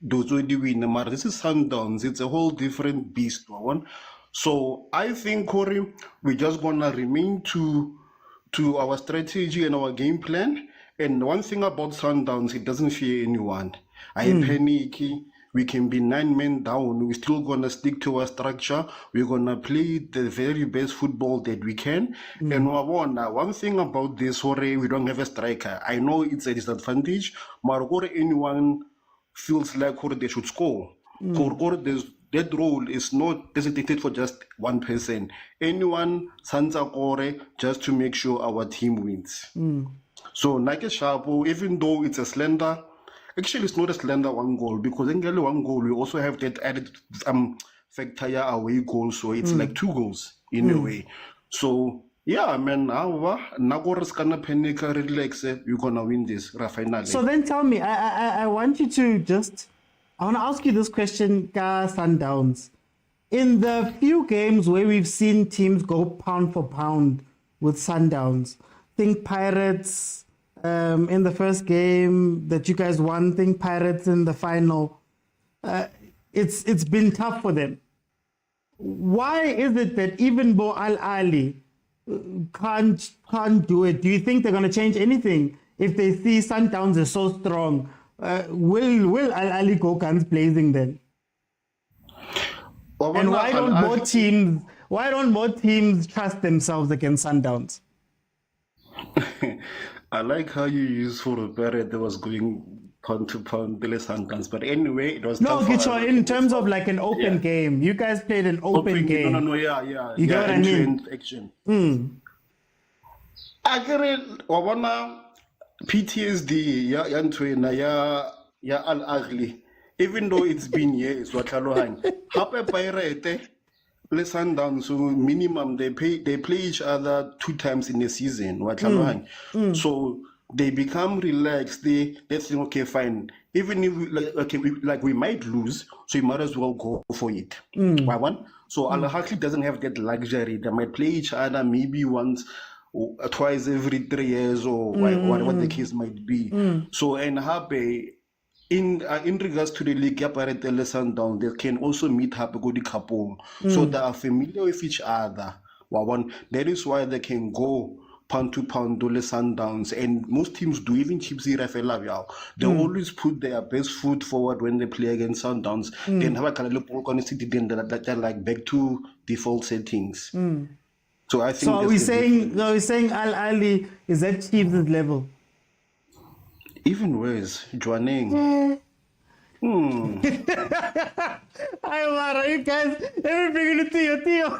[SPEAKER 18] those already win. But this is Sundowns. It's a whole different beast. So I think we're just gonna remain to our strategy and our game plan. And one thing about Sundowns, it doesn't fear anyone. I panic. We can be 9 men down. We're still gonna stick to our structure. We're gonna play the very best football that we can. And one thing about this, we don't have a striker. I know it's a disadvantage, but anyone feels like they should score. That role is not designated for just one person. Anyone sends a core just to make sure our team wins. So Nike Sharpo, even though it's a slender. Actually, it's not a slender one goal because in one goal we also have that added factor away goal, so it's like 2 goals in a way. So yeah, man, now Nagora's gonna panic, relax. You're gonna win this finally.
[SPEAKER 1] So then tell me, I want you to I want to ask you this question, Ka Sundowns. In the few games where we've seen teams go pound for pound with Sundowns, think Pirates. In the first game that you guys won, think Pirates in the final. It's been tough for them. Why is it that even though Al Ahly can't do it? Do you think they're going to change anything if they see Sundowns is so strong? Will Al Ahly go guns blazing then? And why don't more teams trust themselves against Sundowns?
[SPEAKER 18] I like how you use for a parrot that was going pound to pound Billy Sundowns. But anyway, it was
[SPEAKER 1] No,
[SPEAKER 18] tough for us.
[SPEAKER 1] Gicho, in terms of like an open game, you guys played an open game.
[SPEAKER 18] No, yeah.
[SPEAKER 1] You get what I mean?
[SPEAKER 18] End-to-end action. I get it. Wabona PTSD, ya Antwena, ya Al Ahly. Even though it's been years, Watalohang. Hape Pirate, Le Sundowns, so minimum they play each other 2 times in a season. Watalohang. So they become relaxed. They think, okay, fine. Even if we might lose, so you might as well go for it. Why one? So Al Ahly doesn't have that luxury. They might play each other maybe once or twice every 3 years or whatever the case might be. So and Happy in regards to the league, apparently Sundown, they can also meet Happy go the couple. So they are familiar with each other. That is why they can go pound to pound to the Sundowns, and most teams do, even Chipsy Rafael. They always put their best foot forward when they play against Sundowns. Then have a kind of POLOKWANE City, then they're like back to default settings. So I think.
[SPEAKER 1] So are we saying Al Ahly is at Chiefs' level?
[SPEAKER 18] Even worse, Joaneng.
[SPEAKER 1] Ay, Mara, you guys, everything in Theo. Theo.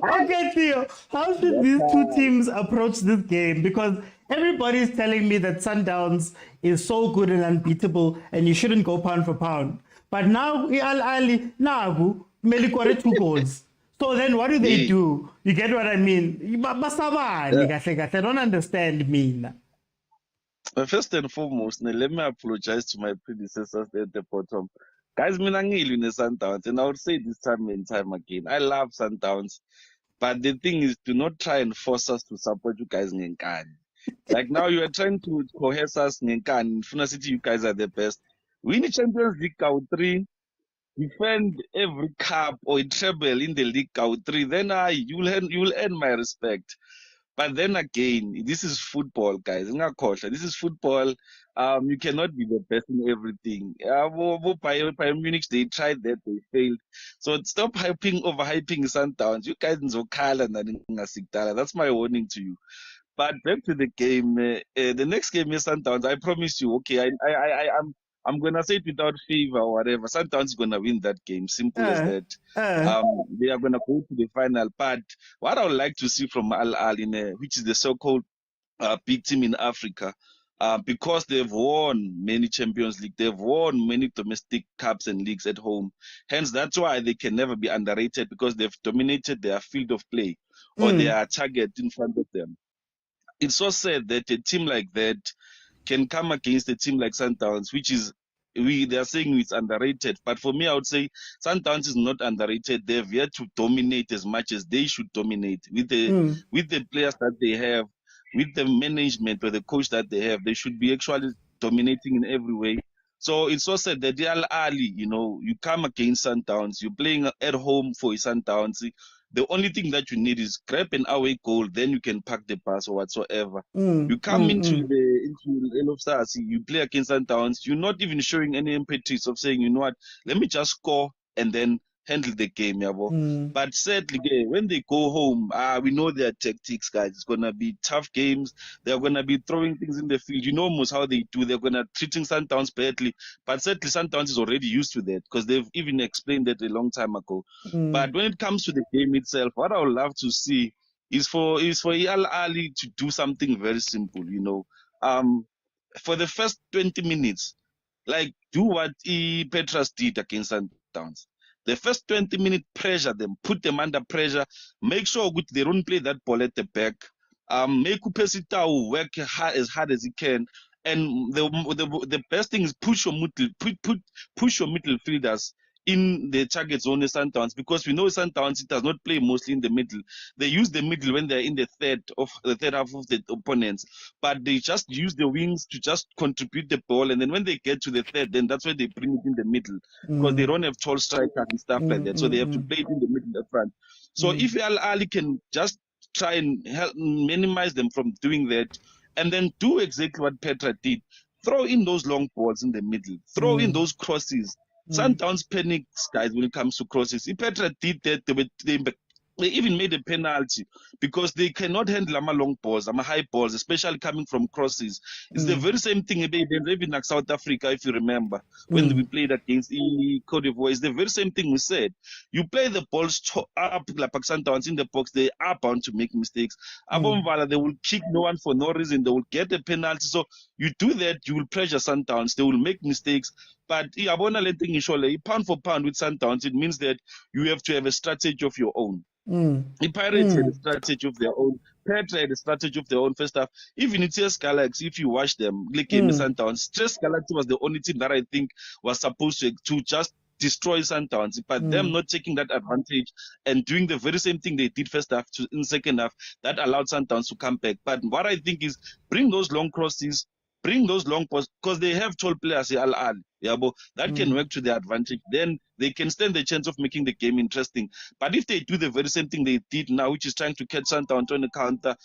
[SPEAKER 1] Okay, Theo, how should these two teams approach this game? Because everybody is telling me that Sundowns is so good and unbeatable and you shouldn't go pound for pound. But now, Al Ahly, Melikore 2 goals. So then what do they do? You get what I mean? I don't understand me.
[SPEAKER 19] First and foremost, let me apologize to my predecessors at the bottom. Guys, I'm in Sundowns, and I would say this time and time again, I love Sundowns, but the thing is, do not try and force us to support you guys in Nkani. Like now, you are trying to coerce us in Nkani. In Funa City, you guys are the best. Win the Champions League Count 3, defend every cup or a treble in the League Count 3, then you will earn my respect. But then again, this is football, guys. This is football. You cannot be the best in everything. Bayern Munich, they tried that, they failed. So stop overhyping Sundowns. You guys in Zokala and that's my warning to you. But back to the game. The next game is Sundowns. I promise you. Okay, I'm gonna say it without favor or whatever. Sundowns is gonna win that game. Simple as that. They are gonna go to the final. But what I would like to see from Al Ahly, which is the so-called big team in Africa, because they've won many Champions League, they've won many domestic cups and leagues at home. Hence, that's why they can never be underrated, because they've dominated their field of play or their target in front of them. It's so sad that a team like that can come against a team like Sundowns, which is they are saying it's underrated. But for me, I would say Sundowns is not underrated. They've yet to dominate as much as they should dominate with the players that they have, with the management or the coach that they have. They should be actually dominating in every way. So it's so sad that Al Ahly, you come against Sundowns, you're playing at home for Sundowns. The only thing that you need is grab an away goal, then you can pack the pass or whatsoever. You come into the end of stars, you play against Sundowns, you're not even showing any impetus of saying, you know what, let me just score and then handle the game, But sadly, when they go home, we know their tactics, guys. It's gonna be tough games. They're gonna be throwing things in the field. You know almost how they do. They're gonna treating Sundowns badly, but sadly, Sundowns is already used to that because they've even explained that a long time ago. But when it comes to the game itself, what I would love to see is for Al Ahly to do something very simple. For the first 20 minutes, like do what Petras did against Sundowns. The first 20 minutes, pressure them, put them under pressure, make sure they don't play that ball at the back. Make Upesitao work as hard as he can. And the best thing is push your midfielders in the target zone of Sundowns, because we know Sundowns does not play mostly in the middle. They use the middle when they're in the third half of the opponents, but they just use the wings to just contribute the ball, and then when they get to the third, then that's where they bring it in the middle, because they don't have tall strikers and stuff like that, so they have to play it in the middle at front. So if Al Ahly can just try and help minimize them from doing that, and then do exactly what Petra did, throw in those long balls in the middle, throw in those crosses. Sundowns panics, guys, when it comes to crosses. If Petra did that, they they even made a penalty because they cannot handle long balls, high balls, especially coming from crosses. It's the very same thing even like South Africa, if you remember, when we played against Cote d'Ivoire. It's the very same thing we said. You play the balls up like Sundowns in the box, they are bound to make mistakes. Abomvala, they will kick no one for no reason. They will get a penalty. So you do that, you will pressure Sundowns. They will make mistakes. But pound for pound with Sundowns, it means that you have to have a strategy of your own. The Pirates had a strategy of their own. Petra had a strategy of their own. First half, even in TS Galaxy, if you watch them, like Sundowns, TS Galaxy was the only team that I think was supposed to just destroy Sundowns. But them not taking that advantage and doing the very same thing they did first half in second half, that allowed Sundowns to come back. But what I think is bring those long crosses, bring those long balls, because they have tall players, Ahly. Yeah, but that can work to their advantage. Then they can stand the chance of making the game interesting. But if they do the very same thing they did now, which is trying to catch Sundowns on the counter,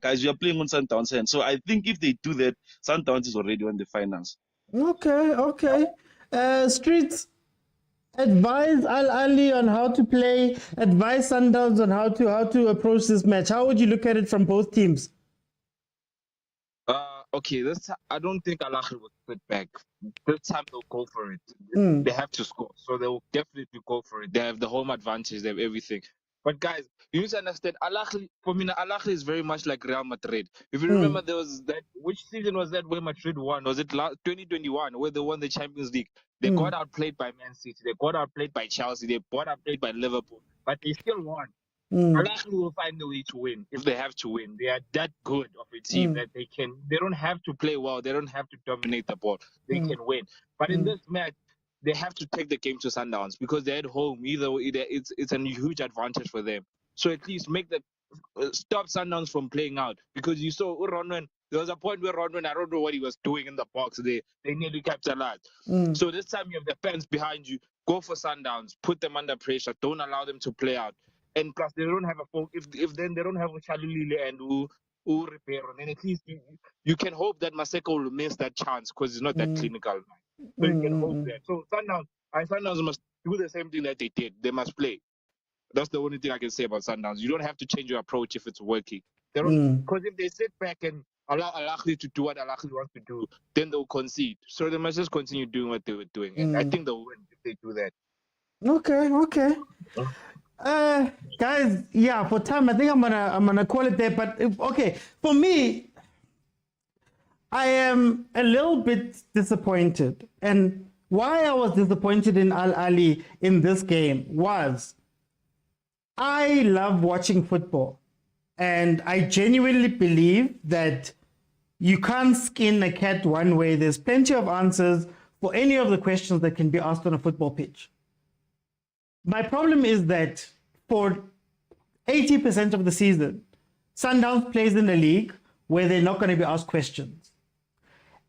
[SPEAKER 19] guys, we are playing on Sundowns' hand. So I think if they do that, Sundowns is already on the finals.
[SPEAKER 1] Okay. Streets, advise Ahly on how to play, advise Sundowns on how to approach this match. How would you look at it from both teams?
[SPEAKER 10] Okay, I don't think Ahly will sit back. This time they'll go for it. They have to score, so they will definitely go for it. They have the home advantage, they have everything. But guys, you need to understand, Ahly is very much like Real Madrid. If you remember, there was that, which season was that where Madrid won? Was it 2021 where they won the Champions League? They got outplayed by Man City, they got outplayed by Chelsea, they got outplayed by Liverpool, but they still won. Ahly will find a way to win if they have to win. They are that good of a team that they don't have to play well. They don't have to dominate the ball. They can win. But in this match, they have to take the game to Sundowns because they're at home. It's a huge advantage for them. So at least make the stop Sundowns from playing out, because you saw Ronwen. There was a point where Ronwen, I don't know what he was doing in the box. They nearly capitalized. So this time you have the fans behind you. Go for Sundowns. Put them under pressure. Don't allow them to play out. And plus, they don't have a phone. If then they don't have a Chalulile and who repair, then at least you can hope that Maseko will miss that chance because he's not that clinical. So you can hope that. So Sundowns must do the same thing that they did. They must play. That's the only thing I can say about Sundowns. You don't have to change your approach if it's working. Because if they sit back and allow Ahly to do what Ahly wants to do, then they'll concede. So they must just continue doing what they were doing, and I think they'll win if they do that.
[SPEAKER 1] Okay. Guys, yeah, for time, I think I'm gonna call it there. But for me, I am a little bit disappointed. And why I was disappointed in Ahly in this game was I love watching football. And I genuinely believe that you can't skin a cat one way. There's plenty of answers for any of the questions that can be asked on a football pitch. My problem is that for 80% of the season, Sundowns plays in a league where they're not going to be asked questions.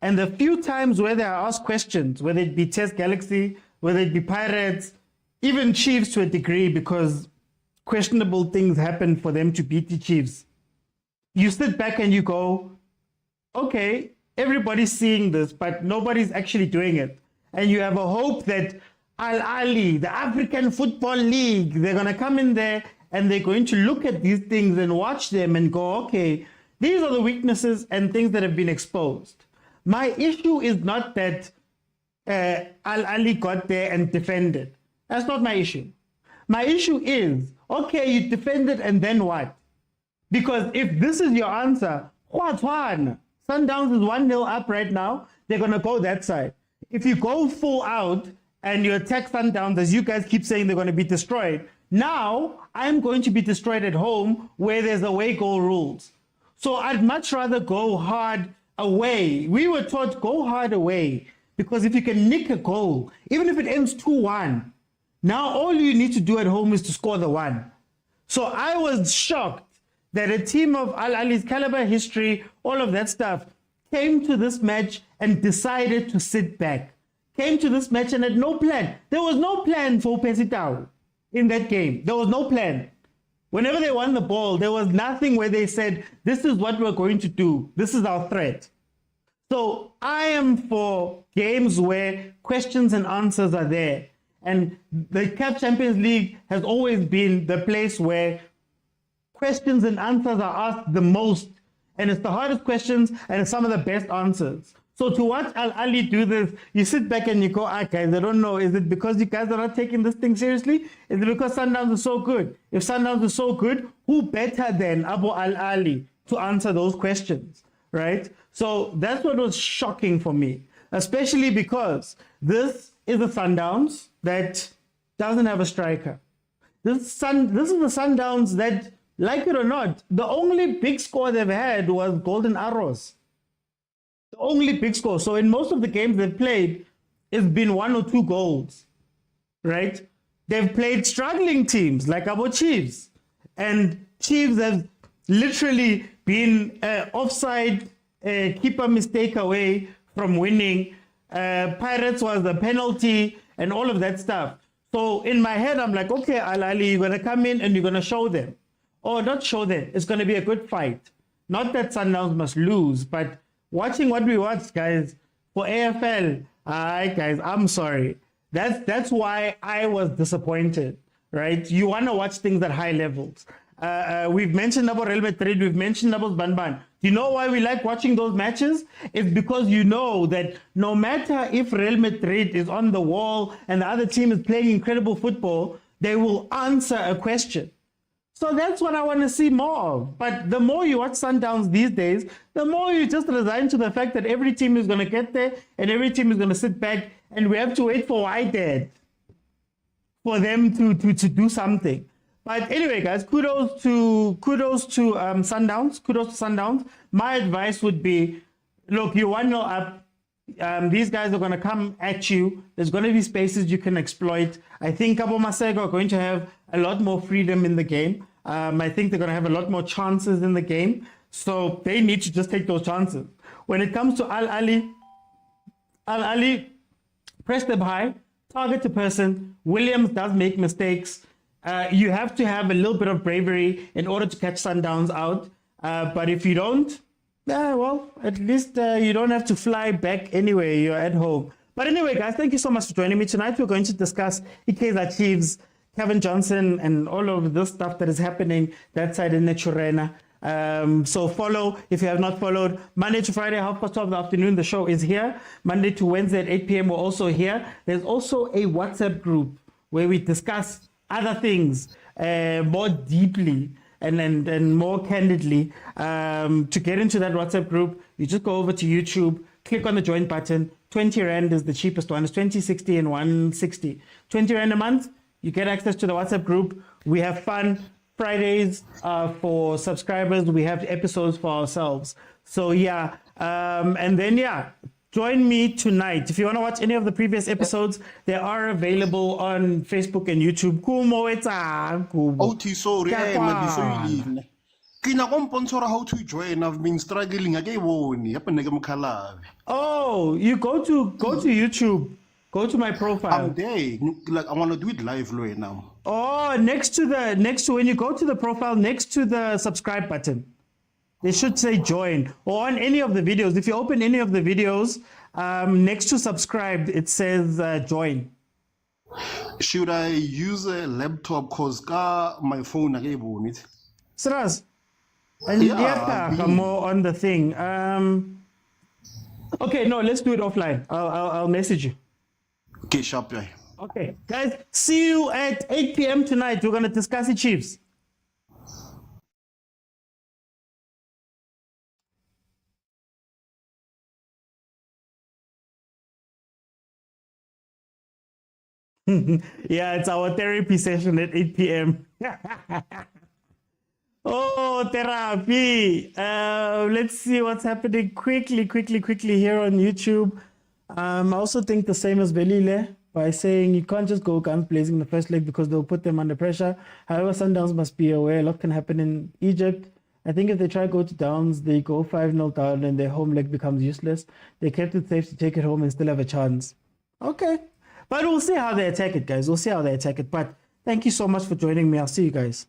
[SPEAKER 1] And the few times where they are asked questions, whether it be TS Galaxy, whether it be Pirates, even Chiefs to a degree, because questionable things happen for them to beat the Chiefs, you sit back and you go, okay, everybody's seeing this, but nobody's actually doing it. And you have a hope that Ahly, the African Football League, they're going to come in there and they're going to look at these things and watch them and go, okay, these are the weaknesses and things that have been exposed. My issue is not that Ahly got there and defended. That's not my issue. My issue is, okay, you defended and then what? Because if this is your answer, Sundowns is 1-0 up right now, they're going to go that side. If you go full out and you attack Sundowns, as you guys keep saying they're going to be destroyed, now I'm going to be destroyed at home where there's away goal rules. So I'd much rather go hard away. We were taught go hard away, because if you can nick a goal, even if it ends 2-1, now all you need to do at home is to score the one. So I was shocked that a team of Ahly's caliber, history, all of that stuff, came to this match and decided to sit back. Came to this match and had no plan. There was no plan for Pesitao in that game. There was no plan. Whenever they won the ball, there was nothing where they said, this is what we're going to do. This is our threat. So I am for games where questions and answers are there. And the CAF Champions League has always been the place where questions and answers are asked the most. And it's the hardest questions and it's some of the best answers. So to watch Ahly do this, you sit back and you go, guys, I don't know. Is it because you guys are not taking this thing seriously? Is it because Sundowns is so good? If Sundowns is so good, who better than Abu Ahly to answer those questions, right? So that's what was shocking for me, especially because this is a Sundowns that doesn't have a striker. This is the Sundowns that, like it or not, the only big score they've had was Golden Arrows. The only big score. So in most of the games they've played, it's been 1 or 2 goals, right? They've played struggling teams like our Chiefs. And Chiefs have literally been offside, keeper mistake away from winning. Pirates was a penalty and all of that stuff. So in my head, I'm like, okay, Ahly, you're going to come in and you're going to show them. Or not show them. It's going to be a good fight. Not that Sundowns must lose, but watching what we watched, guys, for AFL, guys, I'm sorry. That's why I was disappointed, right? You want to watch things at high levels. We've mentioned about Real Madrid, we've mentioned about Banban. You know why we like watching those matches? It's because you know that no matter if Real Madrid is on the wall and the other team is playing incredible football, they will answer a question. So that's what I want to see more of. But the more you watch Sundowns these days, the more you just resign to the fact that every team is going to get there and every team is going to sit back and we have to wait for Whitehead for them to do something. But anyway, guys, kudos to Sundowns. Kudos to Sundowns. My advice would be, look, you're 1-0 up. These guys are going to come at you. There's going to be spaces you can exploit. I think Cabo Masego are going to have a lot more freedom in the game. I think they're going to have a lot more chances in the game. So they need to just take those chances. When it comes to Ahly, press them high, target the person. Williams does make mistakes. You have to have a little bit of bravery in order to catch Sundowns out. But if you don't, well, at least you don't have to fly back anyway. You're at home. But anyway, guys, thank you so much for joining me. Tonight, we're going to discuss Kaizer Chiefs, Kevin Johnson, and all of this stuff that is happening that side in Naturena. So follow if you have not followed. Monday to Friday, 12:30 in the afternoon, the show is here. Monday to Wednesday at 8 p.m. we're also here. There's also a WhatsApp group where we discuss other things more deeply and more candidly. To get into that WhatsApp group, you just go over to YouTube, click on the join button. 20 Rand is the cheapest one. It's 20, 60, and 160. 20 Rand a month, you get access to the WhatsApp group. We have fun. Fridays for subscribers. We have episodes for ourselves. So yeah, and then yeah, join me tonight. If you want to watch any of the previous episodes, they are available on Facebook and YouTube. Kumo etsa kumo.
[SPEAKER 18] Sorry, before you leave. Kina komponsora how to join. I've been struggling again.
[SPEAKER 1] Oh, you go to YouTube. Go to my profile.
[SPEAKER 18] I'm there. Like I want to do it live right now.
[SPEAKER 1] Oh, next to when you go to the profile, next to the subscribe button, they should say join. Or on any of the videos, if you open any of the videos, next to subscribe, it says join.
[SPEAKER 18] Should I use a laptop? Cause my phone again it.
[SPEAKER 1] Sras, and yeah, more on the thing. Okay, no, let's do it offline. I'll message you.
[SPEAKER 18] Okay, sharp guy.
[SPEAKER 1] Okay, guys, see you at 8 p.m. tonight. We're going to discuss the Chiefs. Yeah, it's our therapy session at 8 p.m. Oh, therapy. Let's see what's happening quickly here on YouTube. I also think the same as Belile by saying you can't just go guns blazing in the first leg because they'll put them under pressure. However, Sundowns must be aware a lot can happen in Egypt. I think if they try to go to Downs, they go 5-0 down and their home leg becomes useless. They kept it safe to take it home and still have a chance. Okay. But we'll see how they attack it, guys. We'll see how they attack it. But thank you so much for joining me. I'll see you guys.